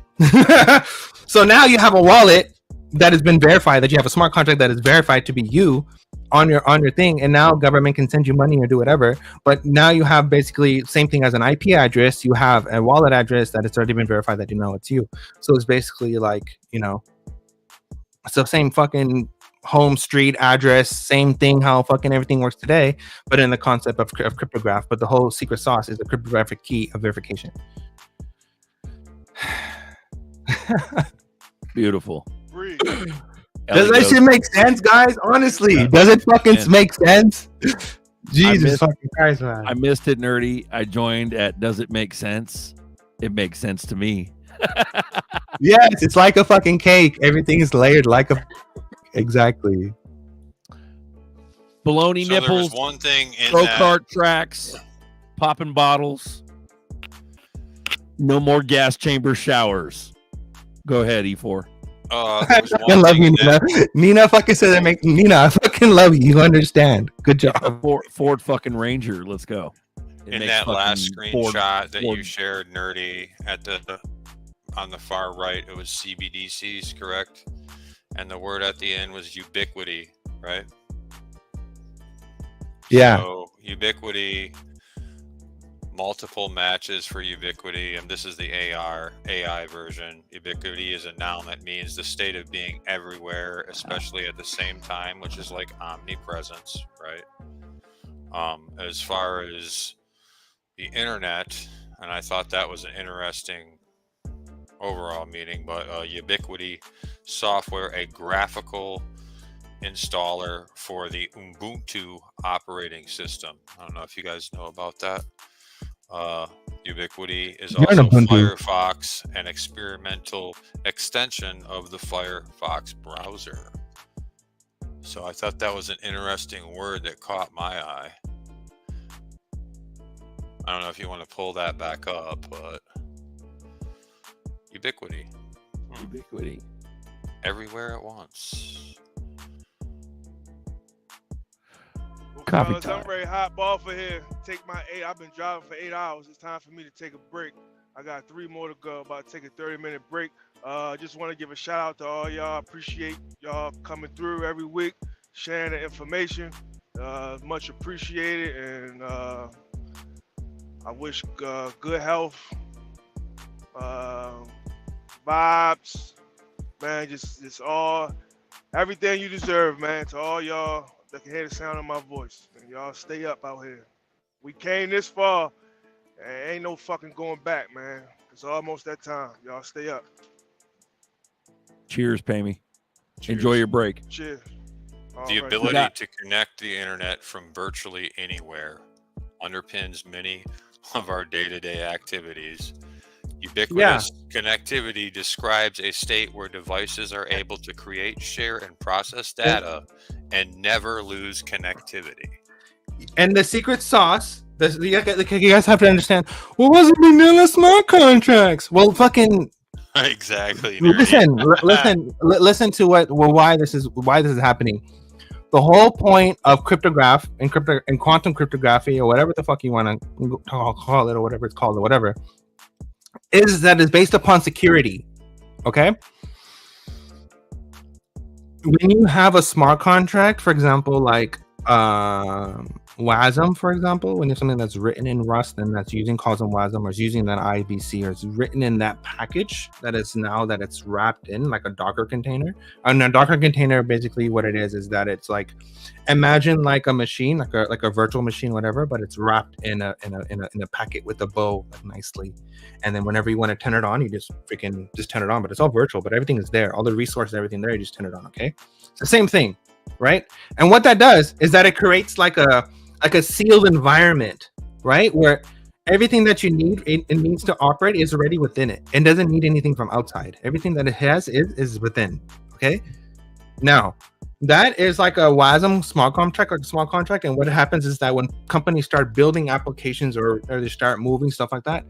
So now you have a wallet that has been verified, that you have a smart contract that is verified to be you on your thing, and now government can send you money or do whatever. But now you have basically same thing as an IP address. You have a wallet address that it's already been verified that it's you. So it's basically like, it's the same fucking home street address, same thing how fucking everything works today, but in the concept of cryptograph. But the whole secret sauce is the cryptographic key of verification. Beautiful. Does that shit make sense, guys? Honestly, does it fucking make sense? Jesus fucking Christ, man. I missed it, nerdy. I joined at Does It Make Sense? It makes sense to me. Yes, it's like a fucking cake. Everything is layered like a... Exactly. Baloney So there nipples. was one thing in Go that. kart tracks. Popping bottles. No more gas chamber showers. Go ahead, E4. There was I love you, Nina. Nina fucking said that. Nina, I fucking love you. You understand. Good job. Ford fucking Ranger. Let's go. It In makes that last fucking screenshot that Ford. you shared, nerdy, on the far right, it was CBDCs, correct? And the word at the end was ubiquity, right? Yeah. So ubiquity, multiple matches for ubiquity, and this is the AI version. Ubiquity is a noun that means the state of being everywhere, especially at the same time, which is like omnipresence, right? As far as the internet, and I thought that was an interesting overall meaning, but ubiquity software, a graphical installer for the Ubuntu operating system. I don't know if you guys know about that. Ubiquity is You're also an Ubuntu. Firefox, an experimental extension of the Firefox browser. So I thought that was an interesting word that caught my eye. I don't know if you want to pull that back up, but ubiquity. Ubiquity. Everywhere at once. Coffee Fellas, time. I'm ready to hop off of here. Take my I've been driving for 8 hours. It's time for me to take a break. I got 3 more to go. About to take a 30-minute break. Just want to give a shout out to all y'all. Appreciate y'all coming through every week, sharing the information. Much appreciated, and I wish good health, vibes, man. Just all everything you deserve, man. To all y'all that can hear the sound of my voice, and y'all stay up out here. We came this far, and ain't no fucking going back, man. It's almost that time. Y'all stay up. Cheers, Pammy. Enjoy your break. Cheers. The ability to connect the internet from virtually anywhere underpins many of our day-to-day activities. Ubiquitous connectivity describes a state where devices are able to create, share, and process data and never lose connectivity. And the secret sauce, you guys have to understand, well, wasn't vanilla smart contracts? Well, fucking exactly. Listen to why this is happening. The whole point of cryptograph and quantum cryptography, or whatever the fuck you want to call it, or whatever it's called, or whatever, is that it's based upon security. Okay. When you have a smart contract, for example, like WASM, for example, when there's something that's written in Rust and that's using COSM WASM, or is using that IBC, or it's written in that package that is now that it's wrapped in like a Docker container. And a Docker container, basically what it is that it's like, imagine like a machine, like a virtual machine, whatever, but it's wrapped in a packet with a bow, like, nicely. And then whenever you want to turn it on, you just turn it on, but it's all virtual, but everything is there, all the resources, everything there, you just turn it on. Okay, it's the same thing, right? And what that does is that it creates like a sealed environment, right, where everything that you need, it needs to operate, is already within it. It doesn't need anything from outside. Everything that it has is within. Okay, now that is like a WASM smart contract, and what happens is that when companies start building applications or they start moving stuff like that,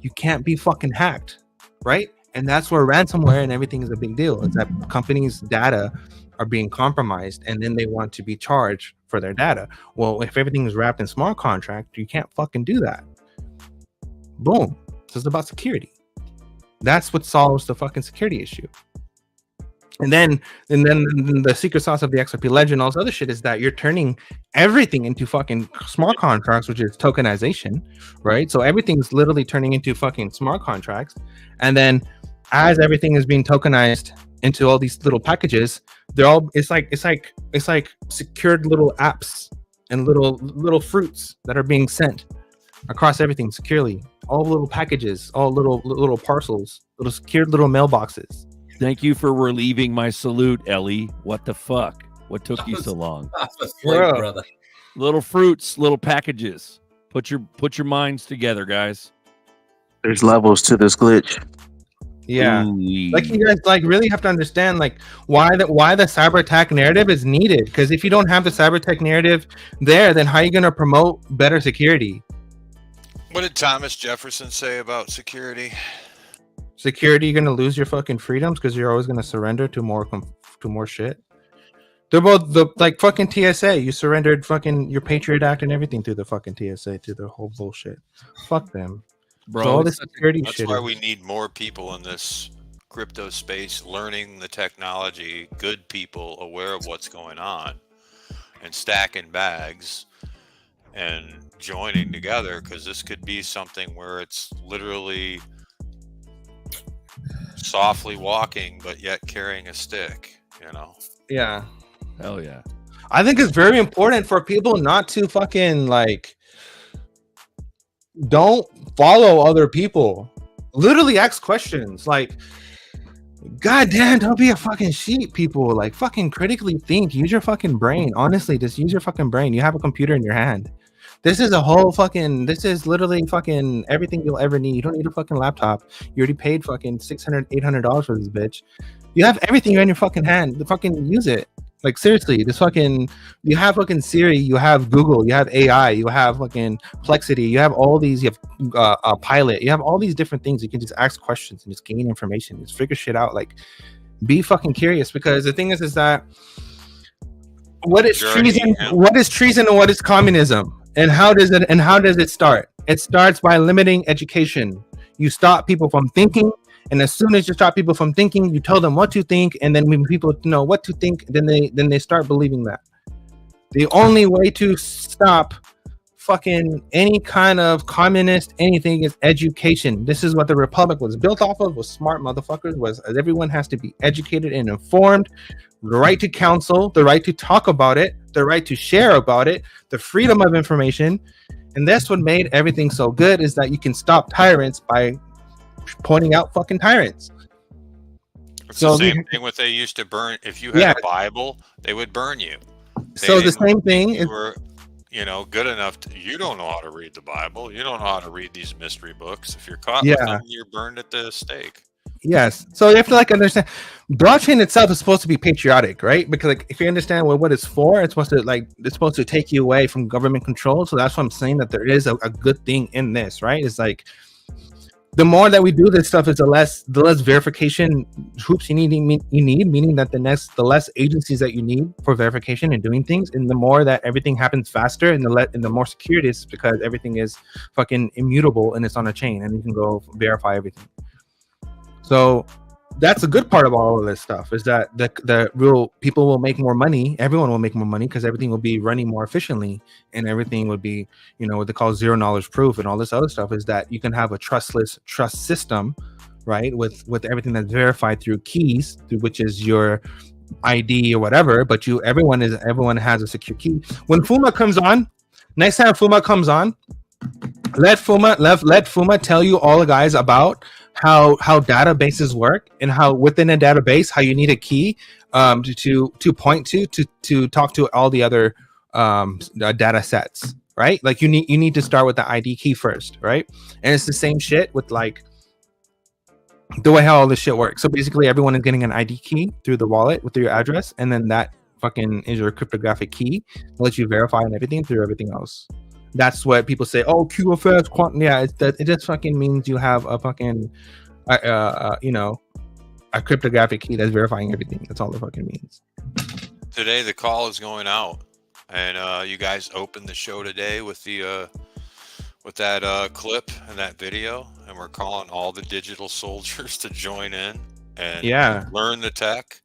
you can't be fucking hacked, right? And that's where ransomware and everything is a big deal. It's that companies' data are being compromised, and then they want to be charged for their data. Well, if everything is wrapped in smart contract, you can't fucking do that. Boom. So it's about security. That's what solves the fucking security issue. And then the secret sauce of the XRP ledger and all this other shit is that you're turning everything into fucking smart contracts, which is tokenization, right? So everything's literally turning into fucking smart contracts. And then as everything is being tokenized into all these little packages, it's like secured little apps and little fruits that are being sent across everything securely. All little packages, all little parcels, little secured little mailboxes. Thank you for relieving my salute, Ellie. What the fuck? What took you so long? Brother. Little fruits, little packages. Put your minds together, guys. There's levels to this glitch. Yeah. Ooh. Like, you guys like really have to understand like why the cyber attack narrative is needed. Because if you don't have the cyber attack narrative there, then how are you going to promote better security? What did Thomas Jefferson say about security? Security, you're going to lose your fucking freedoms because you're always going to surrender to more shit. They're both like fucking TSA. You surrendered fucking your Patriot Act and everything through the fucking TSA, to the whole bullshit. Fuck them. Bro, so all this security that's shit. That's why we need more people in this crypto space, learning the technology, good people aware of what's going on, and stacking bags and joining together, because this could be something where it's literally softly walking but yet carrying a stick, you know? Yeah. Hell yeah. I think it's very important for people not to fucking like don't follow other people. Literally ask questions. Like, God damn, don't be a fucking sheep, people. Like, fucking critically think. Use your fucking brain. Honestly, just use your fucking brain. You have a computer in your hand. This is literally fucking everything you'll ever need. You don't need a fucking laptop. You already paid fucking $600, $800 for this bitch. You have everything in your fucking hand. Fucking use it. Like, seriously, you have fucking Siri, you have Google, you have AI, you have fucking Plexity, you have all these, you have Pilot, you have all these different things. You can just ask questions and just gain information, just figure shit out. Like, be fucking curious, because the thing is that what is treason and what is communism? And how does it start? It starts by limiting education. You stop people from thinking. And as soon as you stop people from thinking, you tell them what to think, and then when people know what to think, then they start believing that. The only way to stop fucking any kind of communist anything is education. This is what the republic was built off of, was smart motherfuckers, was everyone has to be educated and informed, the right to counsel, the right to talk about it, the right to share about it, the freedom of information. And that's what made everything so good, is that you can stop tyrants by pointing out fucking tyrants. It's the same thing with they used to burn. If you had a Bible, they would burn you. So the same thing is, were, you know, good enough to, you don't know how to read the Bible, you don't know how to read these mystery books. If you're caught with them, you're burned at the stake. Yes. So you have to like understand, blockchain itself is supposed to be patriotic, right? Because like if you understand what it's for, it's supposed to take you away from government control. So that's what I'm saying, that there is a good thing in this, right? It's like the more that we do this stuff, is the less verification hoops you need, meaning that the less agencies that you need for verification and doing things, and the more that everything happens faster, and the more secure it is, because everything is fucking immutable and it's on a chain and you can go verify everything. So that's a good part of all of this stuff, is that the real people will make more money. Everyone will make more money because everything will be running more efficiently, and everything would be, you know, what they call zero knowledge proof and all this other stuff, is that you can have a trust system, right? With everything that's verified through keys, which is your ID or whatever, but everyone has a secure key. When Fuma comes on, next time Fuma comes on, let Fuma tell you all the guys about how databases work, and how within a database how you need a key to point to talk to all the other data sets, right? Like you need to start with the ID key first, right? And it's the same shit with like the way how all this shit works. So basically everyone is getting an ID key through the wallet with your address, and then that fucking is your cryptographic key that lets you verify and everything through everything else. That's what people say. Oh, QFS quantum. Yeah, it just fucking means you have a fucking, you know, a cryptographic key that's verifying everything. That's all it fucking means. Today the call is going out, and you guys opened the show today with the with that clip and that video, and we're calling all the digital soldiers to join in and learn the tech,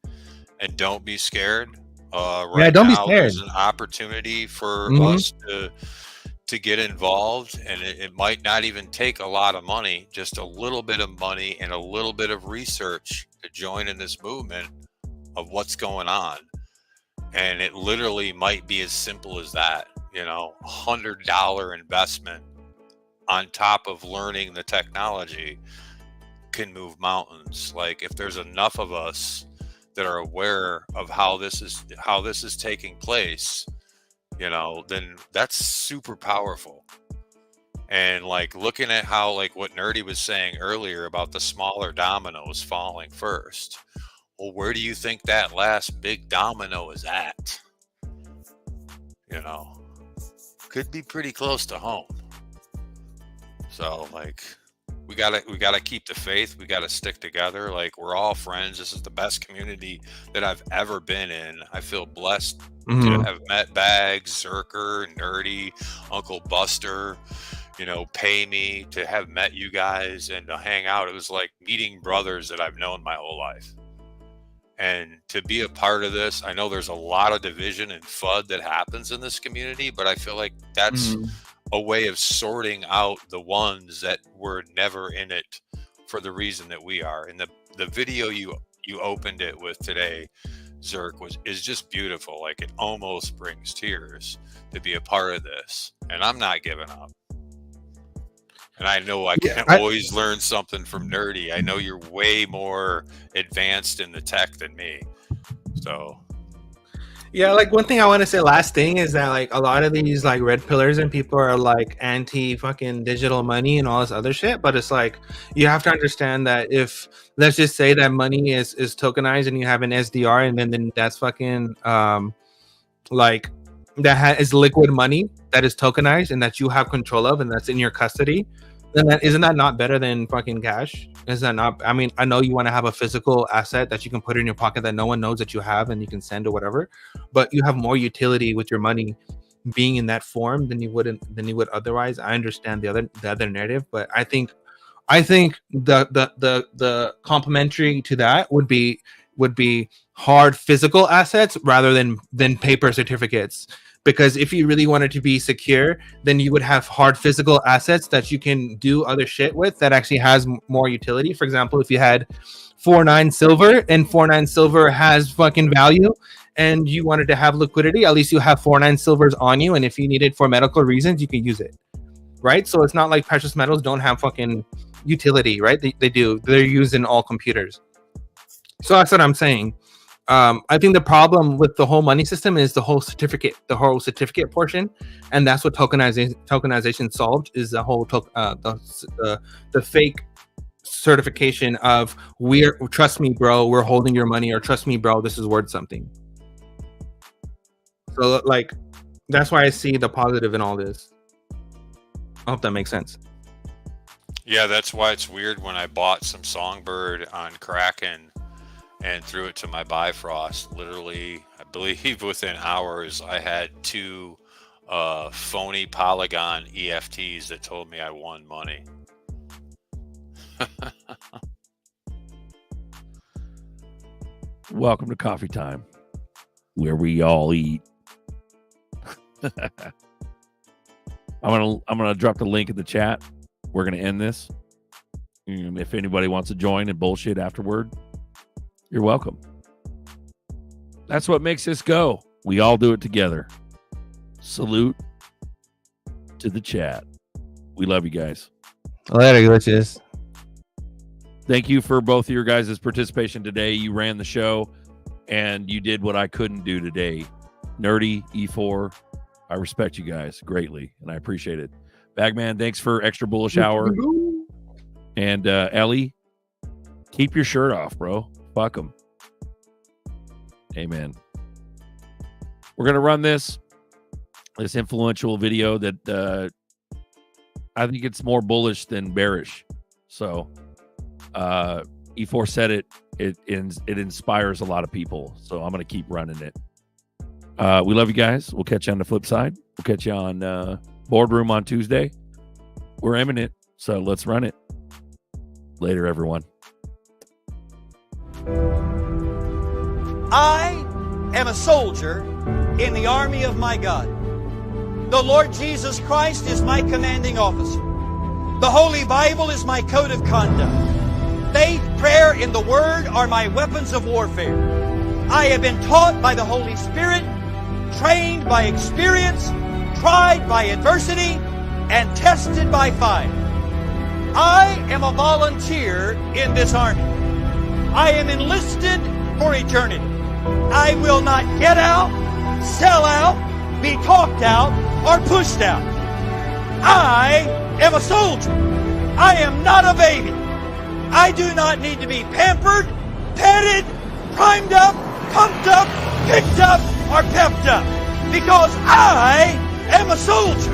and don't be scared. Right don't be now, scared. There's an opportunity for us to get involved, and it might not even take a lot of money, just a little bit of money and a little bit of research to join in this movement of what's going on. And it literally might be as simple as that, you know, $100 investment on top of learning the technology can move mountains. Like if there's enough of us that are aware of how this is taking place, you know, then that's super powerful. And like looking at how, like what Nerdy was saying earlier about the smaller dominoes falling first. Well, where do you think that last big domino is at? You know, could be pretty close to home. So like we gotta keep the faith. We gotta stick together. Like we're all friends. This is the best community that I've ever been in. I feel blessed to have met Bags, Zerker, Nerdy, Uncle Buster, you know, Pay Me, to have met you guys and to hang out. It was like meeting brothers that I've known my whole life. And to be a part of this, I know there's a lot of division and FUD that happens in this community, but I feel like that's a way of sorting out the ones that were never in it for the reason that we are. And the video you opened it with today, Zerk, is just beautiful. Like it almost brings tears to be a part of this. And I'm not giving up. And I know I can always learn something from Nerdy. I know you're way more advanced in the tech than me. So yeah, like one thing I want to say last thing is that like a lot of these like red pillars and people are like anti fucking digital money and all this other shit, but it's like you have to understand that if let's just say that money is tokenized and you have an SDR, and then that's fucking like that is liquid money that is tokenized and that you have control of and that's in your custody, then isn't that not better than fucking cash? Is that not? I mean, I know you want to have a physical asset that you can put in your pocket that no one knows that you have and you can send or whatever, but you have more utility with your money being in that form than you would otherwise. I understand the other narrative, but I think the complementary to that would be would be hard physical assets rather than paper certificates. Because if you really wanted to be secure, then you would have hard physical assets that you can do other shit with that actually has more utility. For example, if you had 4.9 silver and 4.9 silver has fucking value and you wanted to have liquidity, at least you have 4.9 silvers on you. And if you need it for medical reasons, you can use it. Right? So it's not like precious metals don't have fucking utility, right? They do. They're used in all computers. So that's what I'm saying. I think the problem with the whole money system is the whole certificate portion, and that's what tokenization solved, is the whole the fake certification of trust me, bro, we're holding your money, or trust me, bro, this is worth something. So like that's why I see the positive in all this. I hope that makes sense. Yeah, that's why it's weird when I bought some Songbird on Kraken and threw it to my Bifrost. Literally, I believe within hours, I had 2 phony Polygon EFTs that told me I won money. Welcome to Coffee Time, where we all eat. I'm gonna drop the link in the chat. We're gonna end this. If anybody wants to join and bullshit afterward, you're welcome. That's what makes this go. We all do it together. Salute to the chat. We love you guys. Later, glitches. Thank you for both of your guys' participation today. You ran the show and you did what I couldn't do today. Nerdy, E4, I respect you guys greatly and I appreciate it. Bagman, thanks for extra bullish hour. And Ellie, keep your shirt off, bro. Fuck them. Amen. We're going to run this influential video that I think it's more bullish than bearish. So E4 said it inspires a lot of people. So I'm going to keep running it. We love you guys. We'll catch you on the flip side. We'll catch you on Boardroom on Tuesday. We're imminent, so let's run it. Later, everyone. I am a soldier in the army of my God. The Lord Jesus Christ is my commanding officer. The Holy Bible is my code of conduct. Faith, prayer, and the Word are my weapons of warfare. I have been taught by the Holy Spirit, trained by experience, tried by adversity, and tested by fire. I am a volunteer in this army. I am enlisted for eternity. I will not get out, sell out, be talked out, or pushed out. I am a soldier. I am not a baby. I do not need to be pampered, petted, primed up, pumped up, picked up, or pepped up, because I am a soldier.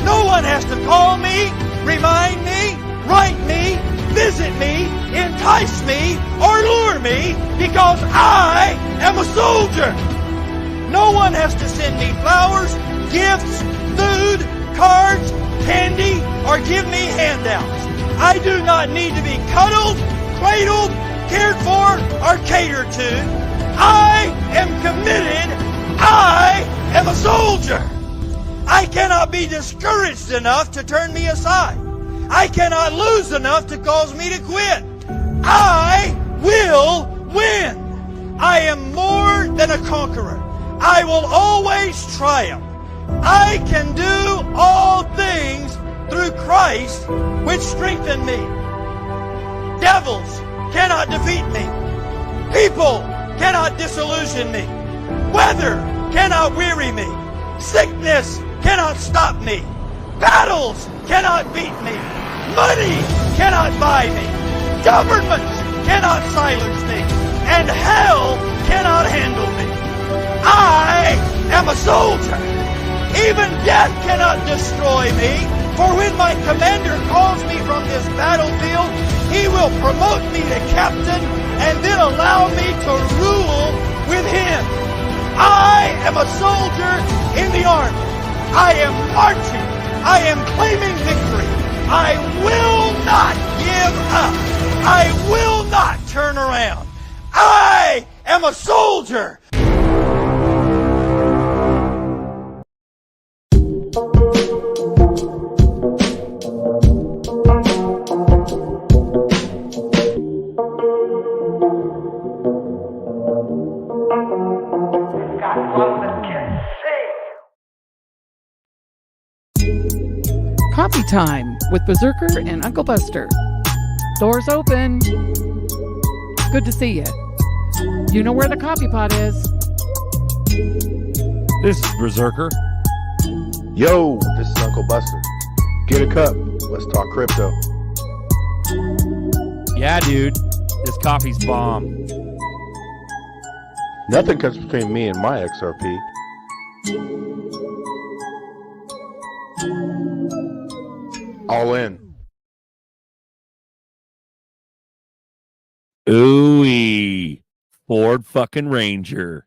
No one has to call me, remind me, write me, visit me, entice me, or lure me, because I am a soldier. No one has to send me flowers, gifts, food, cards, candy, or give me handouts. I do not need to be cuddled, cradled, cared for, or catered to. I am committed. I am a soldier. I cannot be discouraged enough to turn me aside. I cannot lose enough to cause me to quit. I will win. I am more than a conqueror. I will always triumph. I can do all things through Christ, which strengthen me. Devils cannot defeat me. People cannot disillusion me. Weather cannot weary me. Sickness cannot stop me. Battles cannot beat me. Money cannot buy me. Governments cannot silence me. And hell cannot handle me. I am a soldier. Even death cannot destroy me. For when my commander calls me from this battlefield, he will promote me to captain and then allow me to rule with him. I am a soldier in the army. I am marching. I am claiming victory. I will not give up. I will not turn around. I am a soldier. Coffee time with Berserker and Uncle Buster. Doors open. Good to see you. You know where the coffee pot is. This is Berserker. Yo, this is Uncle Buster. Get a cup. Let's talk crypto. Yeah, dude. This coffee's bomb. Nothing comes between me and my XRP. All in. Ooh-wee. Ford fucking Ranger.